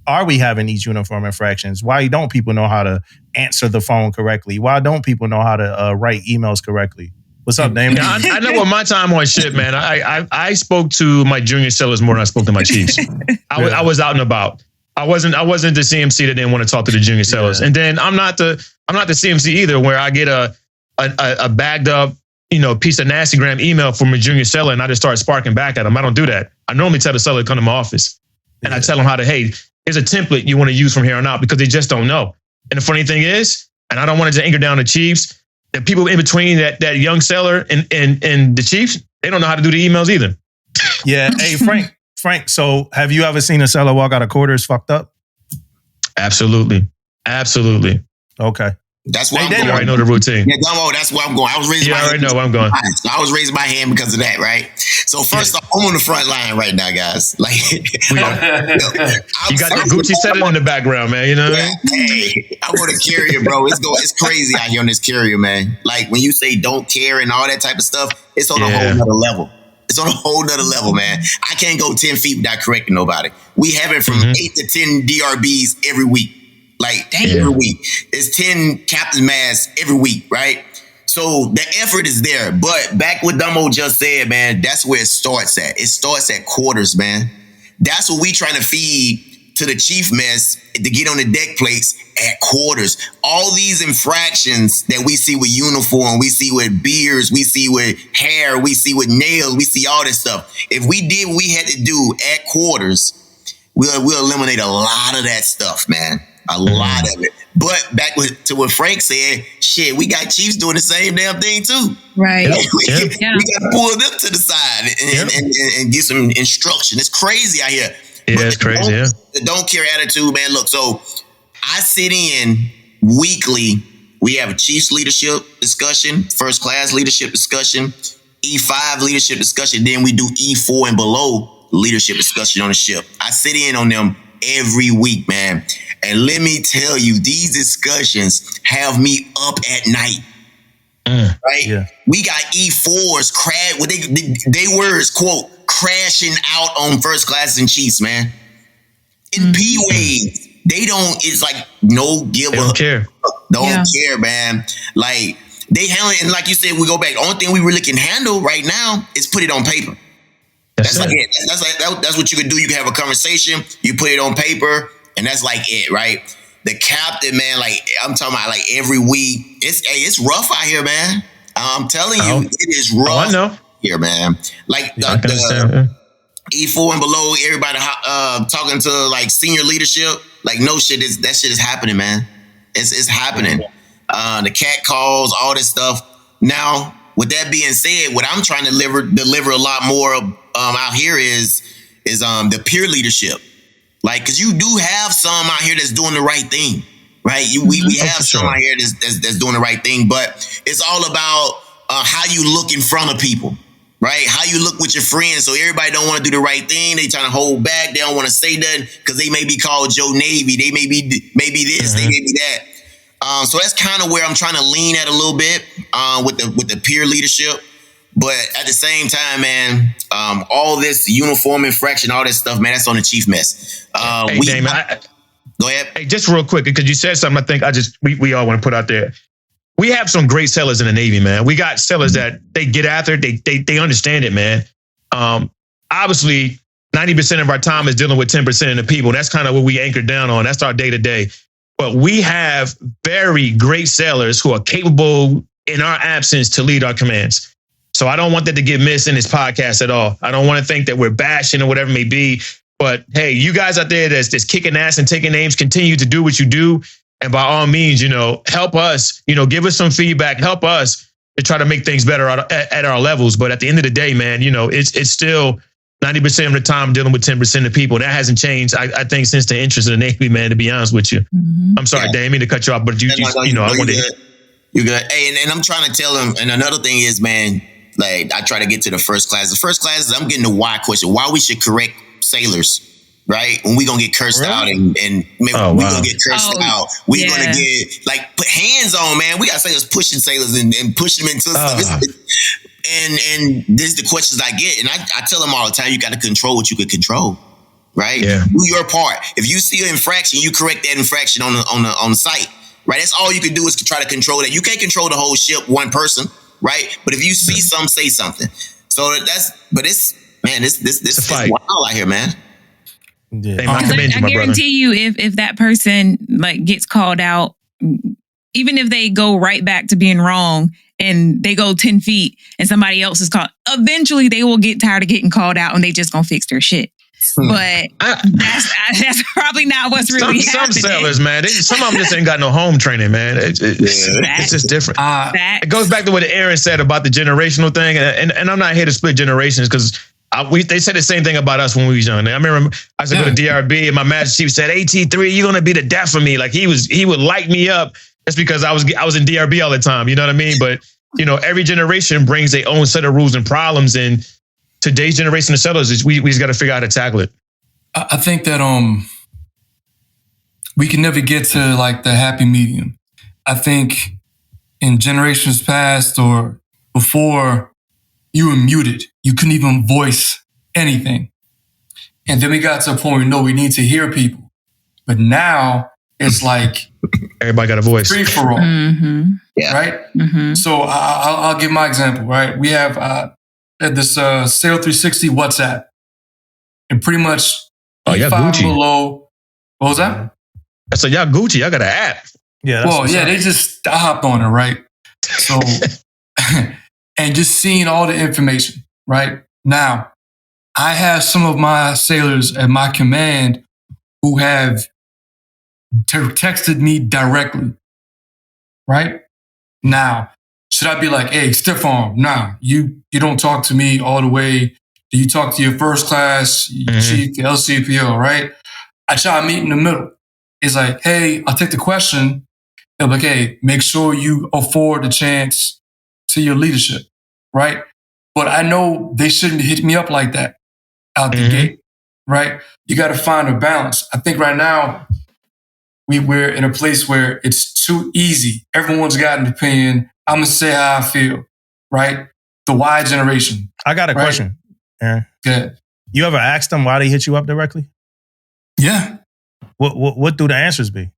are we having these uniform infractions? Why don't people know how to answer the phone correctly? Why don't people know how to write emails correctly? What's up, Damon? I know what my time on ship, man. I spoke to my junior sellers more than I spoke to my chiefs. I was out and about. I wasn't the CMC that didn't want to talk to the junior sellers. And then I'm not the CMC either, where I get a bagged up, piece of nastygram email from a junior seller and I just start sparking back at them. I don't do that. I normally tell the seller to come to my office and I tell them how to, hey, here's a template you want to use from here on out, because they just don't know. And the funny thing is, and I don't want it to anchor down the chiefs, the people in between that young seller and the chiefs, they don't know how to do the emails either. Yeah. Hey, Frank, so have you ever seen a seller walk out of quarters fucked up? Absolutely. Okay. That's why I'm going. I already know the routine. Yeah, that's where I'm going. I was raising my hand. I already know where I'm going. So I was raising my hand because of that, right? So first off, I'm on the front line right now, guys. Like, you got the Gucci setting in the background, man. You know what I mean? Hey, I'm on a carrier, bro. It's crazy out here on this carrier, man. Like when you say don't care and all that type of stuff, it's on a whole nother level. It's on a whole nother level, man. I can't go 10 feet without correcting nobody. We have it from 8 to 10 DRBs every week. Like every week. It's 10 captain masks every week, right? So the effort is there. But back what Damo just said, man, that's where it starts at. It starts at quarters, man. That's what we trying to feed to the chief mess to get on the deck plates at quarters. All these infractions that we see with uniform, we see with beards, we see with hair, we see with nails, we see all this stuff. If we did what we had to do at quarters, we'll eliminate a lot of that stuff, man. A lot of it. But back to what Frank said, shit, we got chiefs doing the same damn thing too. Right. We got to pull them to the side and get some instruction. It's crazy out here. Yeah, it's crazy, The don't care attitude, man. Look, so I sit in weekly. We have a chiefs leadership discussion, first class leadership discussion. E5 leadership discussion, then we do E4 and below leadership discussion on the ship. I sit in on them every week, man. And let me tell you, these discussions have me up at night. Right? Yeah. We got E4s they words, quote, crashing out on first class and chiefs, man. In P-Waves, they don't, it's like no give up. Don't care, man. Like, they handle it, and like you said, we go back. The only thing we really can handle right now is put it on paper. That's like it. That's what you can do. You can have a conversation, you put it on paper, and that's like it, right? The captain, man, like I'm talking about, like every week, it's rough out here, man. I'm telling you, it is rough. I know. Here, man. Like the E4 and below, everybody talking to like senior leadership. Like no shit, that shit is happening, man. It's happening. The cat calls, all this stuff. Now, with that being said, what I'm trying to deliver a lot more out here is the peer leadership. Like, cause you do have some out here that's doing the right thing, right? We have some out here that's doing the right thing, but it's all about how you look in front of people, right? How you look with your friends. So everybody don't want to do the right thing. They trying to hold back. They don't want to say nothing because they may be called Joe Navy. They may be this. They may be that. So that's kind of where I'm trying to lean at a little bit with the peer leadership. But at the same time, man, all this uniform infraction, all this stuff, man, that's on the chief mess. Damon, go ahead. Hey, just real quick, because you said something I think we all want to put out there. We have some great sellers in the Navy, man. We got sellers that they get after it, they understand it, man. Obviously, 90% of our time is dealing with 10% of the people. That's kind of what we anchor down on. That's our day-to-day. But we have very great sellers who are capable in our absence to lead our commands. So I don't want that to get missed in this podcast at all. I don't want to think that we're bashing or whatever it may be. But hey, you guys out there that's kicking ass and taking names, continue to do what you do. And by all means, help us, give us some feedback, help us to try to make things better at our levels. But at the end of the day, man, it's still 90% of the time dealing with 10% of people. That hasn't changed, I think, since the interest in the Navy, man, to be honest with you. Mm-hmm. I'm sorry, Damon, to cut you off, but I wanted to. You good. Hey, and I'm trying to tell them, and another thing is, man, like I try to get to the first class. The first class, I'm getting the why question. Why we should correct sailors, right? When we gonna get cursed out and we gonna get cursed out. We gonna get put hands on, man. We got sailors pushing sailors and pushing them into stuff. And this is the questions I get. And I tell them all the time, you got to control what you can control, right? Yeah. Do your part. If you see an infraction, you correct that infraction on the site, right? That's all you can do is try to control that. You can't control the whole ship, one person, right? But if you see something, say something. So it's wild out here, man. Yeah. I guarantee you, if that person gets called out, even if they go right back to being wrong and they go 10 feet and somebody else is called, eventually they will get tired of getting called out and they just gonna fix their shit. But that's probably not what's really happening. Some sellers, man, some of them just ain't got no home training, man. It's just different. It goes back to what Aaron said about the generational thing, and I'm not here to split generations because they said the same thing about us when we was young. I remember I used to go to DRB and my master chief said, AT3, you're gonna be the death of me. Like he would light me up just because I was in DRB all the time. You know what I mean? But every generation brings their own set of rules and problems, and today's generation of settlers, we just got to figure out how to tackle it. I think that we can never get to the happy medium. I think in generations past or before, you were muted. You couldn't even voice anything. And then we got to a point where we need to hear people. But now it's everybody got a voice. Free for all, right? Mm-hmm. So I'll give my example. Right, we have this Sail 360 WhatsApp, and pretty much Gucci below. What was that? I said y'all Gucci. I got an app. Yeah. I hopped on it, right? So and just seeing all the information. Right now, I have some of my sailors at my command who have texted me directly. Right now, should I be like, hey, stiff arm? Nah, you don't talk to me all the way. Do you talk to your first class, chief, the LCPO, right? I try to meet in the middle. It's like, hey, I'll take the question. They're like, hey, make sure you afford the chance to your leadership, right? but I know they shouldn't hit me up like that out the gate, right? You got to find a balance. I think right now we're in a place where it's too easy. Everyone's got an opinion. I'm going to say how I feel, right? The Y generation. I got a question, Aaron. Good. You ever asked them why they hit you up directly? Yeah. What do the answers be?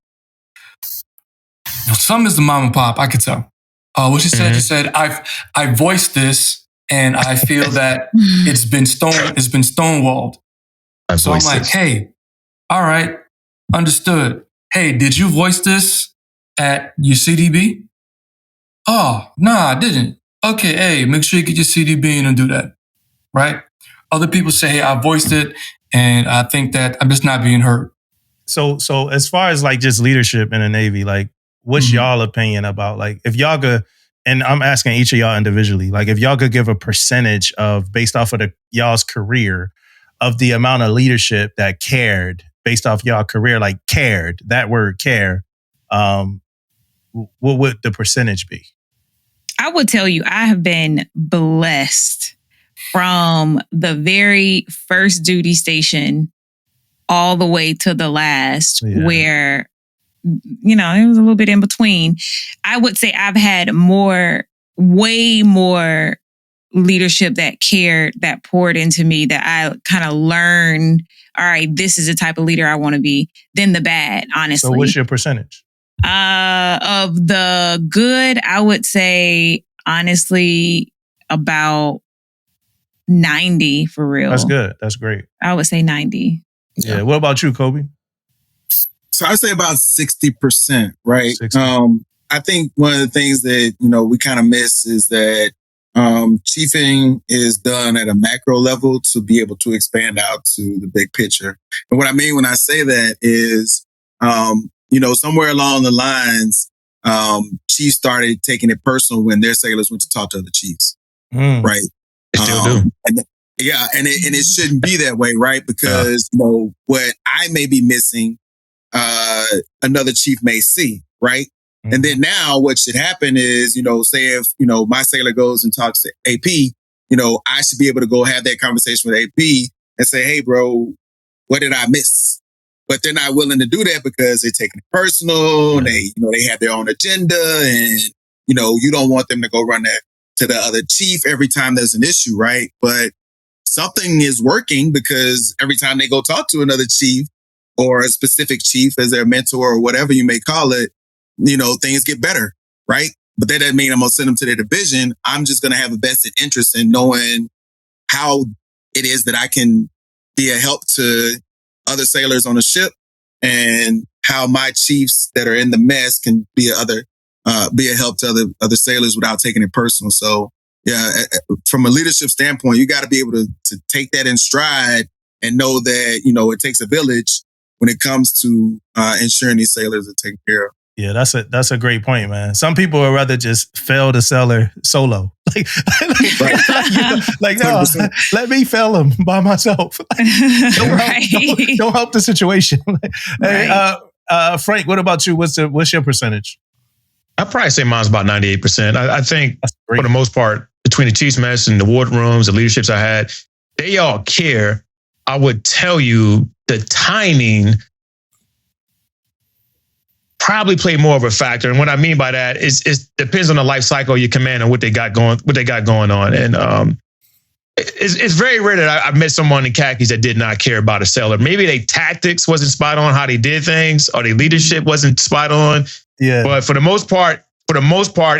Some is the mom and pop, I could tell. What she said, she said, I voiced this and I feel that it's been stonewalled. So I'm like, hey, all right, understood. Hey, did you voice this at your CDB? Oh, nah, I didn't. Okay, hey, make sure you get your CDB and do that, right? Other people say, hey, I voiced it and I think that I'm just not being heard. So as far as like just leadership in the Navy, like what's y'all opinion about like if y'all could, and I'm asking each of y'all individually, like if y'all could give a percentage of based off of y'all's career of the amount of leadership that cared based off y'all career, like cared, that word care, what would the percentage be? I would tell you, I have been blessed from the very first duty station all the way to the last, where, you know, it was a little bit in between. I would say I've had way more leadership that cared, that poured into me, that I kind of learned, all right, this is the type of leader I want to be, than the bad, honestly. So what's your percentage? Of the good, I would say, honestly, about 90 for real. That's good. That's great. I would say 90. Yeah. What about you, Kobe? So I'd say about 60%, right? 60. I think one of the things that, you know, we kind of miss is that chiefing is done at a macro level to be able to expand out to the big picture. And what I mean when I say that is, you know, somewhere along the lines, chiefs started taking it personal when their sailors went to talk to other chiefs, right? They still do. And it shouldn't be that way, right? Because, you know, what I may be missing, another chief may see, right? And then now what should happen is, you know, say if, you know, my sailor goes and talks to AP, you know, I should be able to go have that conversation with AP and say, hey, bro, what did I miss? But they're not willing to do that because they're taking it personal. And they, you know, they have their own agenda and, you know, you don't want them to go run that to the other chief every time there's an issue, right? But something is working because every time they go talk to another chief or a specific chief as their mentor or whatever you may call it, you know, things get better, right? But that doesn't mean I'm going to send them to their division. I'm just going to have a vested interest in knowing how it is that I can be a help to other sailors on the ship and how my chiefs that are in the mess can be a help to other sailors without taking it personal. So yeah, from a leadership standpoint, you got to be able to take that in stride and know that, you know, it takes a village when it comes to ensuring these sailors are taken care of. Yeah, that's a great point, man. Some people would rather just fail the sailor solo. Like no, let me fail him by myself. Don't help the situation. Hey, Frank, what about you? What's your percentage? I'd probably say mine's about 98%. I think for the most part, between the chief's mess and the wardrooms, the leaderships I had, they all care. I would tell you the timing probably played more of a factor. And what I mean by that is it depends on the life cycle of your command and what they got going on. And it's very rare that I've met someone in khakis that did not care about a sailor. Maybe their tactics wasn't spot on, how they did things, or their leadership wasn't spot on. Yeah. But for the most part,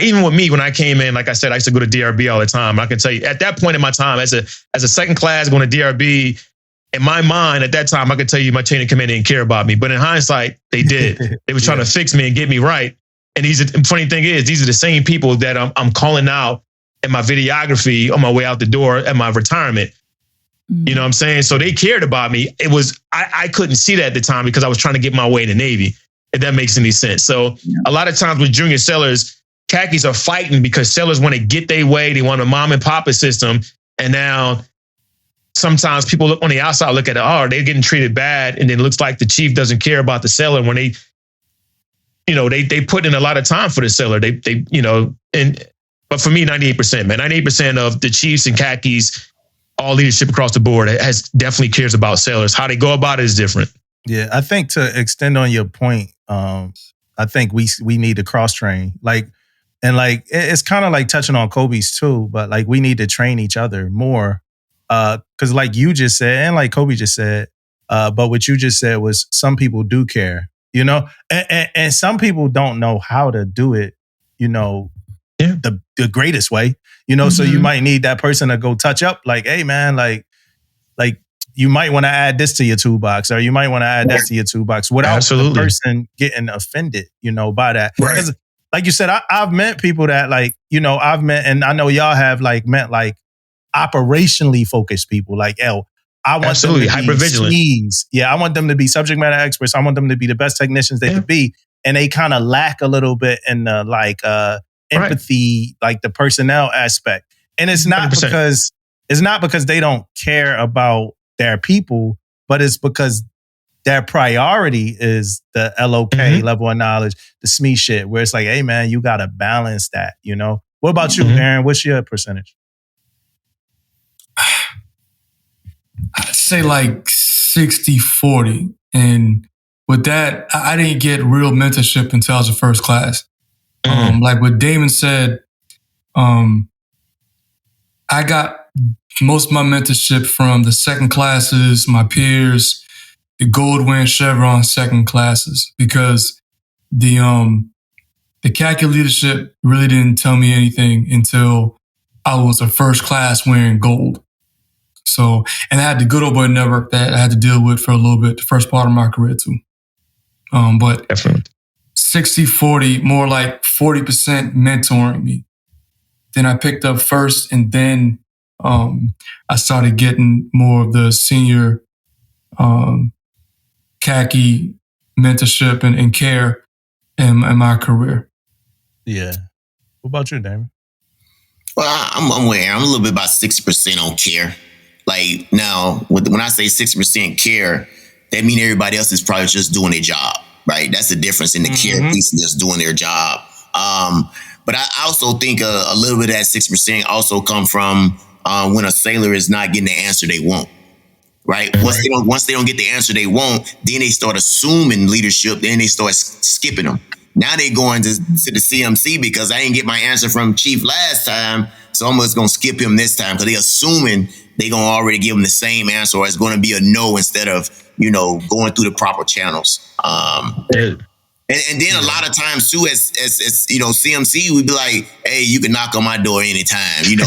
even with me, when I came in, like I said, I used to go to DRB all the time. I can tell you at that point in my time as a second class going to DRB, in my mind at that time, I could tell you my chain of command didn't care about me. But in hindsight, they did. They were trying to fix me and get me right. And the funny thing is, these are the same people that I'm calling out in my videography on my way out the door at my retirement. You know what I'm saying? So they cared about me. It was, I couldn't see that at the time because I was trying to get my way in the Navy, if that makes any sense. So a lot of times with junior sailors, khakis are fighting because sailors want to get their way. They want a mom and papa system. And now sometimes people look on the outside, look at it, oh, they're getting treated bad. And then it looks like the chief doesn't care about the sailor when they put in a lot of time for the sailor. They you know, and But for me, 98%, man. 98% of the chiefs and khakis, all leadership across the board has definitely cares about sailors. How they go about it is different. Yeah, I think to extend on your point, I think we need to cross train. It's kind of like touching on Kobe's too, but like we need to train each other more. Because like you just said, and like Kobe just said, but what you just said was some people do care, you know, and some people don't know how to do it, you know, the greatest way, you know. So you might need that person to go touch up, like, hey man, like you might want to add this to your toolbox, or you might want to add that to your toolbox without the person getting offended, you know, by that. Right. Like you said, I've met people that like, you know, I've met, and I know y'all have like met like operationally focused people, like, I want them to be SMEs. Yeah, I want them to be subject matter experts. I want them to be the best technicians they could be. And they kind of lack a little bit in the like empathy, like the personnel aspect. And it's not 100%. because they don't care about their people, but it's because their priority is the LOK level of knowledge, the SME shit, where it's like, hey man, you gotta balance that, you know? What about you, Aaron? What's your percentage? I'd say like 60-40. And with that, I didn't get real mentorship until I was in first class. Like what Damon said, I got most of my mentorship from the second classes, my peers, the gold win Chevron second classes, because the khaki leadership really didn't tell me anything until I was a first class wearing gold. So, and I had the good old boy network that I had to deal with for a little bit, the first part of my career too. But definitely 60-40, more like 40% mentoring me. Then I picked up first, and then I started getting more of the senior khaki mentorship and care in my career. Yeah. What about you, Damon? Well, I'm aware. I'm a little bit about 60% on care. Like now, when I say 60% care, that means everybody else is probably just doing their job, right? That's the difference in the care piece and just doing their job. But I also think a little bit of that 6% also come from when a sailor is not getting the answer they want, right? Once they don't get the answer they want, then they start assuming leadership. Then they start skipping them. Now they going to the CMC because I didn't get my answer from Chief last time, so I'm just gonna skip him this time because they assuming they gonna already give him the same answer, or it's gonna be a no instead of going through the proper channels. And then a lot of times too, as CMC, we'd be like, hey, you can knock on my door anytime. I'm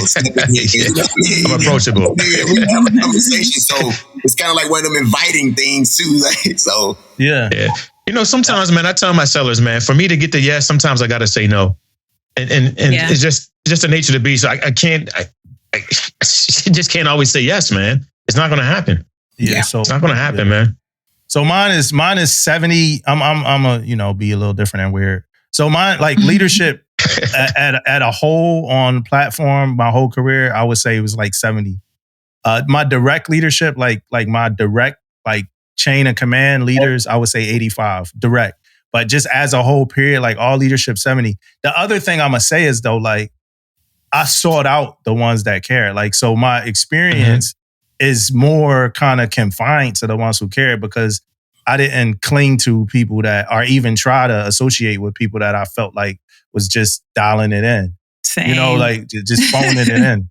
approachable. We have a conversation, so it's kind of like one of them inviting things too. Like, so yeah. Sometimes, man, I tell my sellers, man, for me to get the yes, sometimes I got to say no, and it's just the nature of the beast. So I can't, I just can't always say yes, man. It's not going to happen. Yeah, so it's not going to happen, man. So mine is 70. I'm a be a little different and weird. So mine, like leadership at a whole on platform, my whole career, I would say it was like 70. My direct leadership, like my direct chain of command leaders, I would say 85 direct. But just as a whole period, like all leadership 70. The other thing I'm gonna say is though, like I sought out the ones that care. Like so, my experience is more kind of confined to the ones who care because I didn't cling to people that or even try to associate with people that I felt like was just dialing it in. Same. Like just phoning it in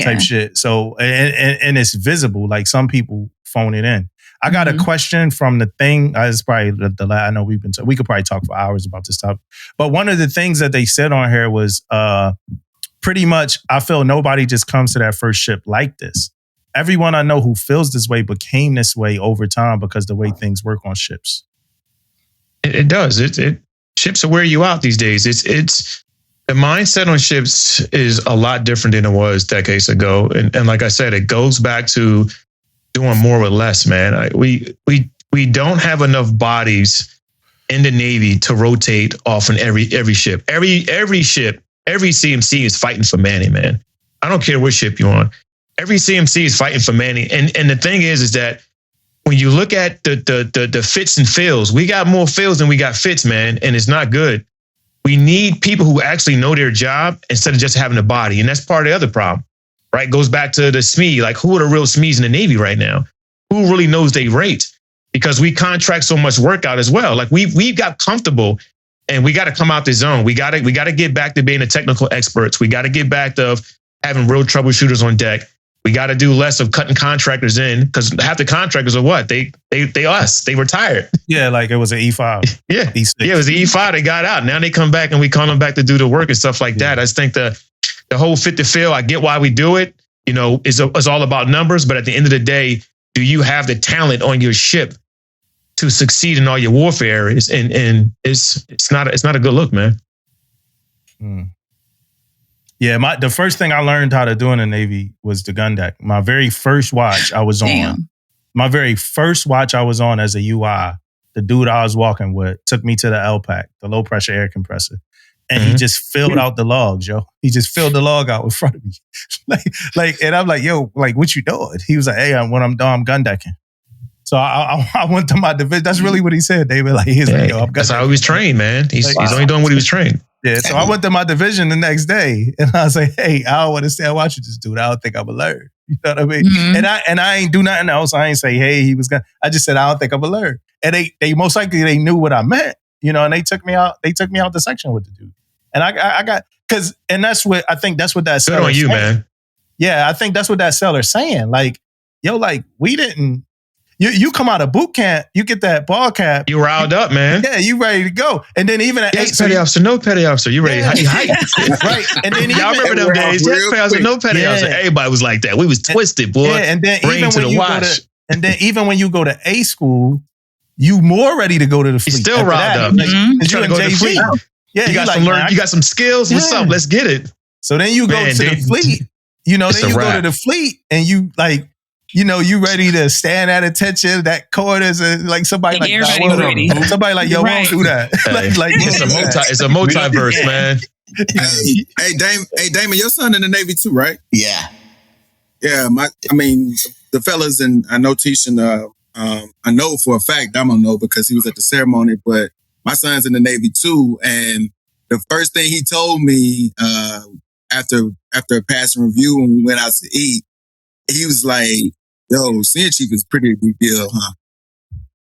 type shit. So, and it's visible, like some people phone it in. I got a question from the thing. It's probably the last, I know we could probably talk for hours about this topic. But one of the things that they said on here was pretty much, I feel nobody just comes to that first ship like this. Everyone I know who feels this way became this way over time because the way things work on ships. It does. Ships will wear you out these days. It's the mindset on ships is a lot different than it was decades ago. And like I said, it goes back to doing more with less, man. We don't have enough bodies in the Navy to rotate off in every ship. Every ship, every CMC is fighting for manning, man. I don't care what ship you're on. Every CMC is fighting for manning. And the thing is that when you look at the fits and fills, we got more fills than we got fits, man, and it's not good. We need people who actually know their job instead of just having a body. And that's part of the other problem, right? Goes back to the SME. Like, who are the real SMEs in the Navy right now? Who really knows their rate? Because we contract so much work out as well. Like, we've got comfortable, and we got to come out the zone. We got to get back to being the technical experts. We got to get back to having real troubleshooters on deck. We got to do less of cutting contractors in, because half the contractors are what? They retired. Yeah, like it was an E5. Yeah. E6. Yeah, it was the E5. They got out. Now they come back and we call them back to do the work and stuff like that. I just think the whole fit to fill, I get why we do it, is all about numbers. But at the end of the day, do you have the talent on your ship to succeed in all your warfare areas? And it's not a good look, man. Yeah, the first thing I learned how to do in the Navy was the gun deck. My very first watch I was on. My very first watch I was on as a UI, the dude I was walking with took me to the unpack, the low pressure air compressor. And he just filled out the logs, yo. He just filled the log out in front of me. And I'm like, yo, like, what you doing? He was like, hey, when I'm done, I'm gun decking. So I went to my division. That's really what he said, David. Like, he's like, yo, I'm gun decking. That's how he was trained, man. He's only doing what he was trained. Yeah, so I went to my division the next day, and I was like, hey, I don't want to stay watching this dude. I don't think I'm alert. You know what I mean? Mm-hmm. And I ain't do nothing else. I ain't say, hey, he was gonna. I just said, I don't think I'm alert. And they most likely they knew what I meant, and they took me out. They took me out the section with the dude. And I got, and that's what, I think that's what that seller good on you, saying. Man. Yeah, I think that's what that seller's saying. Like, yo, like, we didn't, you come out of boot camp, you get that ball cap. You riled up, man. Yeah, you ready to go. And then even at yes, petty officer, no petty officer. You ready? Yeah. Hype. Right. And then y'all remember them days? Yes, petty officer, no petty officer. Everybody was like that. We was twisted, boy. Yeah, and then Bring even to when the you watch. go to, and then even when you go to A school, you more ready to go to the fleet. You still riled up. Like, you trying to go to the fleet. Yeah, you got some learn. You got some skills. What's up? Let's get it. So then you go to the fleet. Then you go to the fleet, and you like, you ready to stand at attention. That quarters, and like somebody like somebody like, yo, won't do that. It's a multiverse, man. Hey, Damon, your son in the Navy too, right? Yeah. Yeah, the fellas, and I know Tisha. I know for a fact, I don't know because he was at the ceremony, but my son's in the Navy too. And the first thing he told me after a passing review when we went out to eat, he was like, yo, Senior Chief is pretty big deal, huh?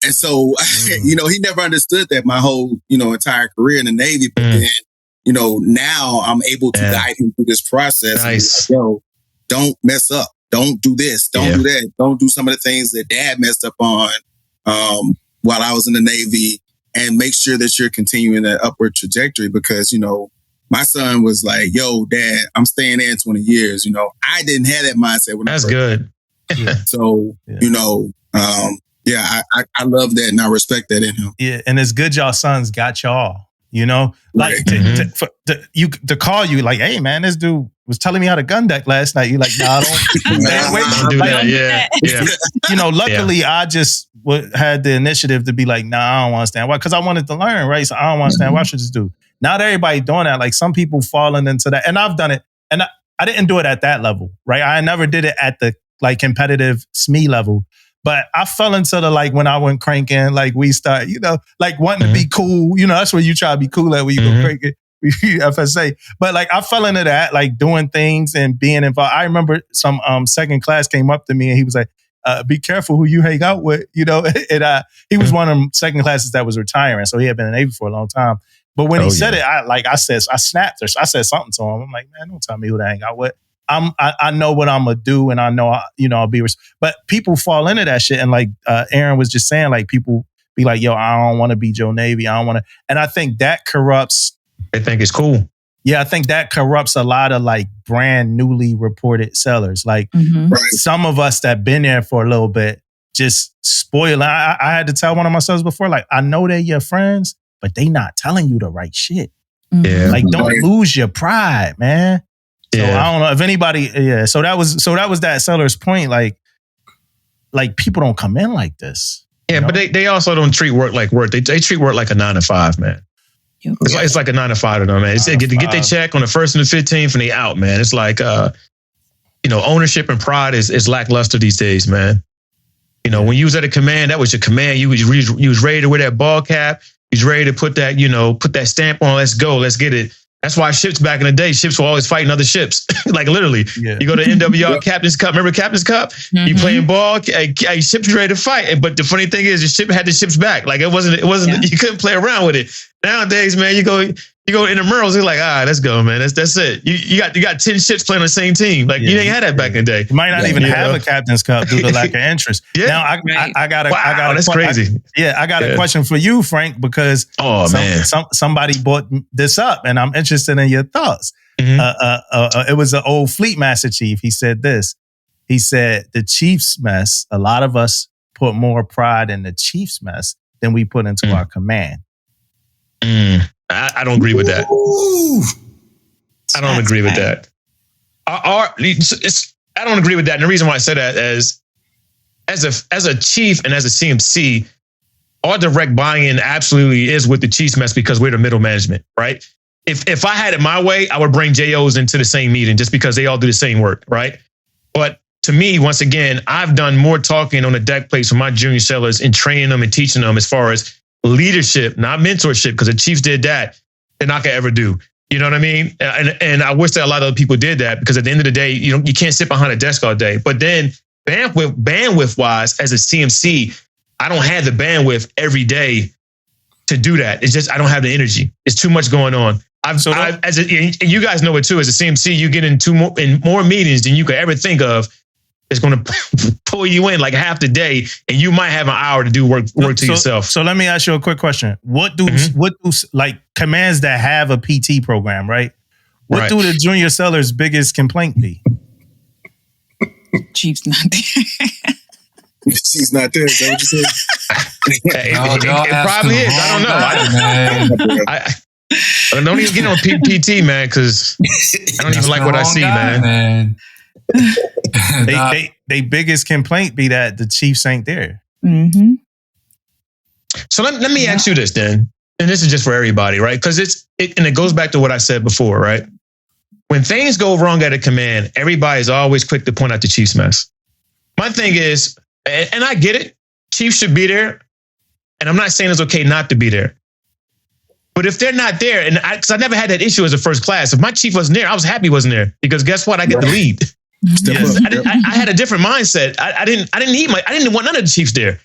And so, he never understood that my whole, entire career in the Navy. But then, now I'm able to guide him through this process. Nice. Like, yo, don't mess up. Don't do this. Don't do that. Don't do some of the things that Dad messed up on while I was in the Navy. And make sure that you're continuing that upward trajectory because, my son was like, yo, Dad, I'm staying there in 20 years. I didn't have that mindset when That's good. So, I love that and I respect that in him. Yeah, and it's good y'all sons got y'all, like to call you like, hey man, this dude was telling me how to gun deck last night. You're like, nah, don't do that. Yeah. Luckily I just had the initiative to be like, nah, I don't want to stand watch because I wanted to learn, right? So I don't want to stand watch with this dude. Not everybody doing that. Like some people falling into that, and I've done it, and I didn't do it at that level, right? I never did it at the like competitive SME level. But I fell into the like when I went cranking, like we start, like wanting to be cool. That's where you try to be cool at when you go cranking, FSA. But like I fell into that, like doing things and being involved. I remember some second class came up to me and he was like, be careful who you hang out with, And he was one of them second classes that was retiring. So he had been in the Navy for a long time. But when he said it, I snapped. I said something to him. I'm like, man, don't tell me who to hang out with. I know what I'm gonna do, and I know I'll be. But people fall into that shit, and like Aaron was just saying, like people be like, "Yo, I don't want to be Joe Navy. I don't want to," and I think that corrupts. They think it's cool. Yeah, I think that corrupts a lot of like brand newly reported sellers. Like some of us that been there for a little bit just spoil. I had to tell one of my sons before, like I know they're your friends, but they not telling you the right shit. Yeah, like don't lose your pride, man. So I don't know if anybody, So that was that seller's point. Like people don't come in like this. Yeah, but they also don't treat work like work. They treat work like a 9 to 5, man. It's like a 9 to 5 to them, man. It's get their check on the 1st and the 15th and they out, man. It's like, ownership and pride is lackluster these days, man. When you was at a command, that was your command. You was ready to wear that ball cap. He's ready to put that stamp on. Let's go. Let's get it. That's why ships back in the day, ships were always fighting other ships. Like literally, you go to NWR Captain's Cup. Remember Captain's Cup? Mm-hmm. You playing ball, a ship's ready to fight. But the funny thing is, the ship had the ships back. Like it wasn't. You couldn't play around with it. Nowadays, man, you go in the Merles. You're like, let's go, man. That's it. You got 10 ships playing on the same team. Like you didn't have that back in the day. You might not even have a Captain's Cup due to lack of interest. Now I got that's crazy. I got a question for you, Frank, because somebody brought this up, and I'm interested in your thoughts. Mm-hmm. It was an old Fleet Master Chief. He said this. He said the Chiefs mess. A lot of us put more pride in the Chiefs mess than we put into our command. I don't agree with that. I don't agree with that. I don't agree with that. And the reason why I say that is, as a chief and as a CMC, our direct buy-in absolutely is with the Chiefs mess because we're the middle management, right? If I had it my way, I would bring JOs into the same meeting just because they all do the same work, right? But to me, once again, I've done more talking on the deck plates with my junior sailors and training them and teaching them as far as leadership, not mentorship, because the Chiefs did that than I could ever do. You know what I mean? And I wish that a lot of other people did that, because at the end of the day, you can't sit behind a desk all day. But then bandwidth wise, as a CMC, I don't have the bandwidth every day to do that. It's just I don't have the energy. It's too much going on. And you guys know it too. As a CMC, you get in more meetings than you could ever think of. It's going to pull you in like half the day, and you might have an hour to do work to yourself. So let me ask you a quick question. What do like commands that have a PT program, right? What do the junior sellers' biggest complaint be? Chief's not there. She's not there. Is that what you said? It probably is. I don't know. I don't even get on PT, man, because I don't even like what I see, man. They biggest complaint be that the Chiefs ain't there. Mm-hmm. So let me ask you this then, and this is just for everybody, right? Because it goes back to what I said before, right? When things go wrong at a command, everybody's always quick to point out the Chiefs mess. My thing is, and I get it, Chiefs should be there, and I'm not saying it's okay not to be there. But if they're not there, and because I never had that issue as a first class, if my chief wasn't there, I was happy he wasn't there, because guess what? I get the lead. Yes. I had a different mindset. I didn't want none of the Chiefs there.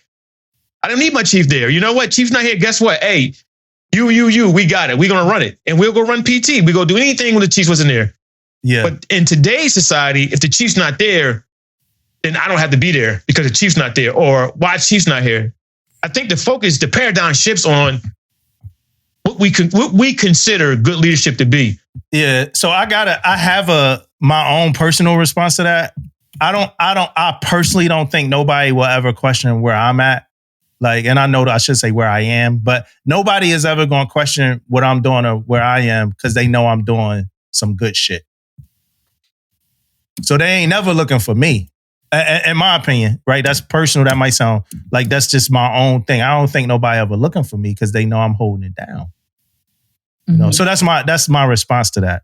I didn't need my chief there. You know what? Chief's not here. Guess what? Hey, you, we got it. We're going to run it. And we'll go run PT. We go do anything when the Chiefs wasn't there. Yeah. But in today's society, if the Chief's not there, then I don't have to be there because the Chief's not there. Or why Chief's not here? I think the paradigm shifts on what we consider good leadership to be. Yeah. So I have my own personal response to that. I personally don't think nobody will ever question where I'm at. Like, and I know that I should say where I am, but nobody is ever going to question what I'm doing or where I am, because they know I'm doing some good shit. So they ain't never looking for me, in my opinion, right? That's personal. That might sound like that's just my own thing. I don't think nobody ever looking for me because they know I'm holding it down. You know, so that's my response to that.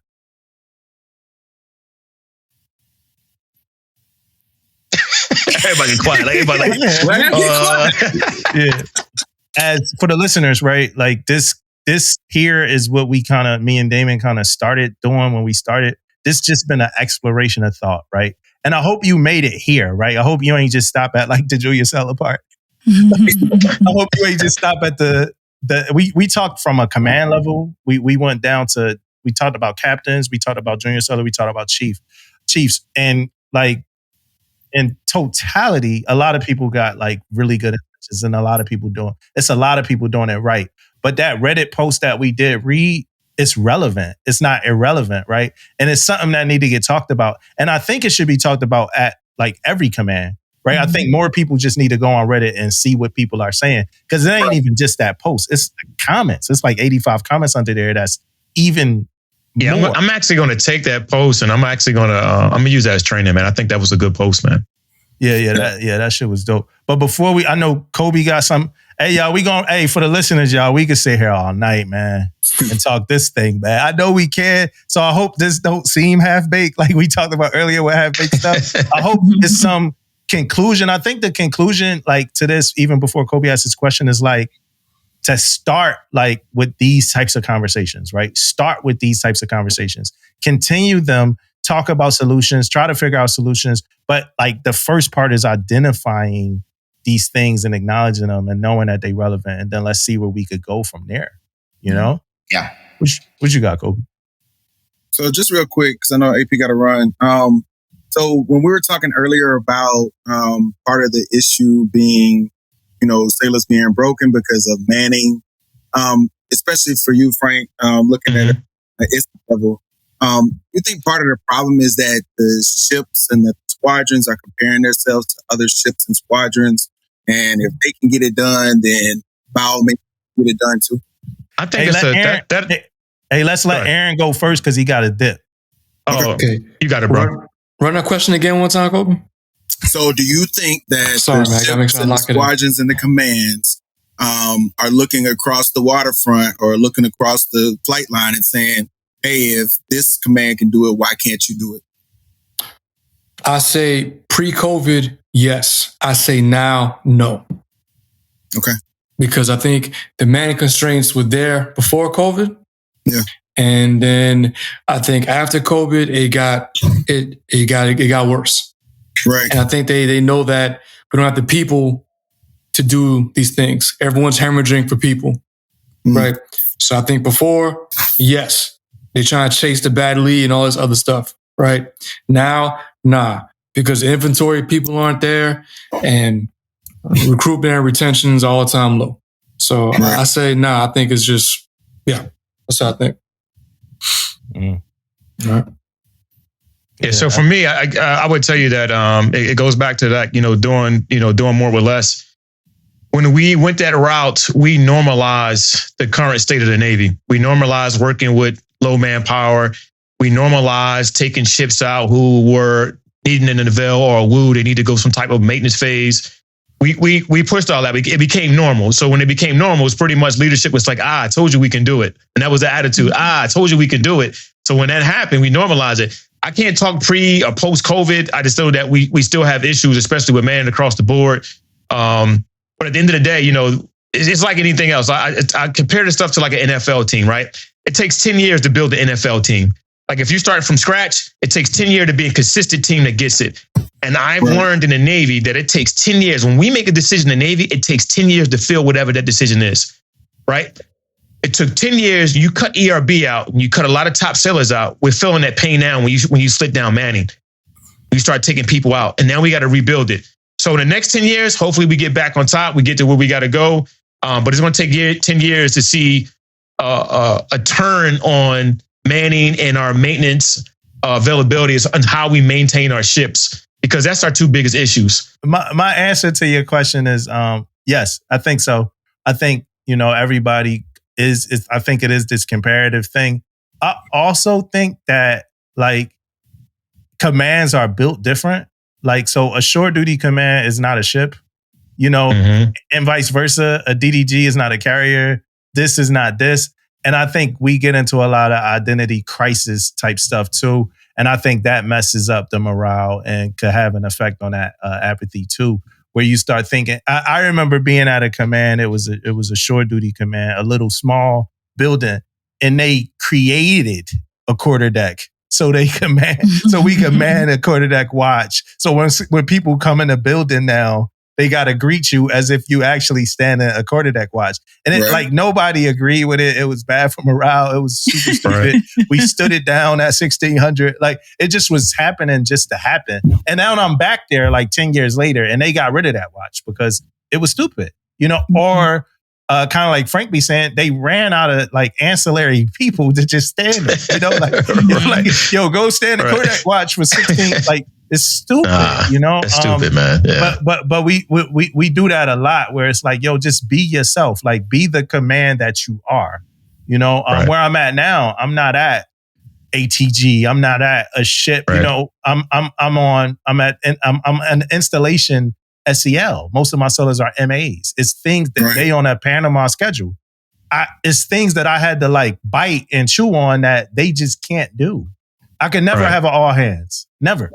Everybody quiet. Yeah. As for the listeners, right? Like this here is what me and Damon kind of started doing when we started. This just been an exploration of thought, right? And I hope you made it here, right? I hope you ain't just stop at like the Julia Seller part. I hope you ain't just stop at we talked from a command level. We went down to, we talked about captains, we talked about junior seller, we talked about chiefs. And like in totality, a lot of people got like really good intentions, and a lot of people doing it right. But that Reddit post that we did read, it's relevant. It's not irrelevant, right? And it's something that need to get talked about. And I think it should be talked about at like every command. Right. Mm-hmm. I think more people just need to go on Reddit and see what people are saying, because it ain't even just that post. It's the comments. It's like 85 comments under there. That's even more. I'm actually going to take that post and I'm actually going to I'm going to use that as training, man. I think that was a good post, man. Yeah, that shit was dope. But before I know Kobe got some. Hey, y'all, for the listeners, y'all, we can sit here all night, man, and talk this thing, man. I know we can. So I hope this don't seem half-baked like we talked about earlier with half-baked stuff. I hope it's some conclusion. I think the conclusion, like, to this, even before Kobe asked his question, is like, to start like with these types of conversations, right? Start with these types of conversations. Continue them, talk about solutions, try to figure out solutions. But like the first part is identifying these things and acknowledging them and knowing that they're relevant. And then let's see where we could go from there, you know? Yeah. What you got, Kobe? So just real quick, because I know AP got to run. So when we were talking earlier about part of the issue being, sailors being broken because of manning, especially for you, Frank, looking at it at its level, you think part of the problem is that the ships and the squadrons are comparing themselves to other ships and squadrons, and if they can get it done, then by all means, get it done too? I think let's let Aaron go first because he got a dip. Oh, okay. You got it, bro. Run that question again one time, Kobe. So do you think that the ships and the squadrons and the commands are looking across the waterfront or looking across the flight line and saying, hey, if this command can do it, why can't you do it? I say pre-COVID, yes. I say now, no. Okay. Because I think the manning constraints were there before COVID. Yeah. And then I think after COVID, it got worse. Right. And I think they know that we don't have the people to do these things. Everyone's hemorrhaging for people. Right. So I think before, yes, they're trying to chase the bad lead and all this other stuff. Right. Now, nah, because the inventory people aren't there and recruitment and retention is all the time low. So I say, nah, I think it's just, that's what I think. Right. Yeah. So for me, I would tell you that it goes back to that, doing more with less. When we went that route, we normalized the current state of the Navy. We normalized working with low manpower. We normalized taking ships out who were needing an Navelle or a Woo. They need to go some type of maintenance phase. We pushed all that. It became normal. So when it became normal, it's pretty much leadership was like, I told you we can do it. And that was the attitude. I told you we can do it. So when that happened, we normalized it. I can't talk pre or post COVID. I just know that we still have issues, especially with manning across the board. But at the end of the day, it's like anything else. I compare this stuff to like an NFL team, right? It takes 10 years to build the NFL team. Like if you start from scratch, it takes 10 years to be a consistent team that gets it. And I've learned in the Navy that it takes 10 years. When we make a decision in the Navy, it takes 10 years to fill whatever that decision is, right? It took 10 years. You cut ERB out and you cut a lot of top sailors out. We're feeling that pain now when you split down manning. You start taking people out and now we got to rebuild it. So in the next 10 years, hopefully we get back on top. We get to where we got to go. But it's going to take 10 years to see a turn on manning and our maintenance availability and how we maintain our ships, because that's our two biggest issues. My answer to your question is yes, I think so. I think, everybody is I think it is this comparative thing. I also think that like commands are built different. Like, so a shore duty command is not a ship, and vice versa. A DDG is not a carrier. This is not this. And I think we get into a lot of identity crisis type stuff too. And I think that messes up the morale and could have an effect on that apathy too, where you start thinking, I remember being at a command. It was a shore duty command, a little small building, and they created a quarterdeck. So we command a quarterdeck watch. So when people come in the building now, they got to greet you as if you actually stand in a quarterdeck watch. And it, like, nobody agreed with it. It was bad for morale. It was super stupid. We stood it down at 1600. Like, it just was happening just to happen. And now I'm back there like 10 years later and they got rid of that watch because it was stupid, or kind of like Frank be saying, they ran out of like ancillary people to just stand there, like, yo, go stand the quarterdeck watch for 16, like, it's stupid, It's stupid, man. Yeah. But we do that a lot where it's like, yo, just be yourself. Like, be the command that you are. Where I'm at now, I'm not at ATG. I'm not at a ship. I'm an installation SEL. Most of my sailors are MAs. It's things that they on a Panama schedule. It's things that I had to like bite and chew on that they just can't do. I could never have an all hands. Never.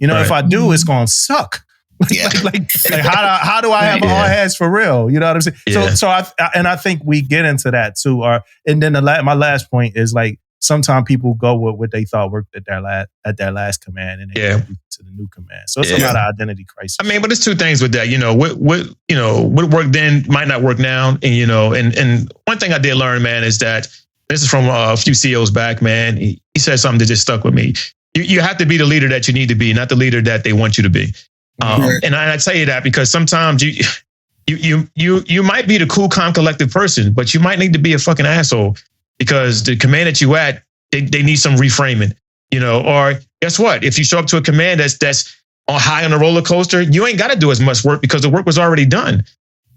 If I do, it's going to suck. Yeah. like how do I have all heads for real? You know what I'm saying? Yeah. So I think we get into that too. And then my last point is like sometimes people go with what they thought worked at their last command and they go to the new command. So it's a lot of identity crisis. I mean, but there's two things with that. What worked then might not work now. And and one thing I did learn, man, is that this is from a few CEOs back, man. He said something that just stuck with me. You have to be the leader that you need to be, not the leader that they want you to be. And I tell you that because sometimes you might be the cool, calm, collective person, but you might need to be a fucking asshole because the command that you at, they need some reframing, or guess what? If you show up to a command that's on high on the roller coaster, you ain't got to do as much work because the work was already done.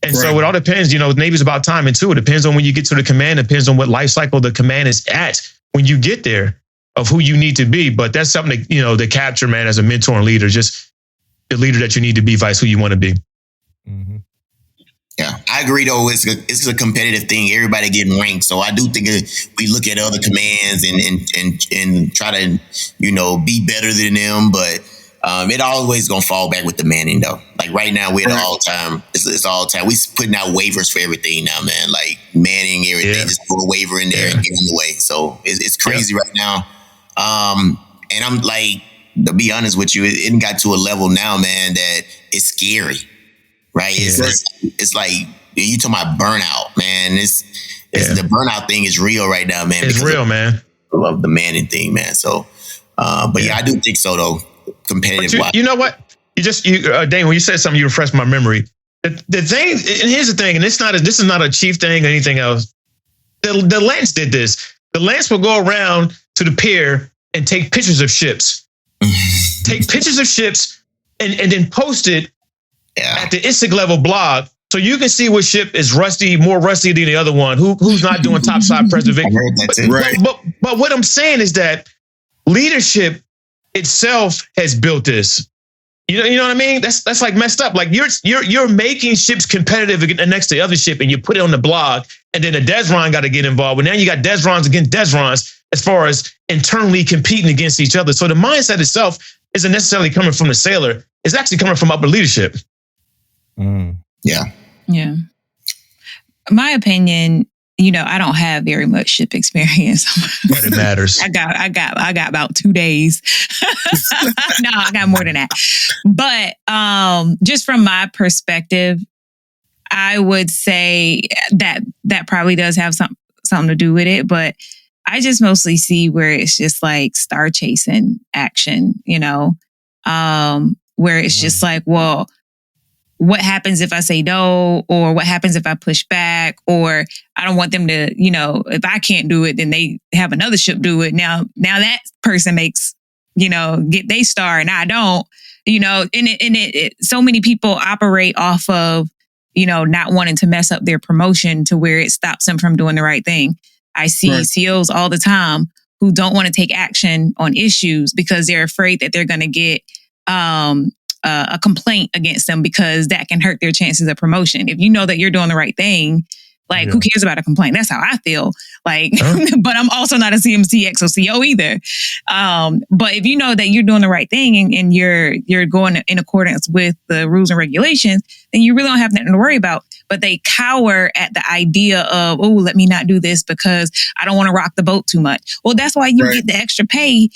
And so it all depends, Navy's about timing too. It depends on when you get to the command, it depends on what life cycle the command is at when you get there of who you need to be. But that's something that, to capture, man, as a mentor and leader, just the leader that you need to be versus who you want to be. Mm-hmm. Yeah, I agree though. It's a competitive thing. Everybody getting ranked. So I do think we look at other commands and try to, be better than them. But it always gonna fall back with the manning though. Like right now we're at all time. It's all time. We putting out waivers for everything now, man. Like manning everything. Just put a waiver in there and give them away. So it's crazy right now. And I'm like, to be honest with you, it got to a level now, man, that it's scary. Right? It's like you talking about burnout, man. The burnout thing is real right now, man. It's real, man. I love the manning thing, man. So, but I do think so though. Competitive. You know what? Damon, when you said something, you refreshed my memory. The thing, and here's the thing, and this is not a chief thing or anything else. The Lance did this. The Lance will go around to the pier and take pictures of ships. Take pictures of ships and then post it at the instant level blog, so you can see what ship is more rusty than the other one. Who's not doing topside preservation? But what I'm saying is that leadership itself has built this. You know what I mean? That's like messed up. Like you're making ships competitive next to the other ship, and you put it on the blog, and then the Desron got to get involved. But now you got Desrons against Desrons as far as internally competing against each other. So the mindset itself isn't necessarily coming from the sailor; it's actually coming from upper leadership. Yeah. My opinion, I don't have very much ship experience. But it matters. I got about 2 days. No, I got more than that. But just from my perspective, I would say that probably does have something to do with it. But I just mostly see where it's just like star chasing action, where it's just like, well, what happens if I say no? Or what happens if I push back? Or I don't want them to, if I can't do it, then they have another ship do it. Now that person makes, get they star and I don't, and so many people operate off of, not wanting to mess up their promotion to where it stops them from doing the right thing. I see CEOs all the time who don't want to take action on issues because they're afraid that they're going to get, a complaint against them because that can hurt their chances of promotion. If you know that you're doing the right thing, like who cares about a complaint? That's how I feel. Like, but I'm also not a CMC XOCO either. But if you know that you're doing the right thing and you're going in accordance with the rules and regulations, then you really don't have nothing to worry about. But they cower at the idea of, oh, let me not do this because I don't want to rock the boat too much. Well, that's why you get the extra pay,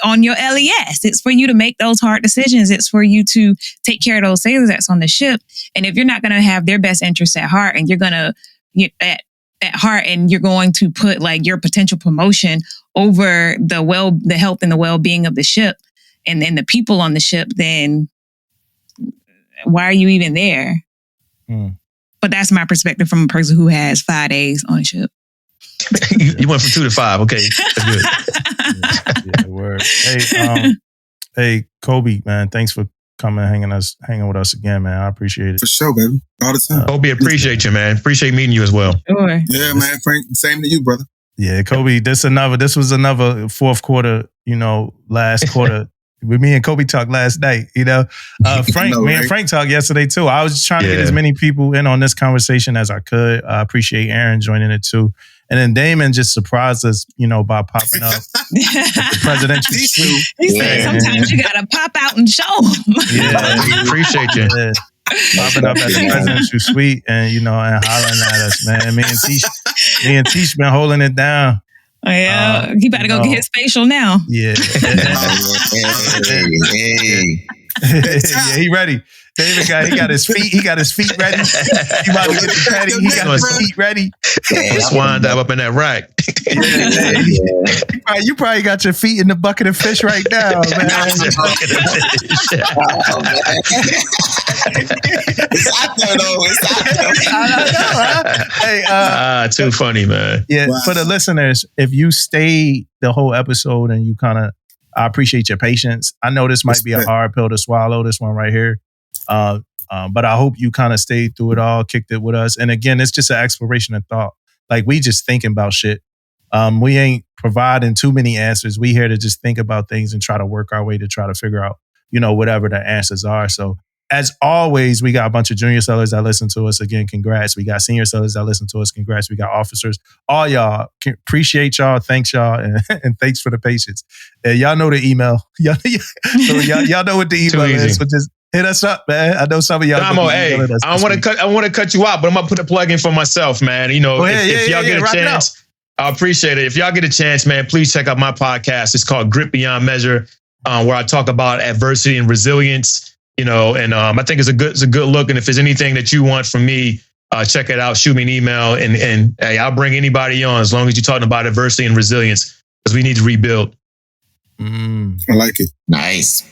on your LES. It's for you to make those hard decisions. It's for you to take care of those sailors that's on the ship. And if you're not going to have their best interests at heart and you're going to at heart and you're going to put like your potential promotion over the health and the well-being of the ship and then the people on the ship, then why are you even there? But that's my perspective from a person who has 5 days on a ship. You went from 2 to 5. Okay, that's good. Yeah, word. Hey, Kobe, man, thanks for coming and hanging with us again, man. I appreciate it. For sure, baby. All the time. Kobe, appreciate you, man. Appreciate meeting you as well. Sure. Yeah, man, Frank. Same to you, brother. Yeah, Kobe. This was another fourth quarter. Last quarter. Me and Kobe talked last night, Frank, me and Frank talked yesterday too. I was just trying to get as many people in on this conversation as I could. I appreciate Aaron joining it too. And then Damon just surprised us, by popping up at the presidential suite. He said sometimes you gotta pop out and show them. Yeah, appreciate you. Yeah. Popping up at the presidential suite and, and hollering at us, man. Me and Tisha been holding it down. Oh, yeah, he better go get his facial now. Yeah. Yeah, he ready. David he got his feet ready. He about to get the patty. He got his feet ready. Just wind up in that rack. You probably got your feet in the bucket of fish right now, man. It's out there though. It's out there. I know, huh? Hey, too funny, man. Yeah, wow. For the listeners, if you stayed the whole episode and you I appreciate your patience. I know this might be a hard pill to swallow, this one right here. But I hope you kind of stayed through it all, kicked it with us. And again, it's just an exploration of thought. Like, we just thinking about shit. We ain't providing too many answers. We here to just think about things and try to work our way to try to figure out, whatever the answers are. So as always, we got a bunch of junior sellers that listen to us. Again, congrats. We got senior sellers that listen to us. Congrats. We got officers. All y'all, appreciate y'all. Thanks y'all. And thanks for the patience. Y'all know the email. Y'all know what the email is. So just hit us up, man. I know some of y'all. Damo, hey, I want to cut you out, but I'm gonna put a plug in for myself, man. If y'all get a chance, I appreciate it. If y'all get a chance, man, please check out my podcast. It's called Grit Beyond Measure, where I talk about adversity and resilience. And I think it's a good look. And if there's anything that you want from me, check it out. Shoot me an email, and hey, I'll bring anybody on as long as you're talking about adversity and resilience, because we need to rebuild. I like it. Nice.